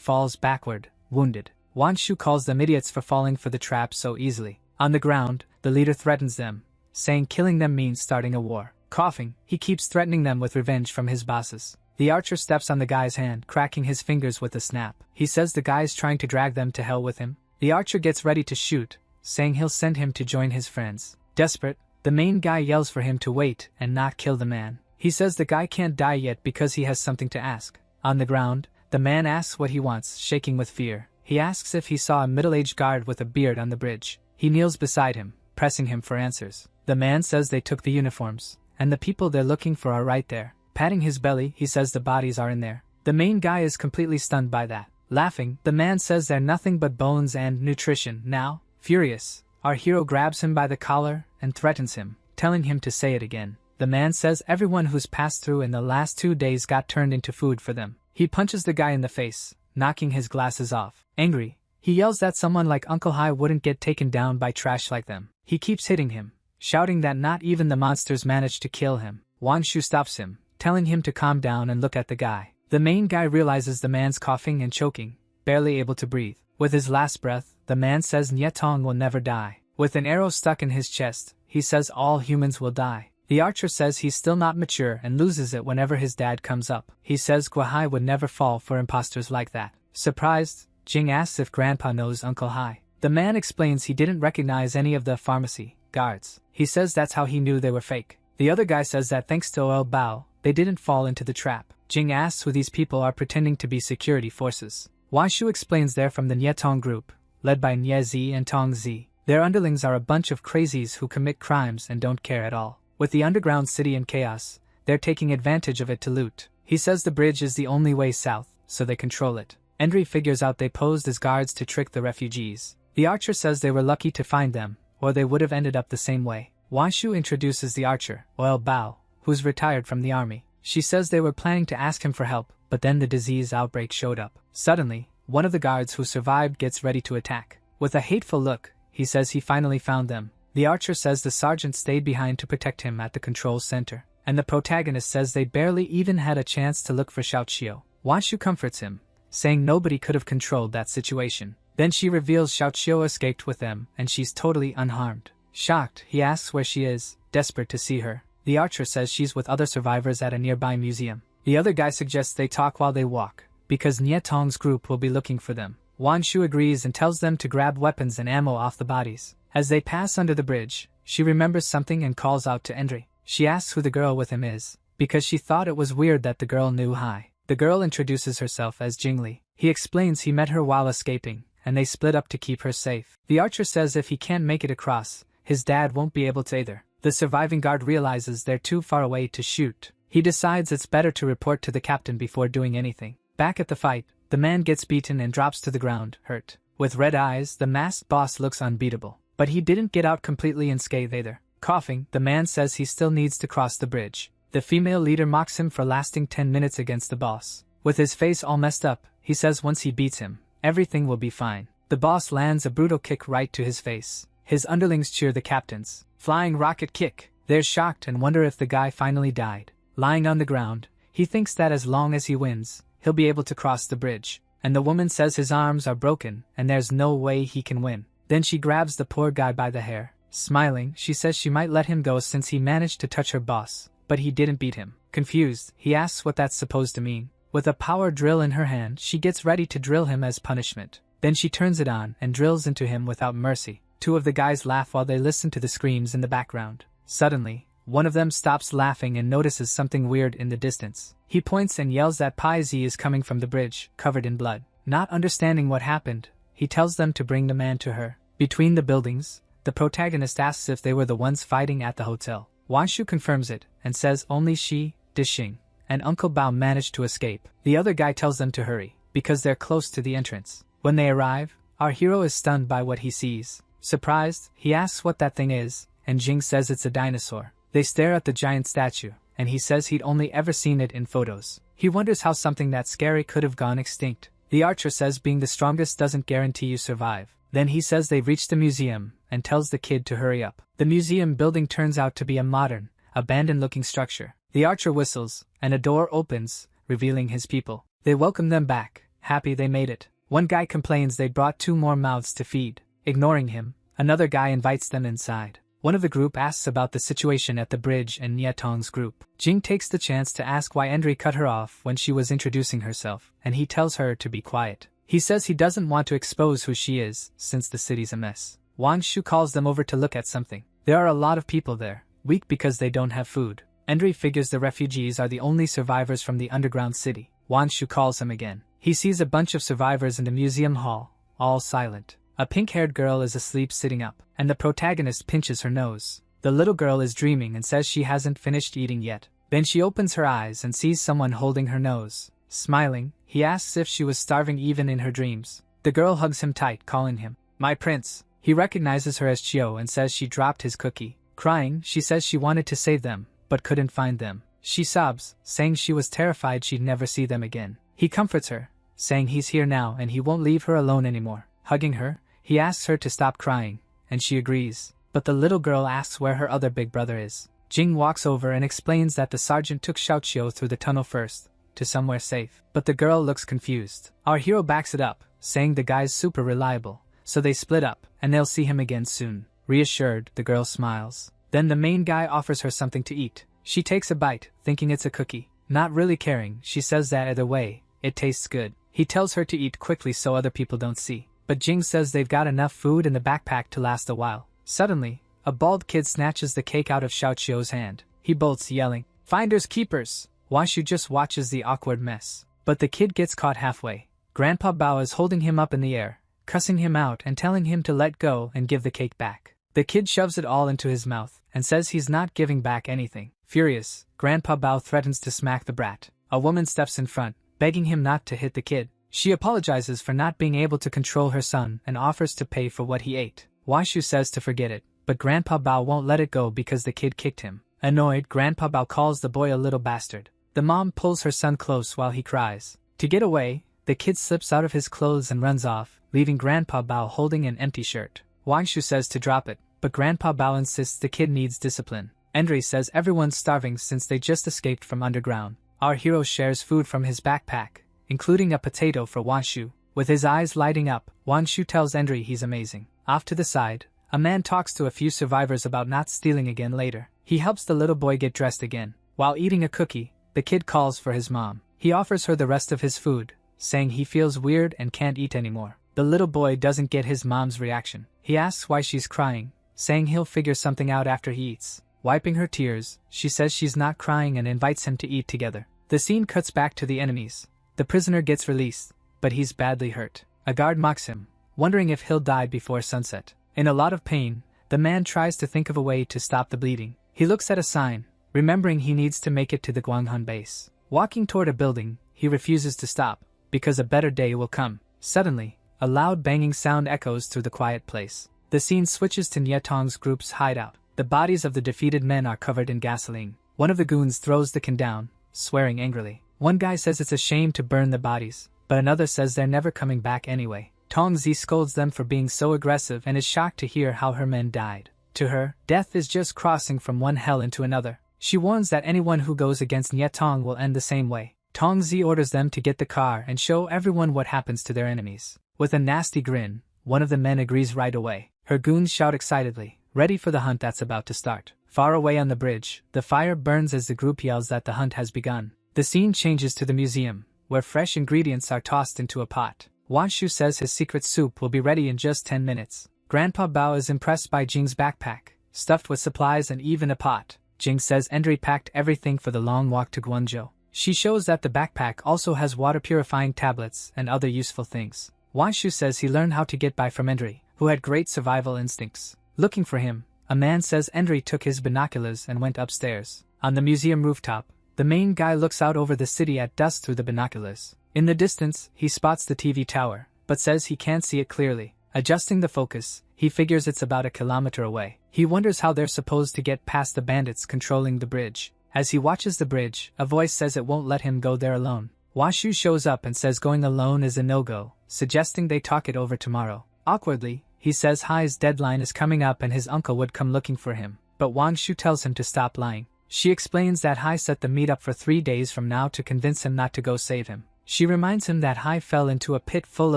falls backward, wounded. Wanshu calls them idiots for falling for the trap so easily. On the ground, the leader threatens them, saying killing them means starting a war. Coughing, he keeps threatening them with revenge from his bosses. The archer steps on the guy's hand, cracking his fingers with a snap. He says the guy's trying to drag them to hell with him. The archer gets ready to shoot, saying he'll send him to join his friends. Desperate, the main guy yells for him to wait and not kill the man. He says the guy can't die yet because he has something to ask. On the ground, the man asks what he wants, shaking with fear. He asks if he saw a middle-aged guard with a beard on the bridge. He kneels beside him, pressing him for answers. The man says they took the uniforms, and the people they're looking for are right there. Patting his belly, he says the bodies are in there. The main guy is completely stunned by that. Laughing, the man says they're nothing but bones and nutrition. Now, furious, our hero grabs him by the collar and threatens him, telling him to say it again. The man says everyone who's passed through in the last 2 days got turned into food for them. He punches the guy in the face, knocking his glasses off. Angry, he yells that someone like Uncle Hai wouldn't get taken down by trash like them. He keeps hitting him, shouting that not even the monsters managed to kill him. Wanshu stops him, telling him to calm down and look at the guy. The main guy realizes the man's coughing and choking, barely able to breathe. With his last breath, the man says Nyetong will never die. With an arrow stuck in his chest, he says all humans will die. The archer says he's still not mature and loses it whenever his dad comes up. He says Guahai would never fall for imposters like that. Surprised, Jing asks if Grandpa knows Uncle Hai. The man explains he didn't recognize any of the pharmacy guards. He says that's how he knew they were fake. The other guy says that thanks to Oil Bao, they didn't fall into the trap. Jing asks who these people are pretending to be security forces. Wanshu explains they're from the Nyetong group, led by Nye Zi and Tong Zi. Their underlings are a bunch of crazies who commit crimes and don't care at all. With the underground city in chaos, they're taking advantage of it to loot. He says the bridge is the only way south, so they control it. Endry figures out they posed as guards to trick the refugees. The archer says they were lucky to find them, or they would have ended up the same way. Wanshu introduces the archer, Oil Bao, who's retired from the army. She says they were planning to ask him for help, but then the disease outbreak showed up. Suddenly, one of the guards who survived gets ready to attack. With a hateful look, he says he finally found them. The archer says the sergeant stayed behind to protect him at the control center, and the protagonist says they barely even had a chance to look for Xiaoqiu. Wanshu comforts him, saying nobody could have controlled that situation. Then she reveals Xiaoqiu escaped with them and she's totally unharmed. Shocked, he asks where she is, desperate to see her. The archer says she's with other survivors at a nearby museum. The other guy suggests they talk while they walk, because Nyetong's group will be looking for them. Wanshu agrees and tells them to grab weapons and ammo off the bodies. As they pass under the bridge, she remembers something and calls out to Endry. She asks who the girl with him is, because she thought it was weird that the girl knew Hai. The girl introduces herself as Jingli. He explains he met her while escaping, and they split up to keep her safe. The archer says if he can't make it across, his dad won't be able to either. The surviving guard realizes they're too far away to shoot. He decides it's better to report to the captain before doing anything. Back at the fight, the man gets beaten and drops to the ground, hurt. With red eyes, the masked boss looks unbeatable. But he didn't get out completely unscathed either. Coughing, the man says he still needs to cross the bridge. The female leader mocks him for lasting 10 minutes against the boss. With his face all messed up, he says once he beats him, everything will be fine. The boss lands a brutal kick right to his face. His underlings cheer the captain's flying rocket kick. They're shocked and wonder if the guy finally died. Lying on the ground, he thinks that as long as he wins, he'll be able to cross the bridge. And the woman says his arms are broken and there's no way he can win. Then she grabs the poor guy by the hair. Smiling, she says she might let him go since he managed to touch her boss, but he didn't beat him. Confused, he asks what that's supposed to mean. With a power drill in her hand, she gets ready to drill him as punishment. Then she turns it on and drills into him without mercy. Two of the guys laugh while they listen to the screams in the background. Suddenly, one of them stops laughing and notices something weird in the distance. He points and yells that Pai Zi is coming from the bridge, covered in blood. Not understanding what happened, he tells them to bring the man to her. Between the buildings, the protagonist asks if they were the ones fighting at the hotel. Wanshu confirms it, and says only she, Dixing, and Uncle Bao managed to escape. The other guy tells them to hurry, because they're close to the entrance. When they arrive, our hero is stunned by what he sees. Surprised, he asks what that thing is, and Jing says it's a dinosaur. They stare at the giant statue, and he says he'd only ever seen it in photos. He wonders how something that scary could have gone extinct. The archer says being the strongest doesn't guarantee you survive. Then he says they've reached the museum, and tells the kid to hurry up. The museum building turns out to be a modern, abandoned-looking structure. The archer whistles, and a door opens, revealing his people. They welcome them back, happy they made it. One guy complains they brought 2 more mouths to feed. Ignoring him, another guy invites them inside. One of the group asks about the situation at the bridge and Nyetong's group. Jing takes the chance to ask why Endry cut her off when she was introducing herself, and he tells her to be quiet. He says he doesn't want to expose who she is, since the city's a mess. Wang Shu calls them over to look at something. There are a lot of people there, weak because they don't have food. Endry figures the refugees are the only survivors from the underground city. Wang Shu calls him again. He sees a bunch of survivors in the museum hall, all silent. A pink-haired girl is asleep sitting up, and the protagonist pinches her nose. The little girl is dreaming and says she hasn't finished eating yet. Then she opens her eyes and sees someone holding her nose. Smiling, he asks if she was starving even in her dreams. The girl hugs him tight, calling him, "My prince." He recognizes her as Chio and says she dropped his cookie. Crying, she says she wanted to save them, but couldn't find them. She sobs, saying she was terrified she'd never see them again. He comforts her, saying he's here now and he won't leave her alone anymore. Hugging her, he asks her to stop crying, and she agrees. But the little girl asks where her other big brother is. Jing walks over and explains that the sergeant took Xiaoqiu through the tunnel first, to somewhere safe. But the girl looks confused. Our hero backs it up, saying the guy's super reliable, so they split up, and they'll see him again soon. Reassured, the girl smiles. Then the main guy offers her something to eat. She takes a bite, thinking it's a cookie. Not really caring, she says that either way, it tastes good. He tells her to eat quickly so other people don't see. But Jing says they've got enough food in the backpack to last a while. Suddenly, a bald kid snatches the cake out of Xiaoqiu's hand. He bolts, yelling, "Finders keepers!" Wanshu just watches the awkward mess. But the kid gets caught halfway. Grandpa Bao is holding him up in the air, cussing him out and telling him to let go and give the cake back. The kid shoves it all into his mouth, and says he's not giving back anything. Furious, Grandpa Bao threatens to smack the brat. A woman steps in front, begging him not to hit the kid. She apologizes for not being able to control her son and offers to pay for what he ate. Washu says to forget it, but Grandpa Bao won't let it go because the kid kicked him. Annoyed, Grandpa Bao calls the boy a little bastard. The mom pulls her son close while he cries. To get away, the kid slips out of his clothes and runs off, leaving Grandpa Bao holding an empty shirt. Wangshu says to drop it, but Grandpa Bao insists the kid needs discipline. Endry says everyone's starving since they just escaped from underground. Our hero shares food from his backpack, including a potato for Wanshu. With his eyes lighting up, Wanshu tells Endry he's amazing. Off to the side, a man talks to a few survivors about not stealing again later. He helps the little boy get dressed again. While eating a cookie, the kid calls for his mom. He offers her the rest of his food, saying he feels weird and can't eat anymore. The little boy doesn't get his mom's reaction. He asks why she's crying, saying he'll figure something out after he eats. Wiping her tears, she says she's not crying and invites him to eat together. The scene cuts back to the enemies. The prisoner gets released, but he's badly hurt. A guard mocks him, wondering if he'll die before sunset. In a lot of pain, the man tries to think of a way to stop the bleeding. He looks at a sign, remembering he needs to make it to the Guanghan base. Walking toward a building, he refuses to stop, because a better day will come. Suddenly, a loud banging sound echoes through the quiet place. The scene switches to Nyetong's group's hideout. The bodies of the defeated men are covered in gasoline. One of the goons throws the can down, swearing angrily. One guy says it's a shame to burn the bodies, but another says they're never coming back anyway. Tongzi scolds them for being so aggressive and is shocked to hear how her men died. To her, death is just crossing from one hell into another. She warns that anyone who goes against Nyetong will end the same way. Tongzi orders them to get the car and show everyone what happens to their enemies. With a nasty grin, one of the men agrees right away. Her goons shout excitedly, ready for the hunt that's about to start. Far away on the bridge, the fire burns as the group yells that the hunt has begun. The scene changes to the museum, where fresh ingredients are tossed into a pot. Wanshu says his secret soup will be ready in just 10 minutes. Grandpa Bao is impressed by Jing's backpack, stuffed with supplies and even a pot. Jing says Endry packed everything for the long walk to Guangzhou. She shows that the backpack also has water-purifying tablets and other useful things. Wanshu says he learned how to get by from Endry, who had great survival instincts. Looking for him, a man says Endry took his binoculars and went upstairs. On the museum rooftop, the main guy looks out over the city at dusk through the binoculars. In the distance, he spots the TV tower, but says he can't see it clearly. Adjusting the focus, he figures it's about a kilometer away. He wonders how they're supposed to get past the bandits controlling the bridge. As he watches the bridge, a voice says it won't let him go there alone. Washu shows up and says going alone is a no-go, suggesting they talk it over tomorrow. Awkwardly, he says Hai's deadline is coming up and his uncle would come looking for him, but Wangshu tells him to stop lying. She explains that Hai set the meet up for 3 days from now to convince him not to go save him. She reminds him that Hai fell into a pit full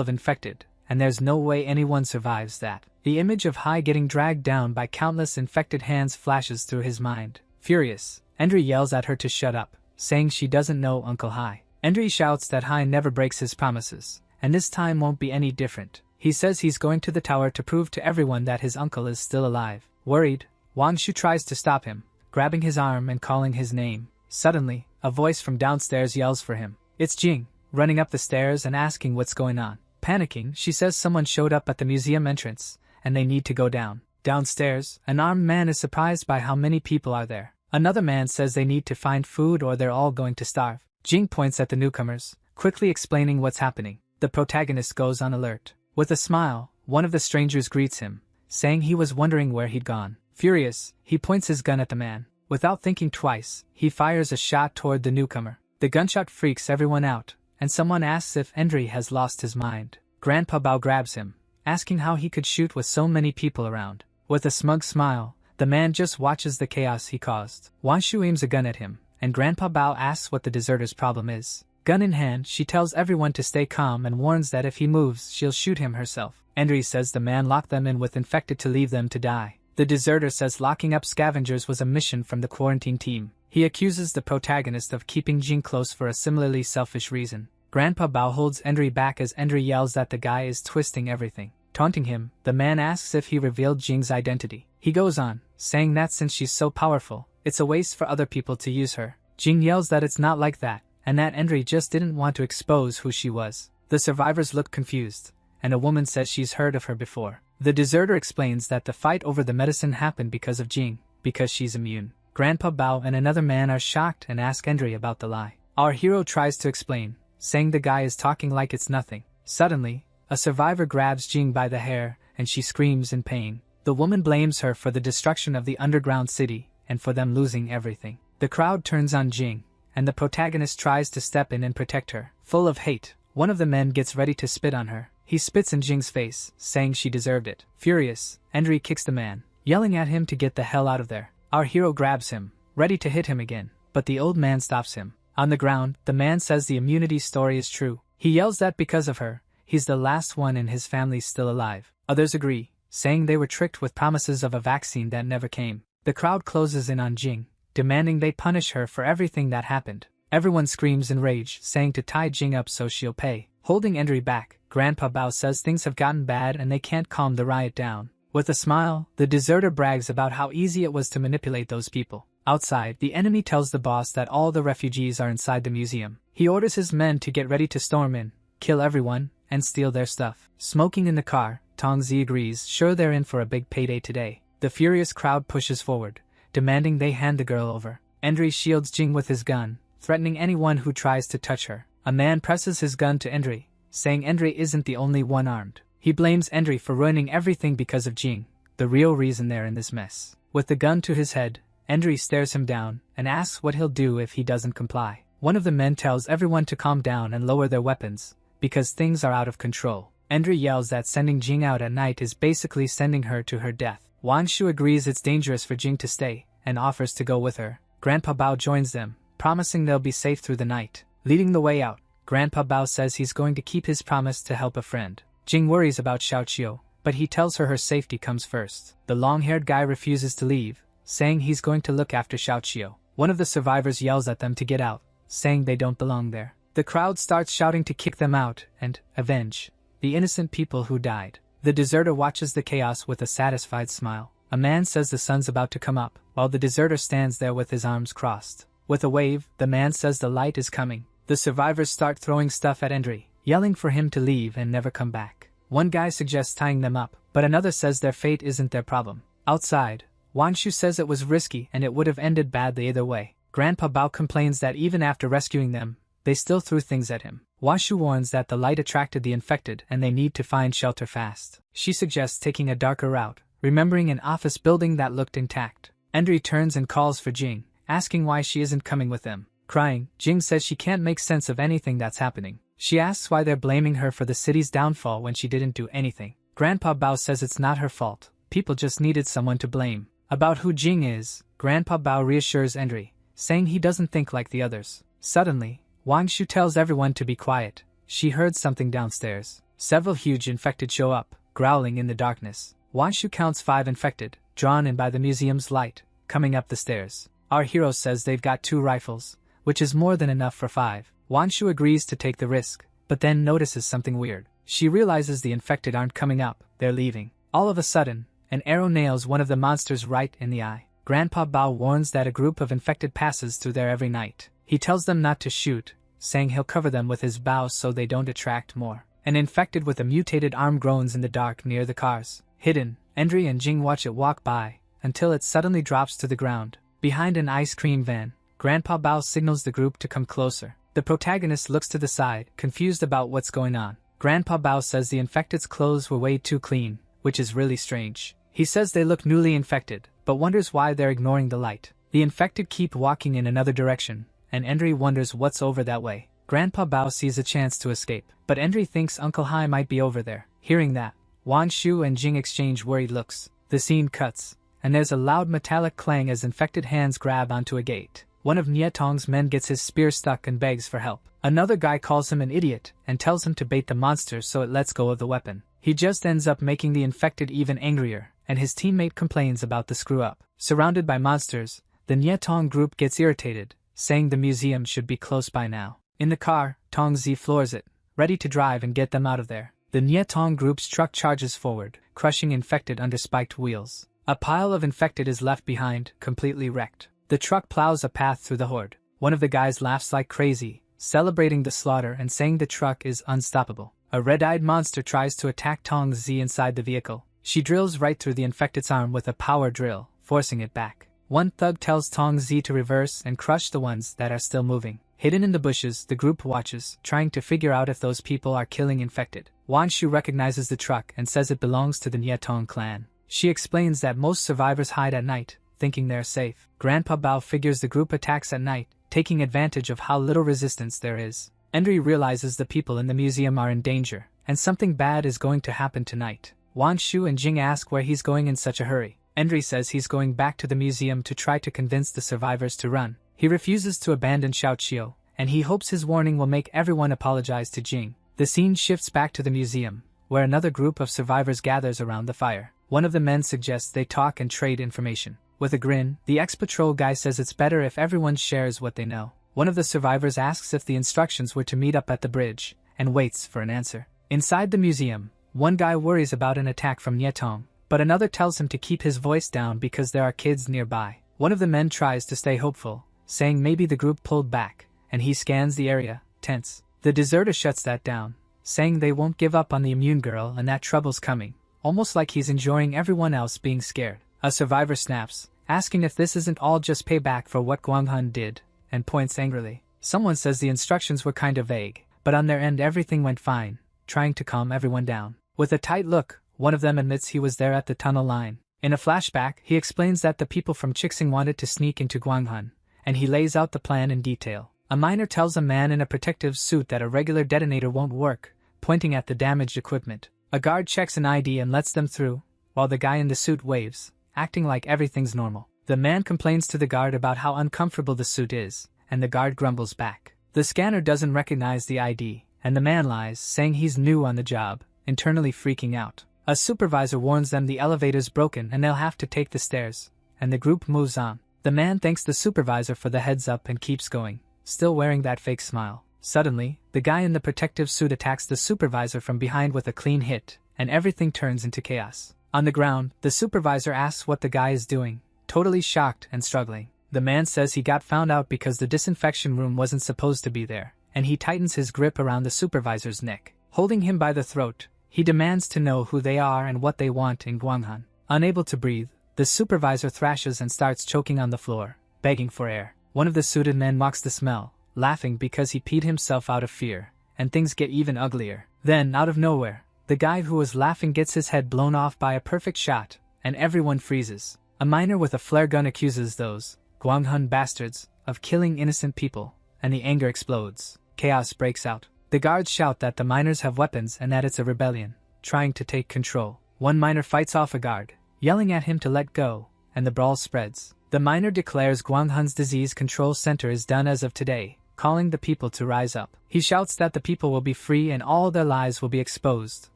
of infected, and there's no way anyone survives that. The image of Hai getting dragged down by countless infected hands flashes through his mind. Furious, Endri yells at her to shut up, saying she doesn't know Uncle Hai. Endri shouts that Hai never breaks his promises, and this time won't be any different. He says he's going to the tower to prove to everyone that his uncle is still alive. Worried, Wangshu tries to stop him, grabbing his arm and calling his name. Suddenly, a voice from downstairs yells for him. It's Jing, running up the stairs and asking what's going on. Panicking, she says someone showed up at the museum entrance, and they need to go down. Downstairs, an armed man is surprised by how many people are there. Another man says they need to find food or they're all going to starve. Jing points at the newcomers, quickly explaining what's happening. The protagonist goes on alert. With a smile, one of the strangers greets him, saying he was wondering where he'd gone. Furious, he points his gun at the man. Without thinking twice, he fires a shot toward the newcomer. The gunshot freaks everyone out, and someone asks if Endri has lost his mind. Grandpa Bao grabs him, asking how he could shoot with so many people around. With a smug smile, the man just watches the chaos he caused. Wanshu aims a gun at him, and Grandpa Bao asks what the deserter's problem is. Gun in hand, she tells everyone to stay calm and warns that if he moves, she'll shoot him herself. Endri says the man locked them in with infected to leave them to die. The deserter says locking up scavengers was a mission from the quarantine team. He accuses the protagonist of keeping Jing close for a similarly selfish reason. Grandpa Bao holds Endri back as Endri yells that the guy is twisting everything. Taunting him, the man asks if he revealed Jing's identity. He goes on, saying that since she's so powerful, it's a waste for other people to use her. Jing yells that it's not like that, and that Endri just didn't want to expose who she was. The survivors look confused, and a woman says she's heard of her before. The deserter explains that the fight over the medicine happened because of Jing, because she's immune. Grandpa Bao and another man are shocked and ask Endri about the lie. Our hero tries to explain, saying the guy is talking like it's nothing. Suddenly, a survivor grabs Jing by the hair, and she screams in pain. The woman blames her for the destruction of the underground city, and for them losing everything. The crowd turns on Jing, and the protagonist tries to step in and protect her. Full of hate, one of the men gets ready to spit on her. He spits in Jing's face, saying she deserved it. Furious, Endri kicks the man, yelling at him to get the hell out of there. Our hero grabs him, ready to hit him again, but the old man stops him. On the ground, the man says the immunity story is true. He yells that because of her, he's the last one in his family still alive. Others agree, saying they were tricked with promises of a vaccine that never came. The crowd closes in on Jing, demanding they punish her for everything that happened. Everyone screams in rage, saying to tie Jing up so she'll pay. Holding Endri back, Grandpa Bao says things have gotten bad and they can't calm the riot down. With a smile, the deserter brags about how easy it was to manipulate those people. Outside, the enemy tells the boss that all the refugees are inside the museum. He orders his men to get ready to storm in, kill everyone, and steal their stuff. Smoking in the car, Tang Zi agrees, sure they're in for a big payday today. The furious crowd pushes forward, demanding they hand the girl over. Endri shields Jing with his gun, threatening anyone who tries to touch her. A man presses his gun to Endri, saying Endri isn't the only one armed. He blames Endri for ruining everything because of Jing, the real reason they're in this mess. With the gun to his head, Endri stares him down and asks what he'll do if he doesn't comply. One of the men tells everyone to calm down and lower their weapons, because things are out of control. Endri yells that sending Jing out at night is basically sending her to her death. Wanshu agrees it's dangerous for Jing to stay, and offers to go with her. Grandpa Bao joins them, promising they'll be safe through the night. Leading the way out, Grandpa Bao says he's going to keep his promise to help a friend. Jing worries about Xiaoqiu, but he tells her safety comes first. The long-haired guy refuses to leave, saying he's going to look after Xiaoqiu. One of the survivors yells at them to get out, saying they don't belong there. The crowd starts shouting to kick them out and avenge the innocent people who died. The deserter watches the chaos with a satisfied smile. A man says the sun's about to come up, while the deserter stands there with his arms crossed. With a wave, the man says the light is coming. The survivors start throwing stuff at Endri, yelling for him to leave and never come back. One guy suggests tying them up, but another says their fate isn't their problem. Outside, Wanshu says it was risky and it would have ended badly either way. Grandpa Bao complains that even after rescuing them, they still threw things at him. Wanshu warns that the light attracted the infected and they need to find shelter fast. She suggests taking a darker route, remembering an office building that looked intact. Endri turns and calls for Jing, asking why she isn't coming with them. Crying, Jing says she can't make sense of anything that's happening. She asks why they're blaming her for the city's downfall when she didn't do anything. Grandpa Bao says it's not her fault. People just needed someone to blame. About who Jing is, Grandpa Bao reassures Henry, saying he doesn't think like the others. Suddenly, Wang Shu tells everyone to be quiet. She heard something downstairs. Several huge infected show up, growling in the darkness. Wang Shu counts 5 infected, drawn in by the museum's light, coming up the stairs. Our hero says they've got 2 rifles, which is more than enough for 5. Wang Shu agrees to take the risk, but then notices something weird. She realizes the infected aren't coming up, they're leaving. All of a sudden, an arrow nails one of the monsters right in the eye. Grandpa Bao warns that a group of infected passes through there every night. He tells them not to shoot, saying he'll cover them with his bow so they don't attract more. An infected with a mutated arm groans in the dark near the cars. Hidden, Endri and Jing watch it walk by, until it suddenly drops to the ground. Behind an ice cream van, Grandpa Bao signals the group to come closer. The protagonist looks to the side, confused about what's going on. Grandpa Bao says the infected's clothes were way too clean, which is really strange. He says they look newly infected, but wonders why they're ignoring the light. The infected keep walking in another direction, and Endri wonders what's over that way. Grandpa Bao sees a chance to escape, but Endri thinks Uncle Hai might be over there. Hearing that, Wang Shu and Jing exchange worried looks. The scene cuts, and there's a loud metallic clang as infected hands grab onto a gate. One of Nie Tong's men gets his spear stuck and begs for help. Another guy calls him an idiot and tells him to bait the monster so it lets go of the weapon. He just ends up making the infected even angrier, and his teammate complains about the screw-up. Surrounded by monsters, the Nie Tong group gets irritated, saying the museum should be close by now. In the car, Tong Zi floors it, ready to drive and get them out of there. The Nie Tong group's truck charges forward, crushing infected under spiked wheels. A pile of infected is left behind, completely wrecked. The truck plows a path through the horde. One of the guys laughs like crazy, celebrating the slaughter and saying the truck is unstoppable. A red-eyed monster tries to attack Tong Zi inside the vehicle. She drills right through the infected's arm with a power drill, forcing it back. One thug tells Tong Zi to reverse and crush the ones that are still moving. Hidden in the bushes, the group watches, trying to figure out if those people are killing infected. Wang Shu recognizes the truck and says it belongs to the Nie Tong clan. She explains that most survivors hide at night, thinking they're safe. Grandpa Bao figures the group attacks at night, taking advantage of how little resistance there is. Endri realizes the people in the museum are in danger, and something bad is going to happen tonight. Wang Shu and Jing ask where he's going in such a hurry. Endri says he's going back to the museum to try to convince the survivors to run. He refuses to abandon Xiaoqiu, and he hopes his warning will make everyone apologize to Jing. The scene shifts back to the museum, where another group of survivors gathers around the fire. One of the men suggests they talk and trade information. With a grin, the ex-patrol guy says it's better if everyone shares what they know. One of the survivors asks if the instructions were to meet up at the bridge, and waits for an answer. Inside the museum, one guy worries about an attack from Nie Tong, but another tells him to keep his voice down because there are kids nearby. One of the men tries to stay hopeful, saying maybe the group pulled back, and he scans the area, tense. The deserter shuts that down, saying they won't give up on the immune girl and that trouble's coming, almost like he's enjoying everyone else being scared. A survivor snaps, asking if this isn't all just payback for what Guanghan did, and points angrily. Someone says the instructions were kind of vague, but on their end everything went fine, trying to calm everyone down. With a tight look, one of them admits he was there at the tunnel line. In a flashback, he explains that the people from Chixing wanted to sneak into Guanghan, and he lays out the plan in detail. A miner tells a man in a protective suit that a regular detonator won't work, pointing at the damaged equipment. A guard checks an ID and lets them through, while the guy in the suit waves, acting like everything's normal. The man complains to the guard about how uncomfortable the suit is, and the guard grumbles back. The scanner doesn't recognize the ID, and the man lies, saying he's new on the job, internally freaking out. A supervisor warns them the elevator's broken and they'll have to take the stairs, and the group moves on. The man thanks the supervisor for the heads up and keeps going, still wearing that fake smile. Suddenly, the guy in the protective suit attacks the supervisor from behind with a clean hit, and everything turns into chaos. On the ground, the supervisor asks what the guy is doing, totally shocked and struggling. The man says he got found out because the disinfection room wasn't supposed to be there, and he tightens his grip around the supervisor's neck. Holding him by the throat, he demands to know who they are and what they want in Guanghan. Unable to breathe, the supervisor thrashes and starts choking on the floor, begging for air. One of the suited men mocks the smell, laughing because he peed himself out of fear, and things get even uglier. Then, out of nowhere, the guy who was laughing gets his head blown off by a perfect shot, and everyone freezes. A miner with a flare gun accuses those Guanghun bastards, of killing innocent people, and the anger explodes. Chaos breaks out. The guards shout that the miners have weapons and that it's a rebellion, trying to take control. One miner fights off a guard, yelling at him to let go, and the brawl spreads. The miner declares Guanghun's disease control center is done as of today, calling the people to rise up. He shouts that the people will be free and all their lives will be exposed,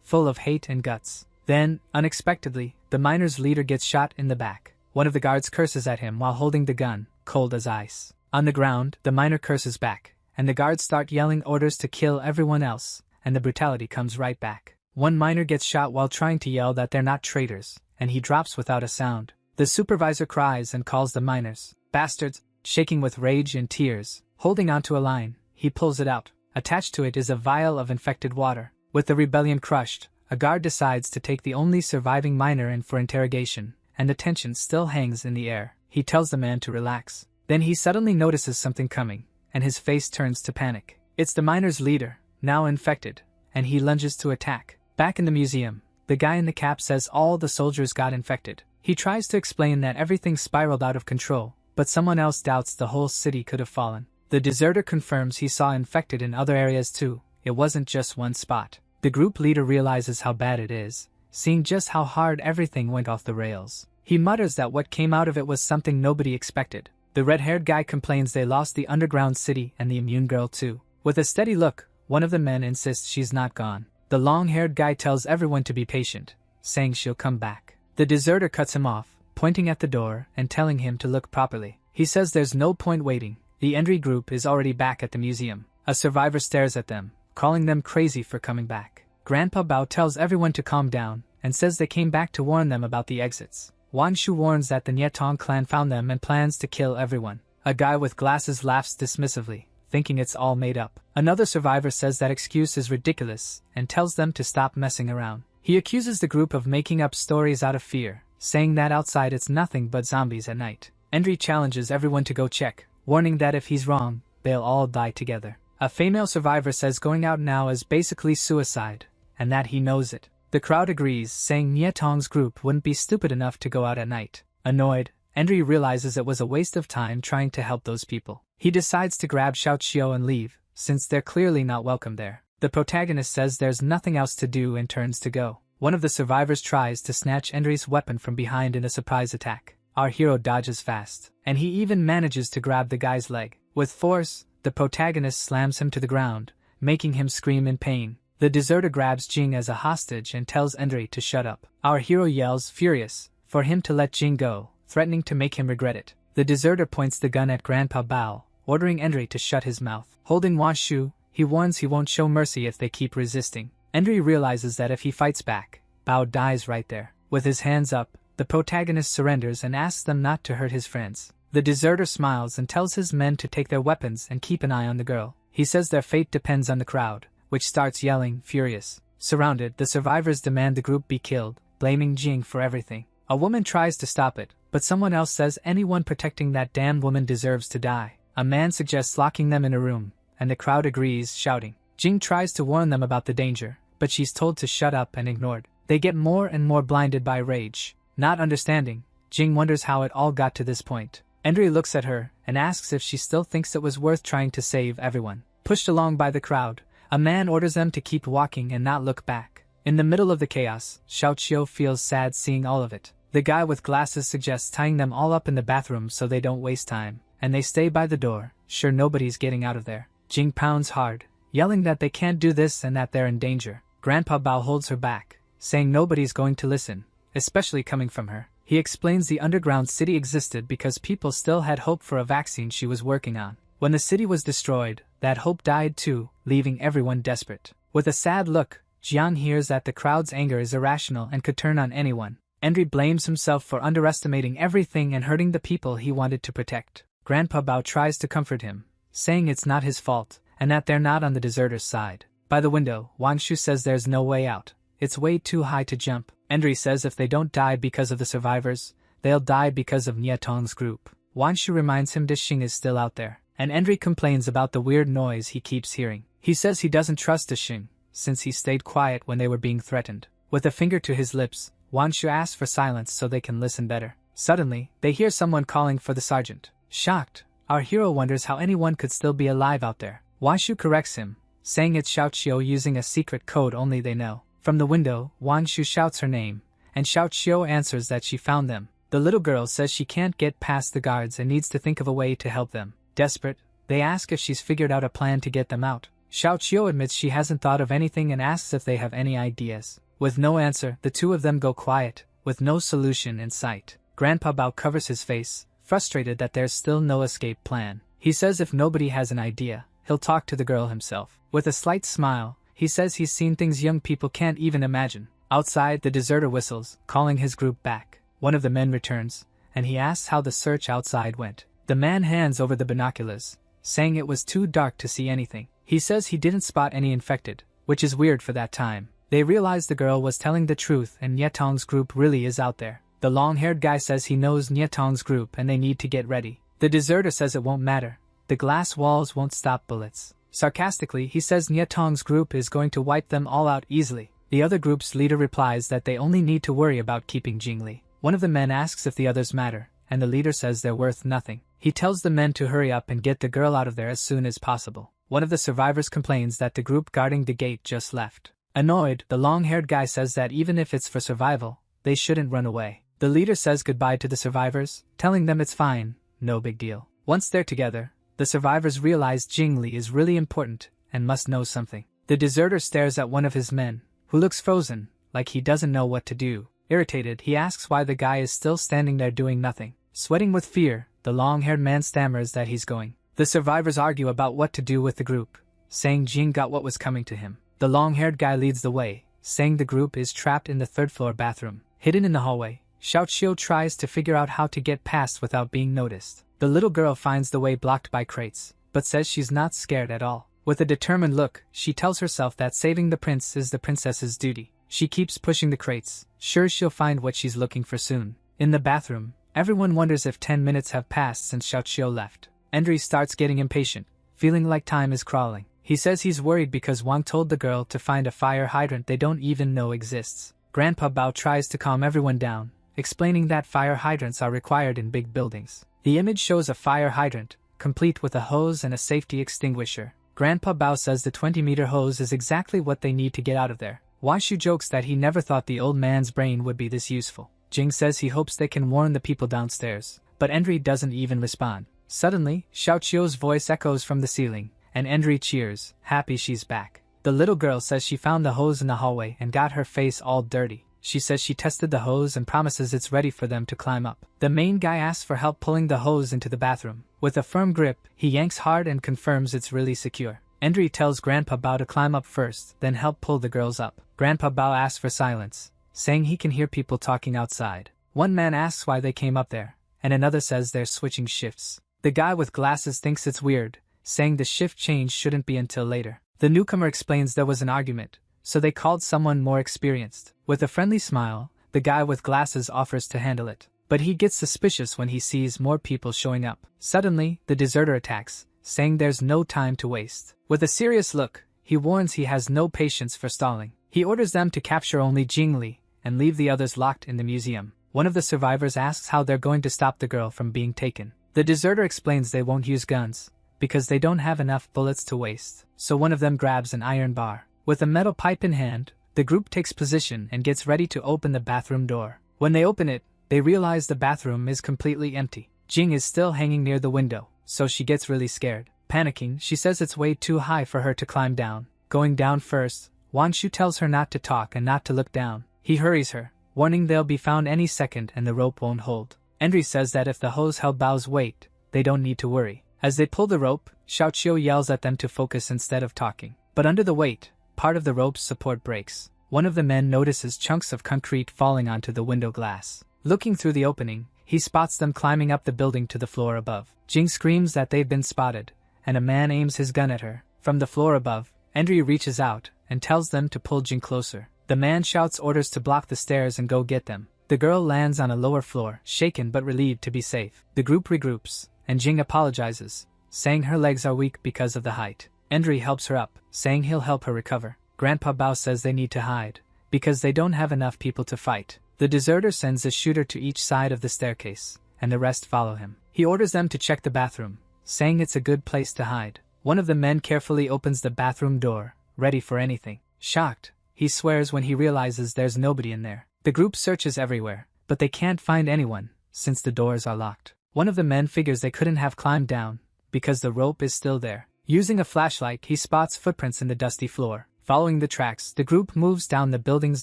full of hate and guts. Then, unexpectedly, the miner's leader gets shot in the back. One of the guards curses at him while holding the gun, cold as ice. On the ground, the miner curses back, and the guards start yelling orders to kill everyone else, and the brutality comes right back. One miner gets shot while trying to yell that they're not traitors, and he drops without a sound. The supervisor cries and calls the miners bastards, shaking with rage and tears. Holding onto a line, he pulls it out. Attached to it is a vial of infected water. With the rebellion crushed, a guard decides to take the only surviving miner in for interrogation, and the tension still hangs in the air. He tells the man to relax. Then he suddenly notices something coming, and his face turns to panic. It's the miner's leader, now infected, and he lunges to attack. Back in the museum, the guy in the cap says all the soldiers got infected. He tries to explain that everything spiraled out of control, but someone else doubts the whole city could have fallen. The deserter confirms he saw infected in other areas too. It wasn't just one spot. The group leader realizes how bad it is, seeing just how hard everything went off the rails. He mutters that what came out of it was something nobody expected. The red-haired guy complains they lost the underground city and the immune girl too. With a steady look, one of the men insists she's not gone. The long-haired guy tells everyone to be patient, saying she'll come back. The deserter cuts him off, pointing at the door and telling him to look properly. He says there's no point waiting. The Enry group is already back at the museum. A survivor stares at them, calling them crazy for coming back. Grandpa Bao tells everyone to calm down and says they came back to warn them about the exits. Wan Shu warns that the Nyetong clan found them and plans to kill everyone. A guy with glasses laughs dismissively, thinking it's all made up. Another survivor says that excuse is ridiculous and tells them to stop messing around. He accuses the group of making up stories out of fear, saying that outside it's nothing but zombies at night. Enry challenges everyone to go check, warning that if he's wrong, they'll all die together. A female survivor says going out now is basically suicide, and that he knows it. The crowd agrees, saying Nyetong's group wouldn't be stupid enough to go out at night. Annoyed, Enry realizes it was a waste of time trying to help those people. He decides to grab Xiao Qiu and leave, since they're clearly not welcome there. The protagonist says there's nothing else to do and turns to go. One of the survivors tries to snatch Enry's weapon from behind in a surprise attack. Our hero dodges fast, and he even manages to grab the guy's leg. With force, the protagonist slams him to the ground, making him scream in pain. The deserter grabs Jing as a hostage and tells Enry to shut up. Our hero yells, furious, for him to let Jing go, threatening to make him regret it. The deserter points the gun at Grandpa Bao, ordering Enry to shut his mouth. Holding Wan Shu, he warns he won't show mercy if they keep resisting. Enry realizes that if he fights back, Bao dies right there. With his hands up, the protagonist surrenders and asks them not to hurt his friends. The deserter smiles and tells his men to take their weapons and keep an eye on the girl. He says their fate depends on the crowd, which starts yelling, furious. Surrounded, the survivors demand the group be killed, blaming Jing for everything. A woman tries to stop it, but someone else says anyone protecting that damn woman deserves to die. A man suggests locking them in a room, and the crowd agrees, shouting. Jing tries to warn them about the danger, but she's told to shut up and ignored. They get more and more blinded by rage. Not understanding, Jing wonders how it all got to this point. Enry looks at her and asks if she still thinks it was worth trying to save everyone. Pushed along by the crowd, a man orders them to keep walking and not look back. In the middle of the chaos, Xiao Qiu feels sad seeing all of it. The guy with glasses suggests tying them all up in the bathroom so they don't waste time, and they stay by the door, sure nobody's getting out of there. Jing pounds hard, yelling that they can't do this and that they're in danger. Grandpa Bao holds her back, saying nobody's going to listen, especially coming from her. He explains the underground city existed because people still had hope for a vaccine she was working on. When the city was destroyed, that hope died too, leaving everyone desperate. With a sad look, Jian hears that the crowd's anger is irrational and could turn on anyone. Enry blames himself for underestimating everything and hurting the people he wanted to protect. Grandpa Bao tries to comfort him, saying it's not his fault, and that they're not on the deserters' side. By the window, Wang Shu says there's no way out. It's way too high to jump. Enry says if they don't die because of the survivors, they'll die because of Nyetong's group. Wang Shu reminds him Dishing is still out there, and Enry complains about the weird noise he keeps hearing. He says he doesn't trust Dishing, since he stayed quiet when they were being threatened. With a finger to his lips, Wang Shu asks for silence so they can listen better. Suddenly, they hear someone calling for the sergeant. Shocked, our hero wonders how anyone could still be alive out there. Wanshu corrects him, saying it's Xiaoqiu using a secret code only they know. From the window, Wanshu shouts her name, and Xiaoqiu answers that she found them. The little girl says she can't get past the guards and needs to think of a way to help them. Desperate, they ask if she's figured out a plan to get them out. Xiaoqiu admits she hasn't thought of anything and asks if they have any ideas. With no answer, the two of them go quiet, with no solution in sight. Grandpa Bao covers his face, frustrated that there's still no escape plan. He says if nobody has an idea, he'll talk to the girl himself. With a slight smile, he says he's seen things young people can't even imagine. Outside, the deserter whistles, calling his group back. One of the men returns, and he asks how the search outside went. The man hands over the binoculars, saying it was too dark to see anything. He says he didn't spot any infected, which is weird for that time. They realize the girl was telling the truth and Nyetong's group really is out there. The long-haired guy says he knows Nyetong's group and they need to get ready. The deserter says it won't matter. The glass walls won't stop bullets. Sarcastically, he says Nyetong's group is going to wipe them all out easily. The other group's leader replies that they only need to worry about keeping Jingli. One of the men asks if the others matter, and the leader says they're worth nothing. He tells the men to hurry up and get the girl out of there as soon as possible. One of the survivors complains that the group guarding the gate just left. Annoyed, the long-haired guy says that even if it's for survival, they shouldn't run away. The leader says goodbye to the survivors, telling them it's fine, no big deal. Once they're together, the survivors realize Jingli is really important and must know something. The deserter stares at one of his men, who looks frozen, like he doesn't know what to do. Irritated, he asks why the guy is still standing there doing nothing. Sweating with fear, the long-haired man stammers that he's going. The survivors argue about what to do with the group, saying Jing got what was coming to him. The long-haired guy leads the way, saying the group is trapped in the third-floor bathroom. Hidden in the hallway, Xiaoqiu tries to figure out how to get past without being noticed. The little girl finds the way blocked by crates, but says she's not scared at all. With a determined look, she tells herself that saving the prince is the princess's duty. She keeps pushing the crates, sure she'll find what she's looking for soon. In the bathroom, everyone wonders if 10 minutes have passed since Xiaoqiu left. Endri starts getting impatient, feeling like time is crawling. He says he's worried because Wang told the girl to find a fire hydrant they don't even know exists. Grandpa Bao tries to calm everyone down, explaining that fire hydrants are required in big buildings. The image shows a fire hydrant, complete with a hose and a safety extinguisher. Grandpa Bao says the 20-meter hose is exactly what they need to get out of there. Wanshu jokes that he never thought the old man's brain would be this useful. Jing says he hopes they can warn the people downstairs, but Endri doesn't even respond. Suddenly, Xiaoqiu's voice echoes from the ceiling, and Endri cheers, happy she's back. The little girl says she found the hose in the hallway and got her face all dirty. She says she tested the hose and promises it's ready for them to climb up. The main guy asks for help pulling the hose into the bathroom. With a firm grip, he yanks hard and confirms it's really secure. Endri tells Grandpa Bao to climb up first, then help pull the girls up. Grandpa Bao asks for silence, saying he can hear people talking outside. One man asks why they came up there, and another says they're switching shifts. The guy with glasses thinks it's weird, saying the shift change shouldn't be until later. The newcomer explains there was an argument, so they called someone more experienced. With a friendly smile, the guy with glasses offers to handle it. But he gets suspicious when he sees more people showing up. Suddenly, the deserter attacks, saying there's no time to waste. With a serious look, he warns he has no patience for stalling. He orders them to capture only Jingli and leave the others locked in the museum. One of the survivors asks how they're going to stop the girl from being taken. The deserter explains they won't use guns, because they don't have enough bullets to waste. So one of them grabs an iron bar. With a metal pipe in hand, the group takes position and gets ready to open the bathroom door. When they open it, they realize the bathroom is completely empty. Jing is still hanging near the window, so she gets really scared. Panicking, she says it's way too high for her to climb down. Going down first, Wanshu tells her not to talk and not to look down. He hurries her, warning they'll be found any second and the rope won't hold. Endri says that if the hose held Bao's weight, they don't need to worry. As they pull the rope, Xiaoqiu yells at them to focus instead of talking. But under the weight, part of the rope's support breaks. One of the men notices chunks of concrete falling onto the window glass. Looking through the opening, he spots them climbing up the building to the floor above. Jing screams that they've been spotted, and a man aims his gun at her. From the floor above, Endri reaches out and tells them to pull Jing closer. The man shouts orders to block the stairs and go get them. The girl lands on a lower floor, shaken but relieved to be safe. The group regroups, and Jing apologizes, saying her legs are weak because of the height. Endri helps her up, saying he'll help her recover. Grandpa Bao says they need to hide, because they don't have enough people to fight. The deserter sends a shooter to each side of the staircase, and the rest follow him. He orders them to check the bathroom, saying it's a good place to hide. One of the men carefully opens the bathroom door, ready for anything. Shocked, he swears when he realizes there's nobody in there. The group searches everywhere, but they can't find anyone, since the doors are locked. One of the men figures they couldn't have climbed down, because the rope is still there. Using a flashlight, he spots footprints in the dusty floor. Following the tracks, the group moves down the building's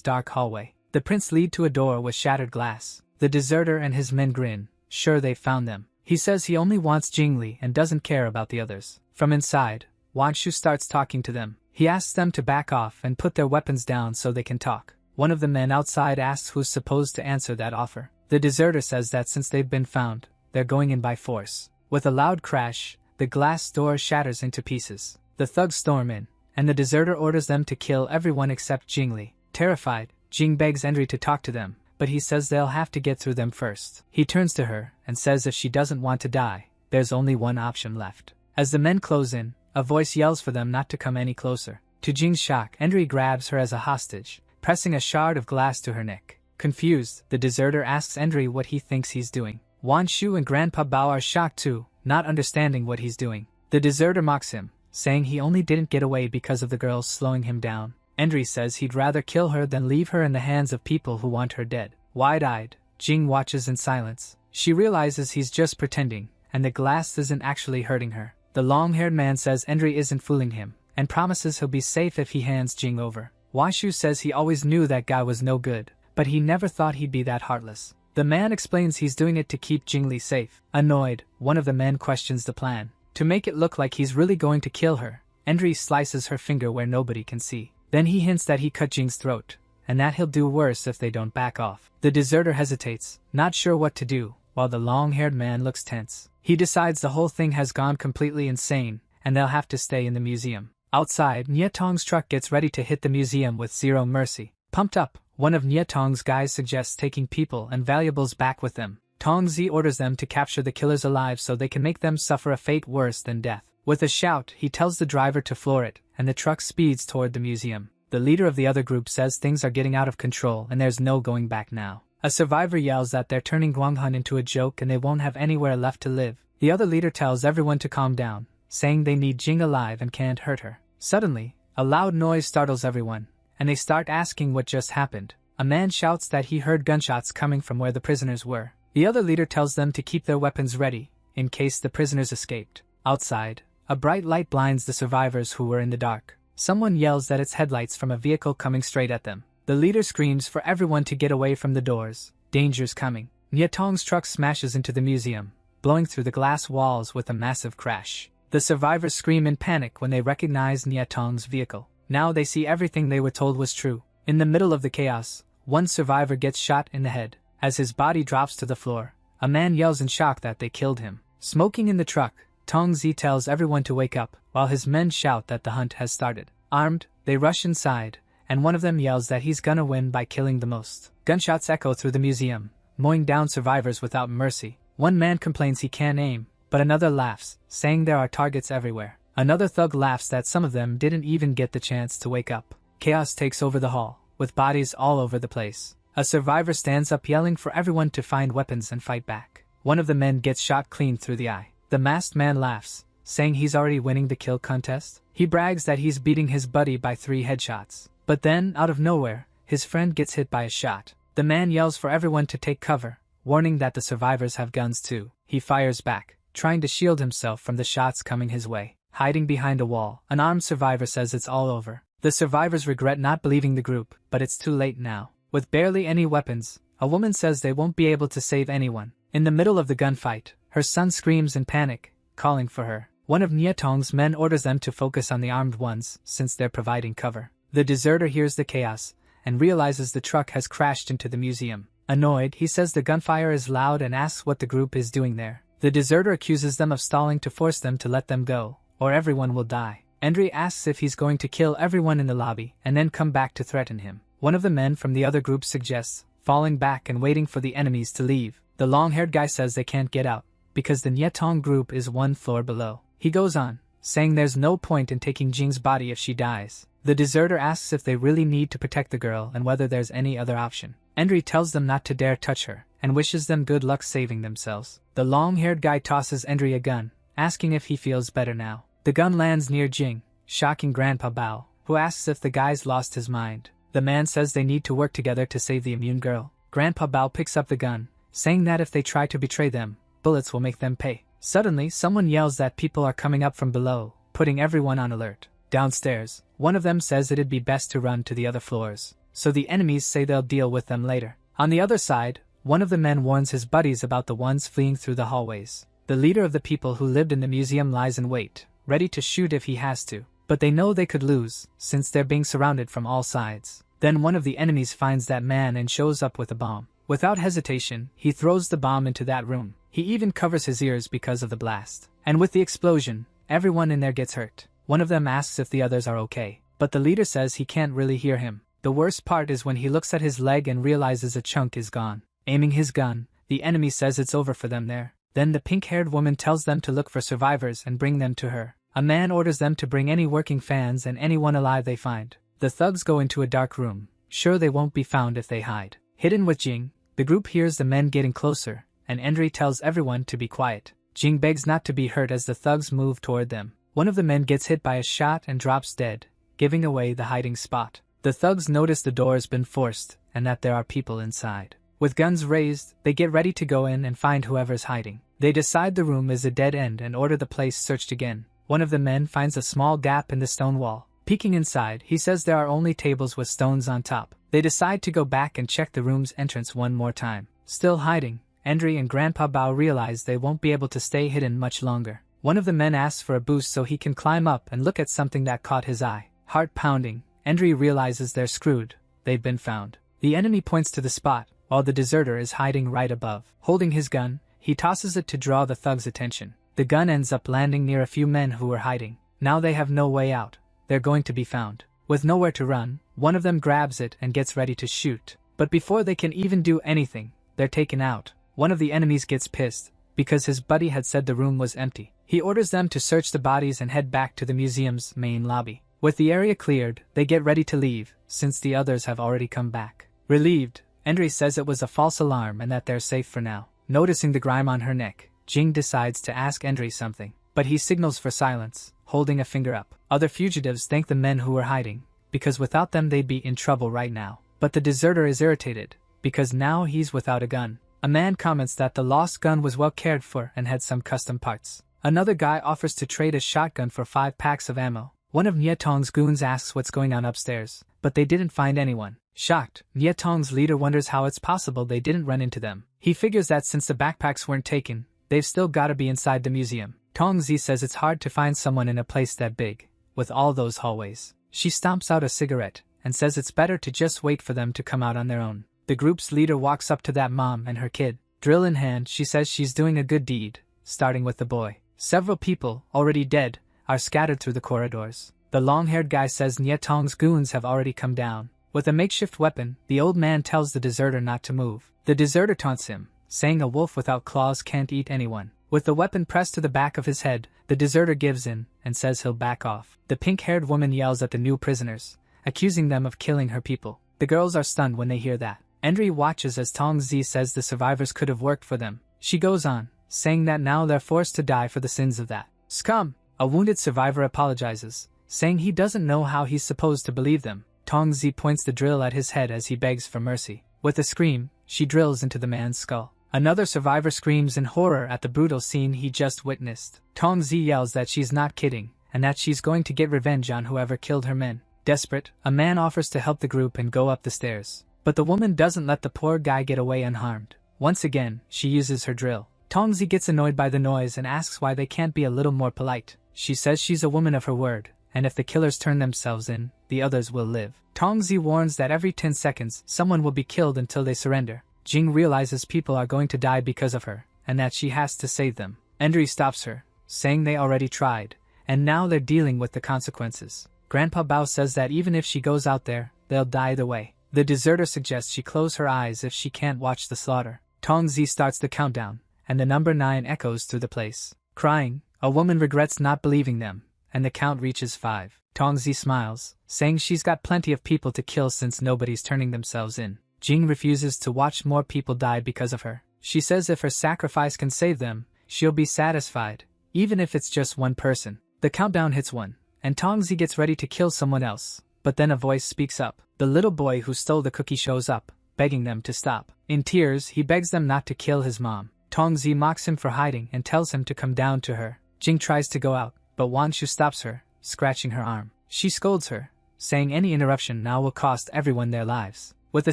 dark hallway. The prints lead to a door with shattered glass. The deserter and his men grin, sure they've found them. He says he only wants Jingli and doesn't care about the others. From inside, Wanshu starts talking to them. He asks them to back off and put their weapons down so they can talk. One of the men outside asks who's supposed to answer that offer. The deserter says that since they've been found, they're going in by force. With a loud crash, the glass door shatters into pieces. The thugs storm in, and the deserter orders them to kill everyone except Jingli. Terrified, Jing begs Endri to talk to them, but he says they'll have to get through them first. He turns to her and says if she doesn't want to die, there's only one option left. As the men close in, a voice yells for them not to come any closer. To Jing's shock, Endri grabs her as a hostage, pressing a shard of glass to her neck. Confused, the deserter asks Endri what he thinks he's doing. Wanshu and Grandpa Bao are shocked too, not understanding what he's doing. The deserter mocks him, saying he only didn't get away because of the girls slowing him down. Endri says he'd rather kill her than leave her in the hands of people who want her dead. Wide-eyed, Jing watches in silence. She realizes he's just pretending, and the glass isn't actually hurting her. The long-haired man says Endri isn't fooling him, and promises he'll be safe if he hands Jing over. Washu says he always knew that guy was no good, but he never thought he'd be that heartless. The man explains he's doing it to keep Jingli safe. Annoyed, one of the men questions the plan. To make it look like he's really going to kill her, Endri slices her finger where nobody can see. Then he hints that he cut Jing's throat, and that he'll do worse if they don't back off. The deserter hesitates, not sure what to do, while the long-haired man looks tense. He decides the whole thing has gone completely insane, and they'll have to stay in the museum. Outside, Nyatong's truck gets ready to hit the museum with zero mercy. Pumped up, one of Nyatong's guys suggests taking people and valuables back with them. Tongzi orders them to capture the killers alive so they can make them suffer a fate worse than death. With a shout, he tells the driver to floor it, and the truck speeds toward the museum. The leader of the other group says things are getting out of control and there's no going back now. A survivor yells that they're turning Guanghan into a joke and they won't have anywhere left to live. The other leader tells everyone to calm down, saying they need Jing alive and can't hurt her. Suddenly, a loud noise startles everyone, and they start asking what just happened. A man shouts that he heard gunshots coming from where the prisoners were. The other leader tells them to keep their weapons ready, in case the prisoners escaped. Outside, a bright light blinds the survivors who were in the dark. Someone yells that it's headlights from a vehicle coming straight at them. The leader screams for everyone to get away from the doors. Danger's coming. Nyatong's truck smashes into the museum, blowing through the glass walls with a massive crash. The survivors scream in panic when they recognize Nyatong's vehicle. Now they see everything they were told was true. In the middle of the chaos, one survivor gets shot in the head. As his body drops to the floor, a man yells in shock that they killed him. Smoking in the truck, Tongzi tells everyone to wake up, while his men shout that the hunt has started. Armed, they rush inside, and one of them yells that he's gonna win by killing the most. Gunshots echo through the museum, mowing down survivors without mercy. One man complains he can't aim, but another laughs, saying there are targets everywhere. Another thug laughs that some of them didn't even get the chance to wake up. Chaos takes over the hall, with bodies all over the place. A survivor stands up yelling for everyone to find weapons and fight back. One of the men gets shot clean through the eye. The masked man laughs, saying he's already winning the kill contest. He brags that he's beating his buddy by 3 headshots. But then, out of nowhere, his friend gets hit by a shot. The man yells for everyone to take cover, warning that the survivors have guns too. He fires back, trying to shield himself from the shots coming his way. Hiding behind a wall, an armed survivor says it's all over. The survivors regret not believing the group, but it's too late now. With barely any weapons, a woman says they won't be able to save anyone. In the middle of the gunfight, her son screams in panic, calling for her. One of Nyatong's men orders them to focus on the armed ones, since they're providing cover. The deserter hears the chaos, and realizes the truck has crashed into the museum. Annoyed, he says the gunfire is loud and asks what the group is doing there. The deserter accuses them of stalling to force them to let them go, or everyone will die. Endri asks if he's going to kill everyone in the lobby, and then come back to threaten him. One of the men from the other group suggests falling back and waiting for the enemies to leave. The long-haired guy says they can't get out, because the Nyatong group is 1 floor below. He goes on, saying there's no point in taking Jing's body if she dies. The deserter asks if they really need to protect the girl and whether there's any other option. Endri tells them not to dare touch her, and wishes them good luck saving themselves. The long-haired guy tosses Enri a gun, asking if he feels better now. The gun lands near Jing, shocking Grandpa Bao, who asks if the guy's lost his mind. The man says they need to work together to save the immune girl. Grandpa Bao picks up the gun, saying that if they try to betray them, bullets will make them pay. Suddenly, someone yells that people are coming up from below, putting everyone on alert. Downstairs, one of them says it'd be best to run to the other floors, so the enemies say they'll deal with them later. On the other side, one of the men warns his buddies about the ones fleeing through the hallways. The leader of the people who lived in the museum lies in wait, ready to shoot if he has to, but they know they could lose, since they're being surrounded from all sides. Then one of the enemies finds that man and shows up with a bomb. Without hesitation, he throws the bomb into that room. He even covers his ears because of the blast. And with the explosion, everyone in there gets hurt. One of them asks if the others are okay, but the leader says he can't really hear him. The worst part is when he looks at his leg and realizes a chunk is gone. Aiming his gun, the enemy says it's over for them there. Then the pink-haired woman tells them to look for survivors and bring them to her. A man orders them to bring any working fans and anyone alive they find. The thugs go into a dark room, sure they won't be found if they hide. Hidden with Jing, the group hears the men getting closer, and Enri tells everyone to be quiet. Jing begs not to be hurt as the thugs move toward them. One of the men gets hit by a shot and drops dead, giving away the hiding spot. The thugs notice the door has been forced, and that there are people inside. With guns raised, they get ready to go in and find whoever's hiding. They decide the room is a dead end and order the place searched again. One of the men finds a small gap in the stone wall. Peeking inside, he says there are only tables with stones on top. They decide to go back and check the room's entrance one more time. Still hiding, Enri and Grandpa Bao realize they won't be able to stay hidden much longer. One of the men asks for a boost so he can climb up and look at something that caught his eye. Heart pounding, Enri realizes they're screwed. They've been found. The enemy points to the spot, while the deserter is hiding right above. Holding his gun, he tosses it to draw the thug's attention. The gun ends up landing near a few men who were hiding. Now they have no way out. They're going to be found. With nowhere to run, one of them grabs it and gets ready to shoot. But before they can even do anything, they're taken out. One of the enemies gets pissed, because his buddy had said the room was empty. He orders them to search the bodies and head back to the museum's main lobby. With the area cleared, they get ready to leave, since the others have already come back. Relieved, Enri says it was a false alarm and that they're safe for now. Noticing the grime on her neck, Jing decides to ask Enri something, but he signals for silence, holding a finger up. Other fugitives thank the men who were hiding, because without them they'd be in trouble right now. But the deserter is irritated, because now he's without a gun. A man comments that the lost gun was well cared for and had some custom parts. Another guy offers to trade a shotgun for 5 packs of ammo. One of Nyetong's goons asks what's going on upstairs, but they didn't find anyone. Shocked, Nyetong's leader wonders how it's possible they didn't run into them. He figures that since the backpacks weren't taken, they've still gotta be inside the museum. Tongzi says it's hard to find someone in a place that big, with all those hallways. She stomps out a cigarette, and says it's better to just wait for them to come out on their own. The group's leader walks up to that mom and her kid. Drill in hand, she says she's doing a good deed, starting with the boy. Several people, already dead, are scattered through the corridors. The long-haired guy says Nyetong's goons have already come down. With a makeshift weapon, the old man tells the deserter not to move. The deserter taunts him, saying a wolf without claws can't eat anyone. With the weapon pressed to the back of his head, the deserter gives in and says he'll back off. The pink-haired woman yells at the new prisoners, accusing them of killing her people. The girls are stunned when they hear that. Enri watches as Tongzi says the survivors could have worked for them. She goes on, saying that now they're forced to die for the sins of that scum. A wounded survivor apologizes, saying he doesn't know how he's supposed to believe them. Tongzi points the drill at his head as he begs for mercy. With a scream, she drills into the man's skull. Another survivor screams in horror at the brutal scene he just witnessed. Tongzi yells that she's not kidding, and that she's going to get revenge on whoever killed her men. Desperate, a man offers to help the group and go up the stairs. But the woman doesn't let the poor guy get away unharmed. Once again, she uses her drill. Tongzi gets annoyed by the noise and asks why they can't be a little more polite. She says she's a woman of her word, and if the killers turn themselves in, the others will live. Tongzi warns that every 10 seconds, someone will be killed until they surrender. Jing realizes people are going to die because of her, and that she has to save them. Enri stops her, saying they already tried, and now they're dealing with the consequences. Grandpa Bao says that even if she goes out there, they'll die either way. The deserter suggests she close her eyes if she can't watch the slaughter. Tongzi starts the countdown, and the number 9 echoes through the place. Crying, a woman regrets not believing them, and the count reaches 5. Tongzi smiles, saying she's got plenty of people to kill since nobody's turning themselves in. Jing refuses to watch more people die because of her. She says if her sacrifice can save them, she'll be satisfied, even if it's just one person. The countdown hits 1, and Tongzi gets ready to kill someone else, but then a voice speaks up. The little boy who stole the cookie shows up, begging them to stop. In tears, he begs them not to kill his mom. Tongzi mocks him for hiding and tells him to come down to her. Jing tries to go out, but Wanshu stops her, scratching her arm. She scolds her, saying any interruption now will cost everyone their lives. With a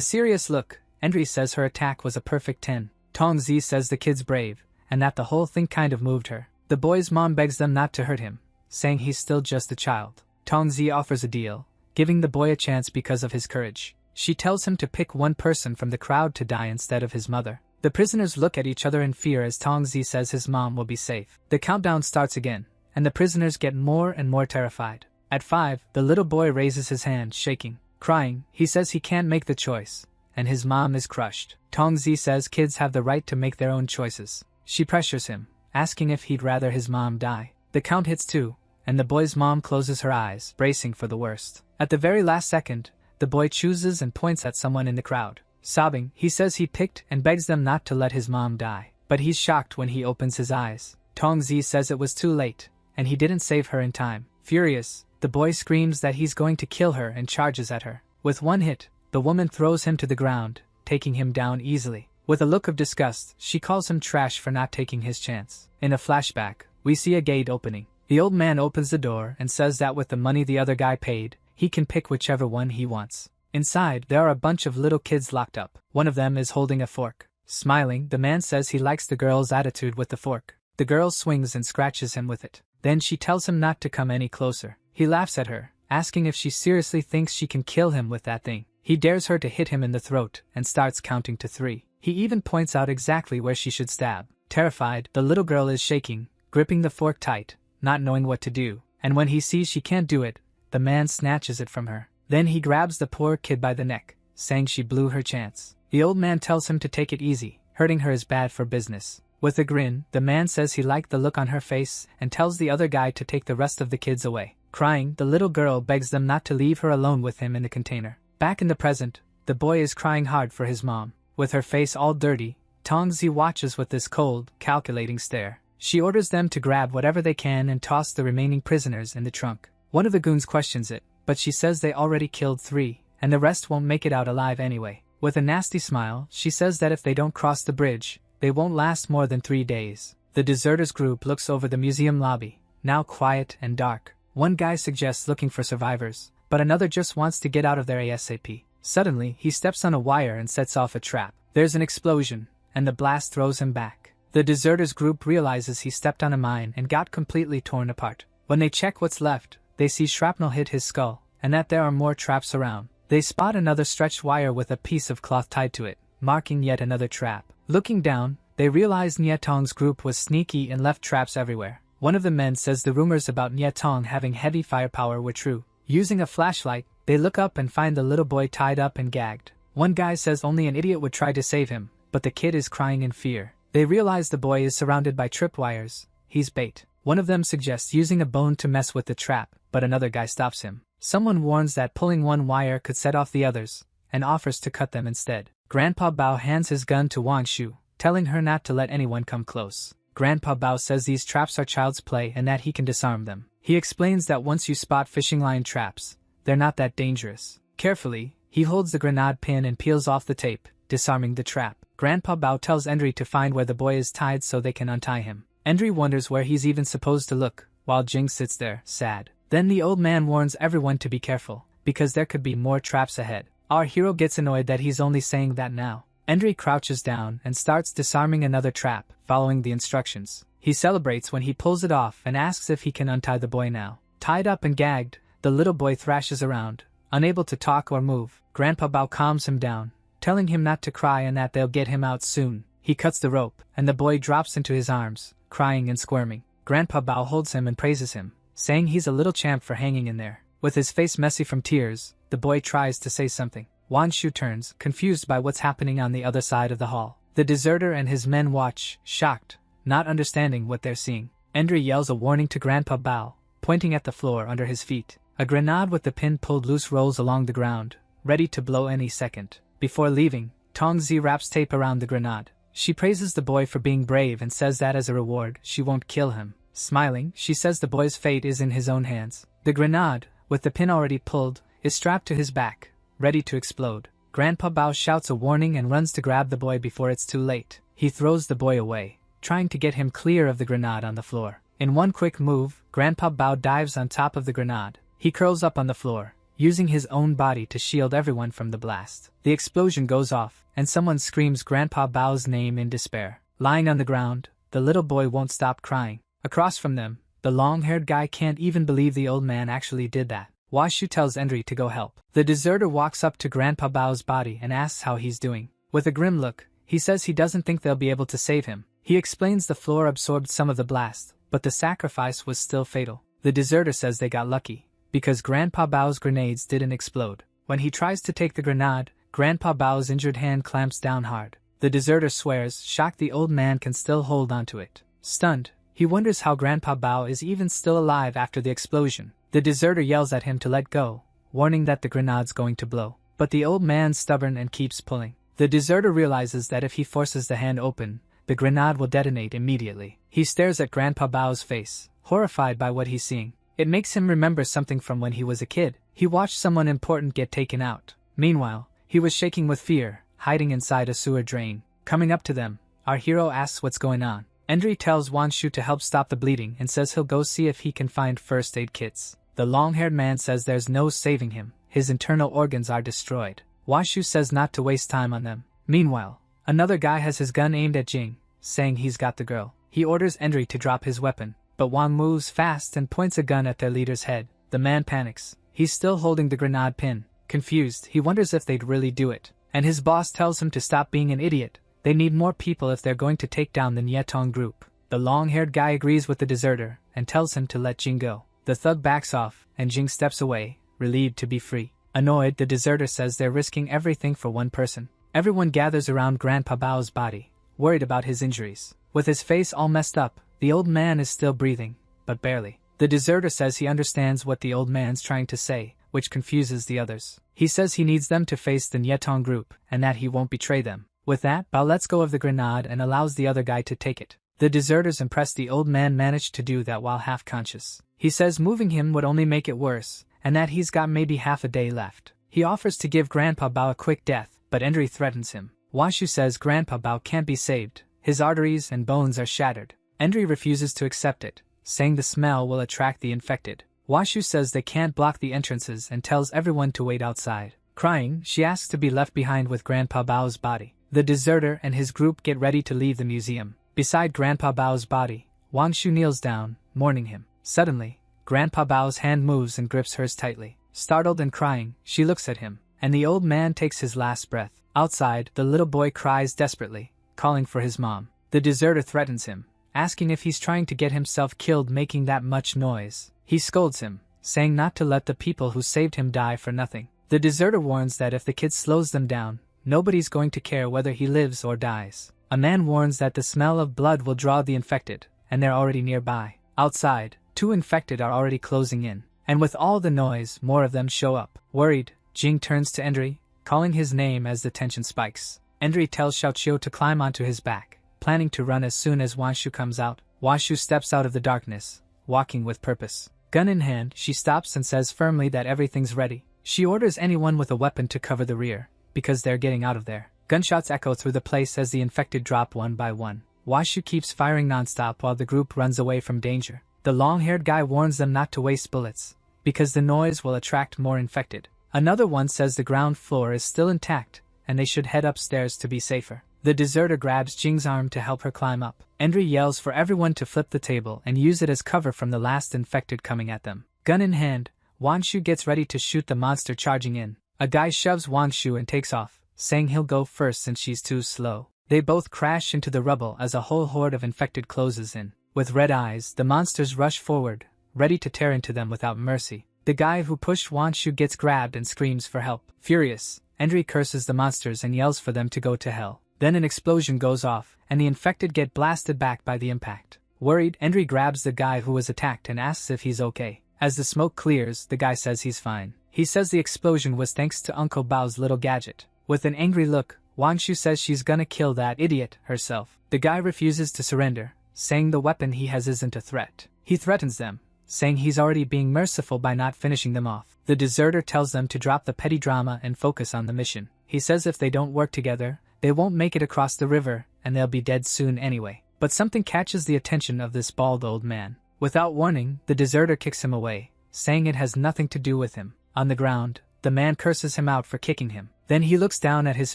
serious look, Endri says her attack was a perfect 10. Tongzi says the kid's brave, and that the whole thing kind of moved her. The boy's mom begs them not to hurt him, saying he's still just a child. Tongzi offers a deal, giving the boy a chance because of his courage. She tells him to pick one person from the crowd to die instead of his mother. The prisoners look at each other in fear as Tongzi says his mom will be safe. The countdown starts again, and the prisoners get more and more terrified. At 5, the little boy raises his hand, shaking. Crying, he says he can't make the choice, and his mom is crushed. Tongzi says kids have the right to make their own choices. She pressures him, asking if he'd rather his mom die. The count hits 2, and the boy's mom closes her eyes, bracing for the worst. At the very last second, the boy chooses and points at someone in the crowd. Sobbing, he says he picked and begs them not to let his mom die. But he's shocked when he opens his eyes. Tongzi says it was too late, and he didn't save her in time. Furious, the boy screams that he's going to kill her and charges at her. With one hit, the woman throws him to the ground, taking him down easily. With a look of disgust, she calls him trash for not taking his chance. In a flashback, we see a gate opening. The old man opens the door and says that with the money the other guy paid, he can pick whichever one he wants. Inside, there are a bunch of little kids locked up. One of them is holding a fork. Smiling, the man says he likes the girl's attitude with the fork. The girl swings and scratches him with it. Then she tells him not to come any closer. He laughs at her, asking if she seriously thinks she can kill him with that thing. He dares her to hit him in the throat and starts counting to 3. He even points out exactly where she should stab. Terrified, the little girl is shaking, gripping the fork tight, not knowing what to do. And when he sees she can't do it, the man snatches it from her. Then he grabs the poor kid by the neck, saying she blew her chance. The old man tells him to take it easy, hurting her is bad for business. With a grin, the man says he liked the look on her face and tells the other guy to take the rest of the kids away. Crying, the little girl begs them not to leave her alone with him in the container. Back in the present, the boy is crying hard for his mom. With her face all dirty, Tongzi watches with this cold, calculating stare. She orders them to grab whatever they can and toss the remaining prisoners in the trunk. One of the goons questions it, but she says they already killed 3, and the rest won't make it out alive anyway. With a nasty smile, she says that if they don't cross the bridge, they won't last more than 3 days. The deserters group looks over the museum lobby, now quiet and dark. One guy suggests looking for survivors, but another just wants to get out of there ASAP. Suddenly, he steps on a wire and sets off a trap. There's an explosion, and the blast throws him back. The deserters group realizes he stepped on a mine and got completely torn apart. When they check what's left, they see shrapnel hit his skull, and that there are more traps around. They spot another stretched wire with a piece of cloth tied to it, marking yet another trap. Looking down, they realize Nyatong's group was sneaky and left traps everywhere. One of the men says the rumors about Nyatong having heavy firepower were true. Using a flashlight, they look up and find the little boy tied up and gagged. One guy says only an idiot would try to save him, but the kid is crying in fear. They realize the boy is surrounded by tripwires. He's bait. One of them suggests using a bone to mess with the trap, but another guy stops him. Someone warns that pulling one wire could set off the others, and offers to cut them instead. Grandpa Bao hands his gun to Wang Shu, telling her not to let anyone come close. Grandpa Bao says these traps are child's play and that he can disarm them. He explains that once you spot fishing line traps, they're not that dangerous. Carefully, he holds the grenade pin and peels off the tape, disarming the trap. Grandpa Bao tells Endri to find where the boy is tied so they can untie him. Endri wonders where he's even supposed to look, while Jing sits there, sad. Then the old man warns everyone to be careful, because there could be more traps ahead. Our hero gets annoyed that he's only saying that now. Endri crouches down and starts disarming another trap, following the instructions. He celebrates when he pulls it off and asks if he can untie the boy now. Tied up and gagged, the little boy thrashes around, unable to talk or move. Grandpa Bao calms him down, telling him not to cry and that they'll get him out soon. He cuts the rope, and the boy drops into his arms, crying and squirming. Grandpa Bao holds him and praises him, saying he's a little champ for hanging in there. With his face messy from tears, the boy tries to say something. Wan Shu turns, confused by what's happening on the other side of the hall. The deserter and his men watch, shocked, not understanding what they're seeing. Endri yells a warning to Grandpa Bao, pointing at the floor under his feet. A grenade with the pin pulled loose rolls along the ground, ready to blow any second. Before leaving, Tang Zi wraps tape around the grenade. She praises the boy for being brave and says that as a reward, she won't kill him. Smiling, she says the boy's fate is in his own hands. The grenade, with the pin already pulled, is strapped to his back, ready to explode. Grandpa Bao shouts a warning and runs to grab the boy before it's too late. He throws the boy away, trying to get him clear of the grenade on the floor. In one quick move, Grandpa Bao dives on top of the grenade. He curls up on the floor, using his own body to shield everyone from the blast. The explosion goes off, and someone screams Grandpa Bao's name in despair. Lying on the ground, the little boy won't stop crying. Across from them, the long-haired guy can't even believe the old man actually did that. Washu tells Endri to go help. The deserter walks up to Grandpa Bao's body and asks how he's doing. With a grim look, he says he doesn't think they'll be able to save him. He explains the floor absorbed some of the blast, but the sacrifice was still fatal. The deserter says they got lucky, because Grandpa Bao's grenades didn't explode. When he tries to take the grenade, Grandpa Bao's injured hand clamps down hard. The deserter swears, shocked the old man can still hold onto it. Stunned, he wonders how Grandpa Bao is even still alive after the explosion. The deserter yells at him to let go, warning that the grenade's going to blow. But the old man's stubborn and keeps pulling. The deserter realizes that if he forces the hand open, the grenade will detonate immediately. He stares at Grandpa Bao's face, horrified by what he's seeing. It makes him remember something from when he was a kid. He watched someone important get taken out. Meanwhile, he was shaking with fear, hiding inside a sewer drain. Coming up to them, our hero asks what's going on. Endri tells Wanshu to help stop the bleeding and says he'll go see if he can find first aid kits. The long-haired man says there's no saving him. His internal organs are destroyed. Wanshu says not to waste time on them. Meanwhile, another guy has his gun aimed at Jing, saying he's got the girl. He orders Endri to drop his weapon, but Wang moves fast and points a gun at their leader's head. The man panics. He's still holding the grenade pin. Confused, he wonders if they'd really do it. And his boss tells him to stop being an idiot. They need more people if they're going to take down the Nyetong group. The long-haired guy agrees with the deserter and tells him to let Jing go. The thug backs off, and Jing steps away, relieved to be free. Annoyed, the deserter says they're risking everything for one person. Everyone gathers around Grandpa Bao's body, worried about his injuries. With his face all messed up, the old man is still breathing, but barely. The deserter says he understands what the old man's trying to say, which confuses the others. He says he needs them to face the Nyetong group, and that he won't betray them. With that, Bao lets go of the grenade and allows the other guy to take it. The deserters impressed the old man managed to do that while half-conscious. He says moving him would only make it worse, and that he's got maybe half a day left. He offers to give Grandpa Bao a quick death, but Endri threatens him. Washu says Grandpa Bao can't be saved. His arteries and bones are shattered. Endri refuses to accept it, saying the smell will attract the infected. Washu says they can't block the entrances and tells everyone to wait outside. Crying, she asks to be left behind with Grandpa Bao's body. The deserter and his group get ready to leave the museum. Beside Grandpa Bao's body, Wangshu kneels down, mourning him. Suddenly, Grandpa Bao's hand moves and grips hers tightly. Startled and crying, she looks at him, and the old man takes his last breath. Outside, the little boy cries desperately, calling for his mom. The deserter threatens him, asking if he's trying to get himself killed making that much noise. He scolds him, saying not to let the people who saved him die for nothing. The deserter warns that if the kid slows them down, nobody's going to care whether he lives or dies. A man warns that the smell of blood will draw the infected, and they're already nearby. Outside, 2 infected are already closing in, and with all the noise, more of them show up. Worried, Jing turns to Endri, calling his name as the tension spikes. Endri tells Xiaoqiu to climb onto his back, planning to run as soon as Wanshu comes out. Wanshu steps out of the darkness, walking with purpose. Gun in hand, she stops and says firmly that everything's ready. She orders anyone with a weapon to cover the rear, because they're getting out of there. Gunshots echo through the place as the infected drop one by one. Washu keeps firing nonstop while the group runs away from danger. The long-haired guy warns them not to waste bullets, because the noise will attract more infected. Another one says the ground floor is still intact, and they should head upstairs to be safer. The deserter grabs Jing's arm to help her climb up. Endri yells for everyone to flip the table and use it as cover from the last infected coming at them. Gun in hand, Wangshu gets ready to shoot the monster charging in. A guy shoves Wangshu and takes off, saying he'll go first since she's too slow. They both crash into the rubble as a whole horde of infected closes in. With red eyes, the monsters rush forward, ready to tear into them without mercy. The guy who pushed Wangshu gets grabbed and screams for help. Furious, Endri curses the monsters and yells for them to go to hell. Then an explosion goes off, and the infected get blasted back by the impact. Worried, Endri grabs the guy who was attacked and asks if he's okay. As the smoke clears, the guy says he's fine. He says the explosion was thanks to Uncle Bao's little gadget. With an angry look, Wangshu says she's gonna kill that idiot herself. The guy refuses to surrender, saying the weapon he has isn't a threat. He threatens them, saying he's already being merciful by not finishing them off. The deserter tells them to drop the petty drama and focus on the mission. He says if they don't work together, they won't make it across the river and they'll be dead soon anyway. But something catches the attention of this bald old man. Without warning, the deserter kicks him away, saying it has nothing to do with him. On the ground, the man curses him out for kicking him. Then he looks down at his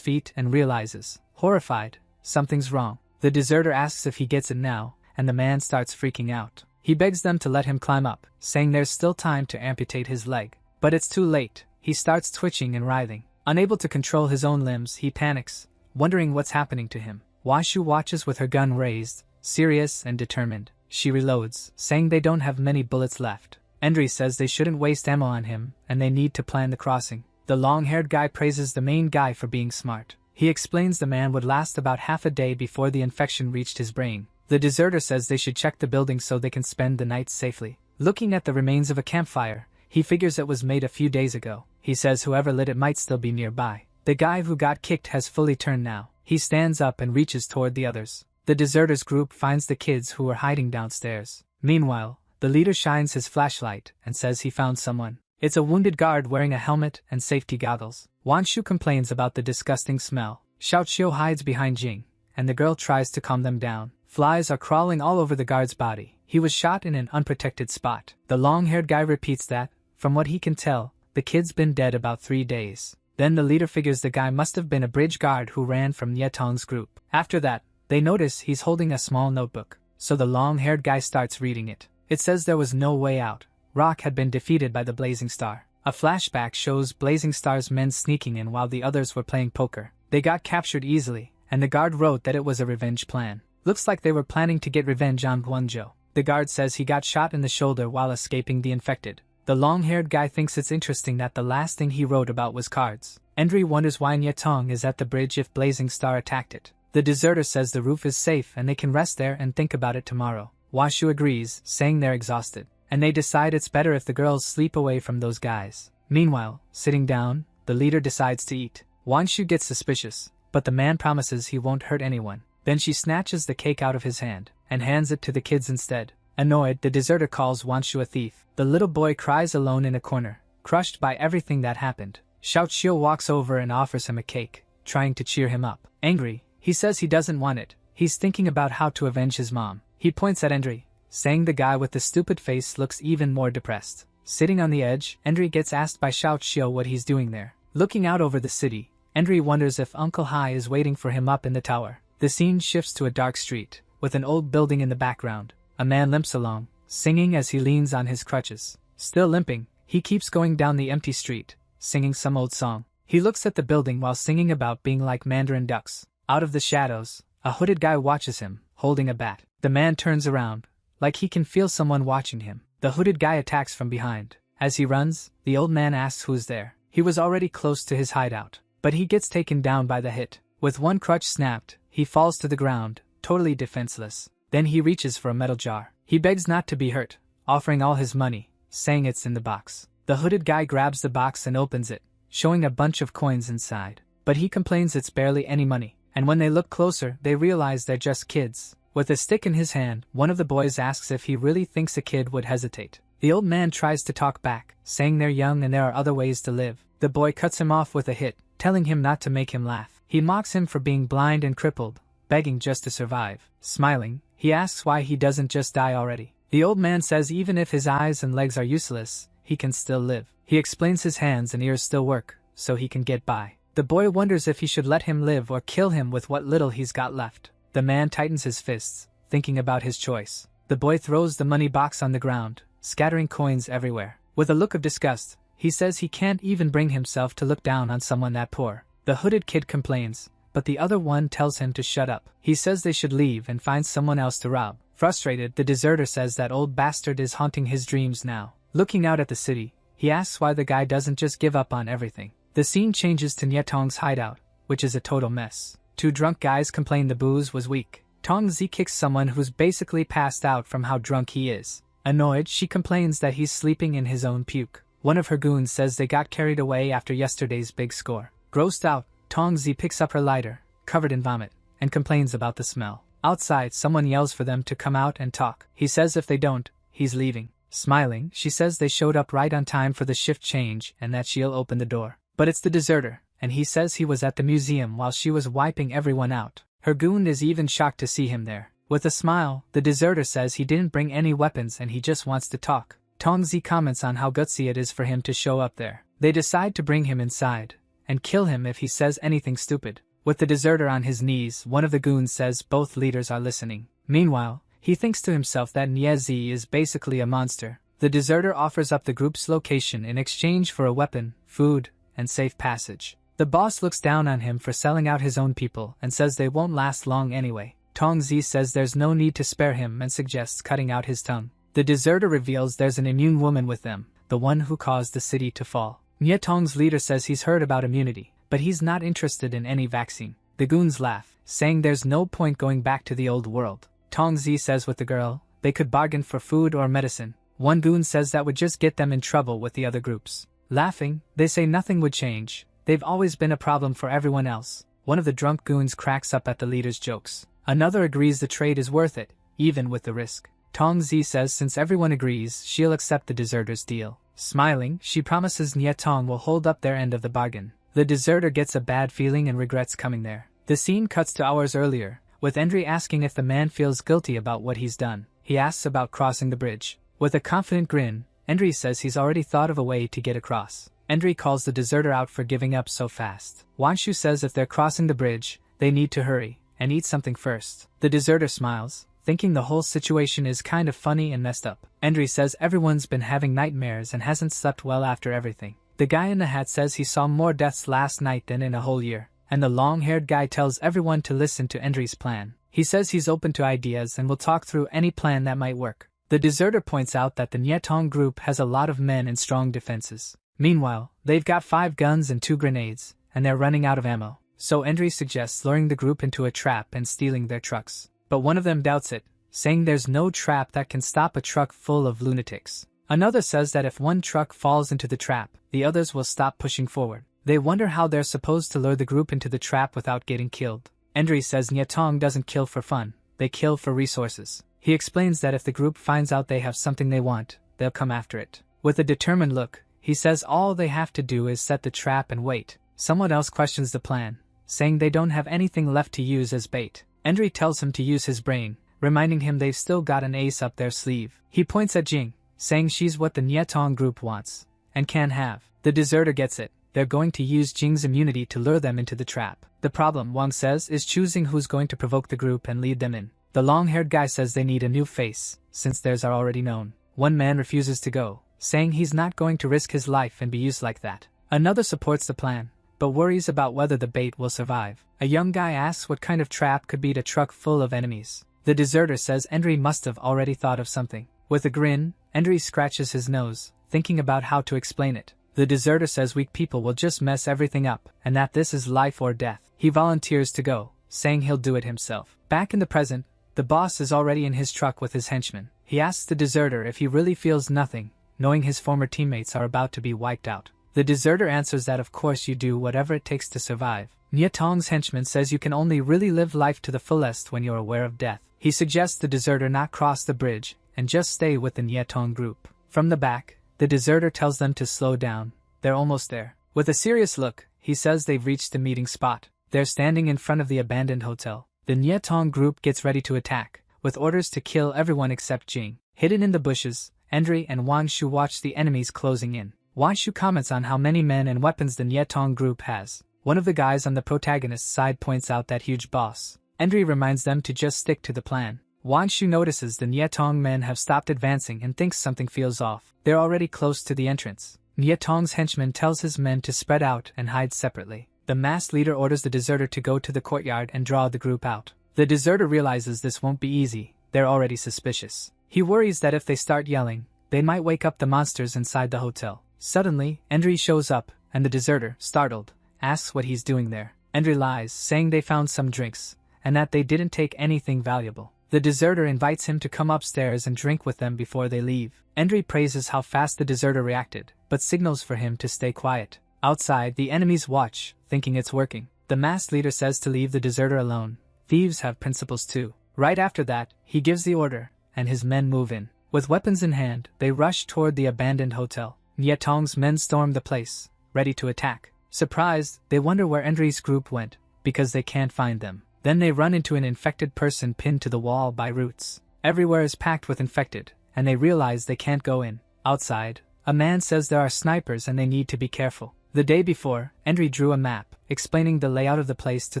feet and realizes, horrified, something's wrong. The deserter asks if he gets it now, and the man starts freaking out. He begs them to let him climb up, saying there's still time to amputate his leg. But it's too late. He starts twitching and writhing. Unable to control his own limbs, he panics, wondering what's happening to him. Washu watches with her gun raised, serious and determined. She reloads, saying they don't have many bullets left. Endri says they shouldn't waste ammo on him, and they need to plan the crossing. The long-haired guy praises the main guy for being smart. He explains the man would last about half a day before the infection reached his brain. The deserter says they should check the building so they can spend the night safely. Looking at the remains of a campfire, he figures it was made a few days ago. He says whoever lit it might still be nearby. The guy who got kicked has fully turned now. He stands up and reaches toward the others. The deserters group finds the kids who were hiding downstairs. Meanwhile, the leader shines his flashlight and says he found someone. It's a wounded guard wearing a helmet and safety goggles. Wanshu complains about the disgusting smell. Xiaoqiu hides behind Jing, and the girl tries to calm them down. Flies are crawling all over the guard's body. He was shot in an unprotected spot. The long-haired guy repeats that, from what he can tell, the kid's been dead about 3 days. Then the leader figures the guy must have been a bridge guard who ran from Yetong's group. After that, they notice he's holding a small notebook, so the long-haired guy starts reading it. It says there was no way out. Rock had been defeated by the Blazing Star. A flashback shows Blazing Star's men sneaking in while the others were playing poker. They got captured easily, and the guard wrote that it was a revenge plan. Looks like they were planning to get revenge on Guangzhou. The guard says he got shot in the shoulder while escaping the infected. The long-haired guy thinks it's interesting that the last thing he wrote about was cards. Endri wonders why Nyetong is at the bridge if Blazing Star attacked it. The deserter says the roof is safe and they can rest there and think about it tomorrow. Washu agrees, saying they're exhausted, and they decide it's better if the girls sleep away from those guys. Meanwhile, sitting down, the leader decides to eat. Wanshu gets suspicious, but the man promises he won't hurt anyone. Then she snatches the cake out of his hand and hands it to the kids instead. Annoyed, the deserter calls Wanshu a thief. The little boy cries alone in a corner, crushed by everything that happened. Xiaoqiu walks over and offers him a cake, trying to cheer him up. Angry, he says he doesn't want it. He's thinking about how to avenge his mom. He points at Endri, saying the guy with the stupid face looks even more depressed. Sitting on the edge, Endri gets asked by Xiaoqiu what he's doing there. Looking out over the city, Endri wonders if Uncle Hai is waiting for him up in the tower. The scene shifts to a dark street, with an old building in the background. A man limps along, singing as he leans on his crutches. Still limping, he keeps going down the empty street, singing some old song. He looks at the building while singing about being like mandarin ducks. Out of the shadows, a hooded guy watches him, holding a bat. The man turns around, like he can feel someone watching him. The hooded guy attacks from behind. As he runs, the old man asks who's there. He was already close to his hideout, but he gets taken down by the hit. With one crutch snapped, he falls to the ground, totally defenseless. Then he reaches for a metal jar. He begs not to be hurt, offering all his money, saying it's in the box. The hooded guy grabs the box and opens it, showing a bunch of coins inside. But he complains it's barely any money, and when they look closer, they realize they're just kids. With a stick in his hand, one of the boys asks if he really thinks a kid would hesitate. The old man tries to talk back, saying they're young and there are other ways to live. The boy cuts him off with a hit, telling him not to make him laugh. He mocks him for being blind and crippled, begging just to survive. Smiling, he asks why he doesn't just die already. The old man says even if his eyes and legs are useless, he can still live. He explains his hands and ears still work, so he can get by. The boy wonders if he should let him live or kill him with what little he's got left. The man tightens his fists, thinking about his choice. The boy throws the money box on the ground, scattering coins everywhere. With a look of disgust, he says he can't even bring himself to look down on someone that poor. The hooded kid complains, but the other one tells him to shut up. He says they should leave and find someone else to rob. Frustrated, the deserter says that old bastard is haunting his dreams now. Looking out at the city, he asks why the guy doesn't just give up on everything. The scene changes to Nyetong's hideout, which is a total mess. Two drunk guys complain the booze was weak. Tongzi kicks someone who's basically passed out from how drunk he is. Annoyed, she complains that he's sleeping in his own puke. One of her goons says they got carried away after yesterday's big score. Grossed out, Tongzi picks up her lighter, covered in vomit, and complains about the smell. Outside, someone yells for them to come out and talk. He says if they don't, he's leaving. Smiling, she says they showed up right on time for the shift change and that she'll open the door. But it's the deserter, and he says he was at the museum while she was wiping everyone out. Her goon is even shocked to see him there. With a smile, the deserter says he didn't bring any weapons and he just wants to talk. Tongzi comments on how gutsy it is for him to show up there. They decide to bring him inside and kill him if he says anything stupid. With the deserter on his knees, one of the goons says both leaders are listening. Meanwhile, he thinks to himself that Nyezi is basically a monster. The deserter offers up the group's location in exchange for a weapon, food, and safe passage. The boss looks down on him for selling out his own people and says they won't last long anyway. Tongzi says there's no need to spare him and suggests cutting out his tongue. The deserter reveals there's an immune woman with them, the one who caused the city to fall. Nyetong's leader says he's heard about immunity, but he's not interested in any vaccine. The goons laugh, saying there's no point going back to the old world. Tongzi says with the girl, they could bargain for food or medicine. One goon says that would just get them in trouble with the other groups. Laughing, they say nothing would change. They've always been a problem for everyone else. One of the drunk goons cracks up at the leader's jokes. Another agrees the trade is worth it, even with the risk. Tongzi says since everyone agrees, she'll accept the deserter's deal. Smiling, she promises Nyetong will hold up their end of the bargain. The deserter gets a bad feeling and regrets coming there. The scene cuts to hours earlier, with Endri asking if the man feels guilty about what he's done. He asks about crossing the bridge. With a confident grin, Endri says he's already thought of a way to get across. Endri calls the deserter out for giving up so fast. Wanshu says if they're crossing the bridge, they need to hurry and eat something first. The deserter smiles, thinking the whole situation is kind of funny and messed up. Endri says everyone's been having nightmares and hasn't slept well after everything. The guy in the hat says he saw more deaths last night than in a whole year, and the long-haired guy tells everyone to listen to Endri's plan. He says he's open to ideas and will talk through any plan that might work. The deserter points out that the Nyetong group has a lot of men and strong defenses. Meanwhile, they've got 5 guns and 2 grenades, and they're running out of ammo. So Endri suggests luring the group into a trap and stealing their trucks. But one of them doubts it, saying there's no trap that can stop a truck full of lunatics. Another says that if one truck falls into the trap, the others will stop pushing forward. They wonder how they're supposed to lure the group into the trap without getting killed. Endri says Nyetong doesn't kill for fun, they kill for resources. He explains that if the group finds out they have something they want, they'll come after it. With a determined look, he says all they have to do is set the trap and wait. Someone else questions the plan, saying they don't have anything left to use as bait. Endri tells him to use his brain, reminding him they've still got an ace up their sleeve. He points at Jing, saying she's what the Nyetong group wants, and can have. The deserter gets it. They're going to use Jing's immunity to lure them into the trap. The problem, Wang says, is choosing who's going to provoke the group and lead them in. The long-haired guy says they need a new face, since theirs are already known. One man refuses to go, saying he's not going to risk his life and be used like that. Another supports the plan, but worries about whether the bait will survive. A young guy asks what kind of trap could beat a truck full of enemies. The deserter says Endri must have already thought of something. With a grin, Endri scratches his nose, thinking about how to explain it. The deserter says weak people will just mess everything up, and that this is life or death. He volunteers to go, saying he'll do it himself. Back in the present, the boss is already in his truck with his henchmen. He asks the deserter if he really feels nothing, knowing his former teammates are about to be wiped out. The deserter answers that of course you do whatever it takes to survive. Nyetong's henchman says you can only really live life to the fullest when you're aware of death. He suggests the deserter not cross the bridge, and just stay with the Nyetong group. From the back, the deserter tells them to slow down. They're almost there. With a serious look, he says they've reached the meeting spot. They're standing in front of the abandoned hotel. The Nyetong group gets ready to attack, with orders to kill everyone except Jing. Hidden in the bushes, Endri and Wanshu watch the enemies closing in. Wanshu comments on how many men and weapons the Nyetong group has. One of the guys on the protagonist's side points out that huge boss. Endri reminds them to just stick to the plan. Wanshu notices the Nyetong men have stopped advancing and thinks something feels off. They're already close to the entrance. Nyetong's henchman tells his men to spread out and hide separately. The masked leader orders the deserter to go to the courtyard and draw the group out. The deserter realizes this won't be easy. They're already suspicious. He worries that if they start yelling, they might wake up the monsters inside the hotel. Suddenly, Endri shows up, and the deserter, startled, asks what he's doing there. Endri lies, saying they found some drinks, and that they didn't take anything valuable. The deserter invites him to come upstairs and drink with them before they leave. Endri praises how fast the deserter reacted, but signals for him to stay quiet. Outside, the enemies watch, thinking it's working. The masked leader says to leave the deserter alone. Thieves have principles too. Right after that, he gives the order, and his men move in. With weapons in hand, they rush toward the abandoned hotel. Nyetong's men storm the place, ready to attack. Surprised, they wonder where Endry's group went, because they can't find them. Then they run into an infected person pinned to the wall by roots. Everywhere is packed with infected, and they realize they can't go in. Outside, a man says there are snipers and they need to be careful. The day before, Endry drew a map, explaining the layout of the place to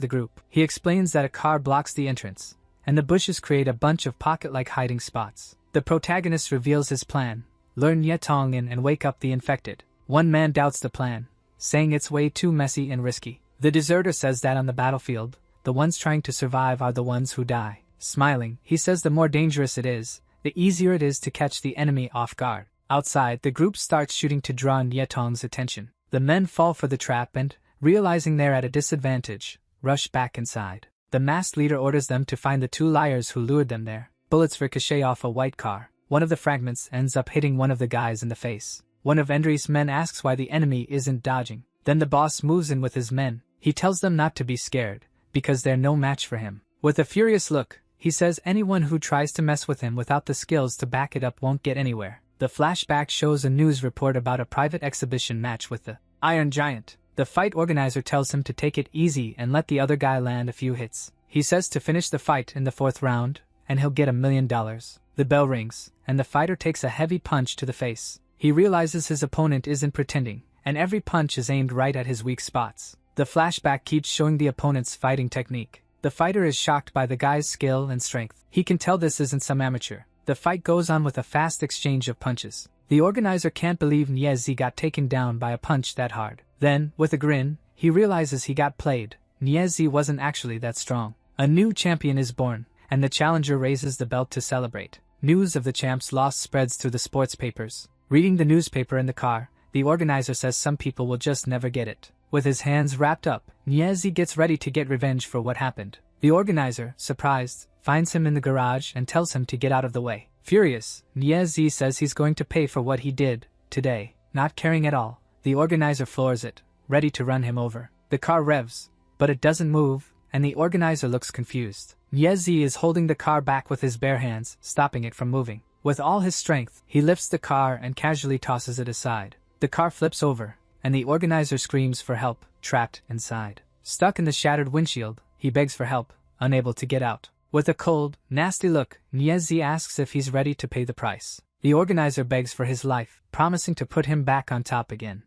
the group. He explains that a car blocks the entrance, and the bushes create a bunch of pocket-like hiding spots. The protagonist reveals his plan: lure Nyetong in and wake up the infected. One man doubts the plan, saying it's way too messy and risky. The deserter says that on the battlefield, the ones trying to survive are the ones who die. Smiling, he says the more dangerous it is, the easier it is to catch the enemy off guard. Outside, the group starts shooting to draw Nyetong's attention. The men fall for the trap and, realizing they're at a disadvantage, rush back inside. The masked leader orders them to find the two liars who lured them there. Bullets ricochet off a white car. One of the fragments ends up hitting one of the guys in the face. One of Endry's men asks why the enemy isn't dodging. Then the boss moves in with his men. He tells them not to be scared, because they're no match for him. With a furious look, he says anyone who tries to mess with him without the skills to back it up won't get anywhere. The flashback shows a news report about a private exhibition match with the Iron Giant. The fight organizer tells him to take it easy and let the other guy land a few hits. He says to finish the fight in the 4th round, and he'll get $1 million. The bell rings, and the fighter takes a heavy punch to the face. He realizes his opponent isn't pretending, and every punch is aimed right at his weak spots. The flashback keeps showing the opponent's fighting technique. The fighter is shocked by the guy's skill and strength. He can tell this isn't some amateur. The fight goes on with a fast exchange of punches. The organizer can't believe Nyezi got taken down by a punch that hard. Then, with a grin, he realizes he got played. Nyezi wasn't actually that strong. A new champion is born, and the challenger raises the belt to celebrate. News of the champ's loss spreads through the sports papers. Reading the newspaper in the car, the organizer says some people will just never get it. With his hands wrapped up, Nyezi gets ready to get revenge for what happened. The organizer, surprised, finds him in the garage and tells him to get out of the way. Furious, Nyezi says he's going to pay for what he did today. Not caring at all, the organizer floors it, ready to run him over. The car revs, but it doesn't move, and the organizer looks confused. Nyezi is holding the car back with his bare hands, stopping it from moving. With all his strength, he lifts the car and casually tosses it aside. The car flips over, and the organizer screams for help, trapped inside. Stuck in the shattered windshield, he begs for help, unable to get out. With a cold, nasty look, Nyezi asks if he's ready to pay the price. The organizer begs for his life, promising to put him back on top again.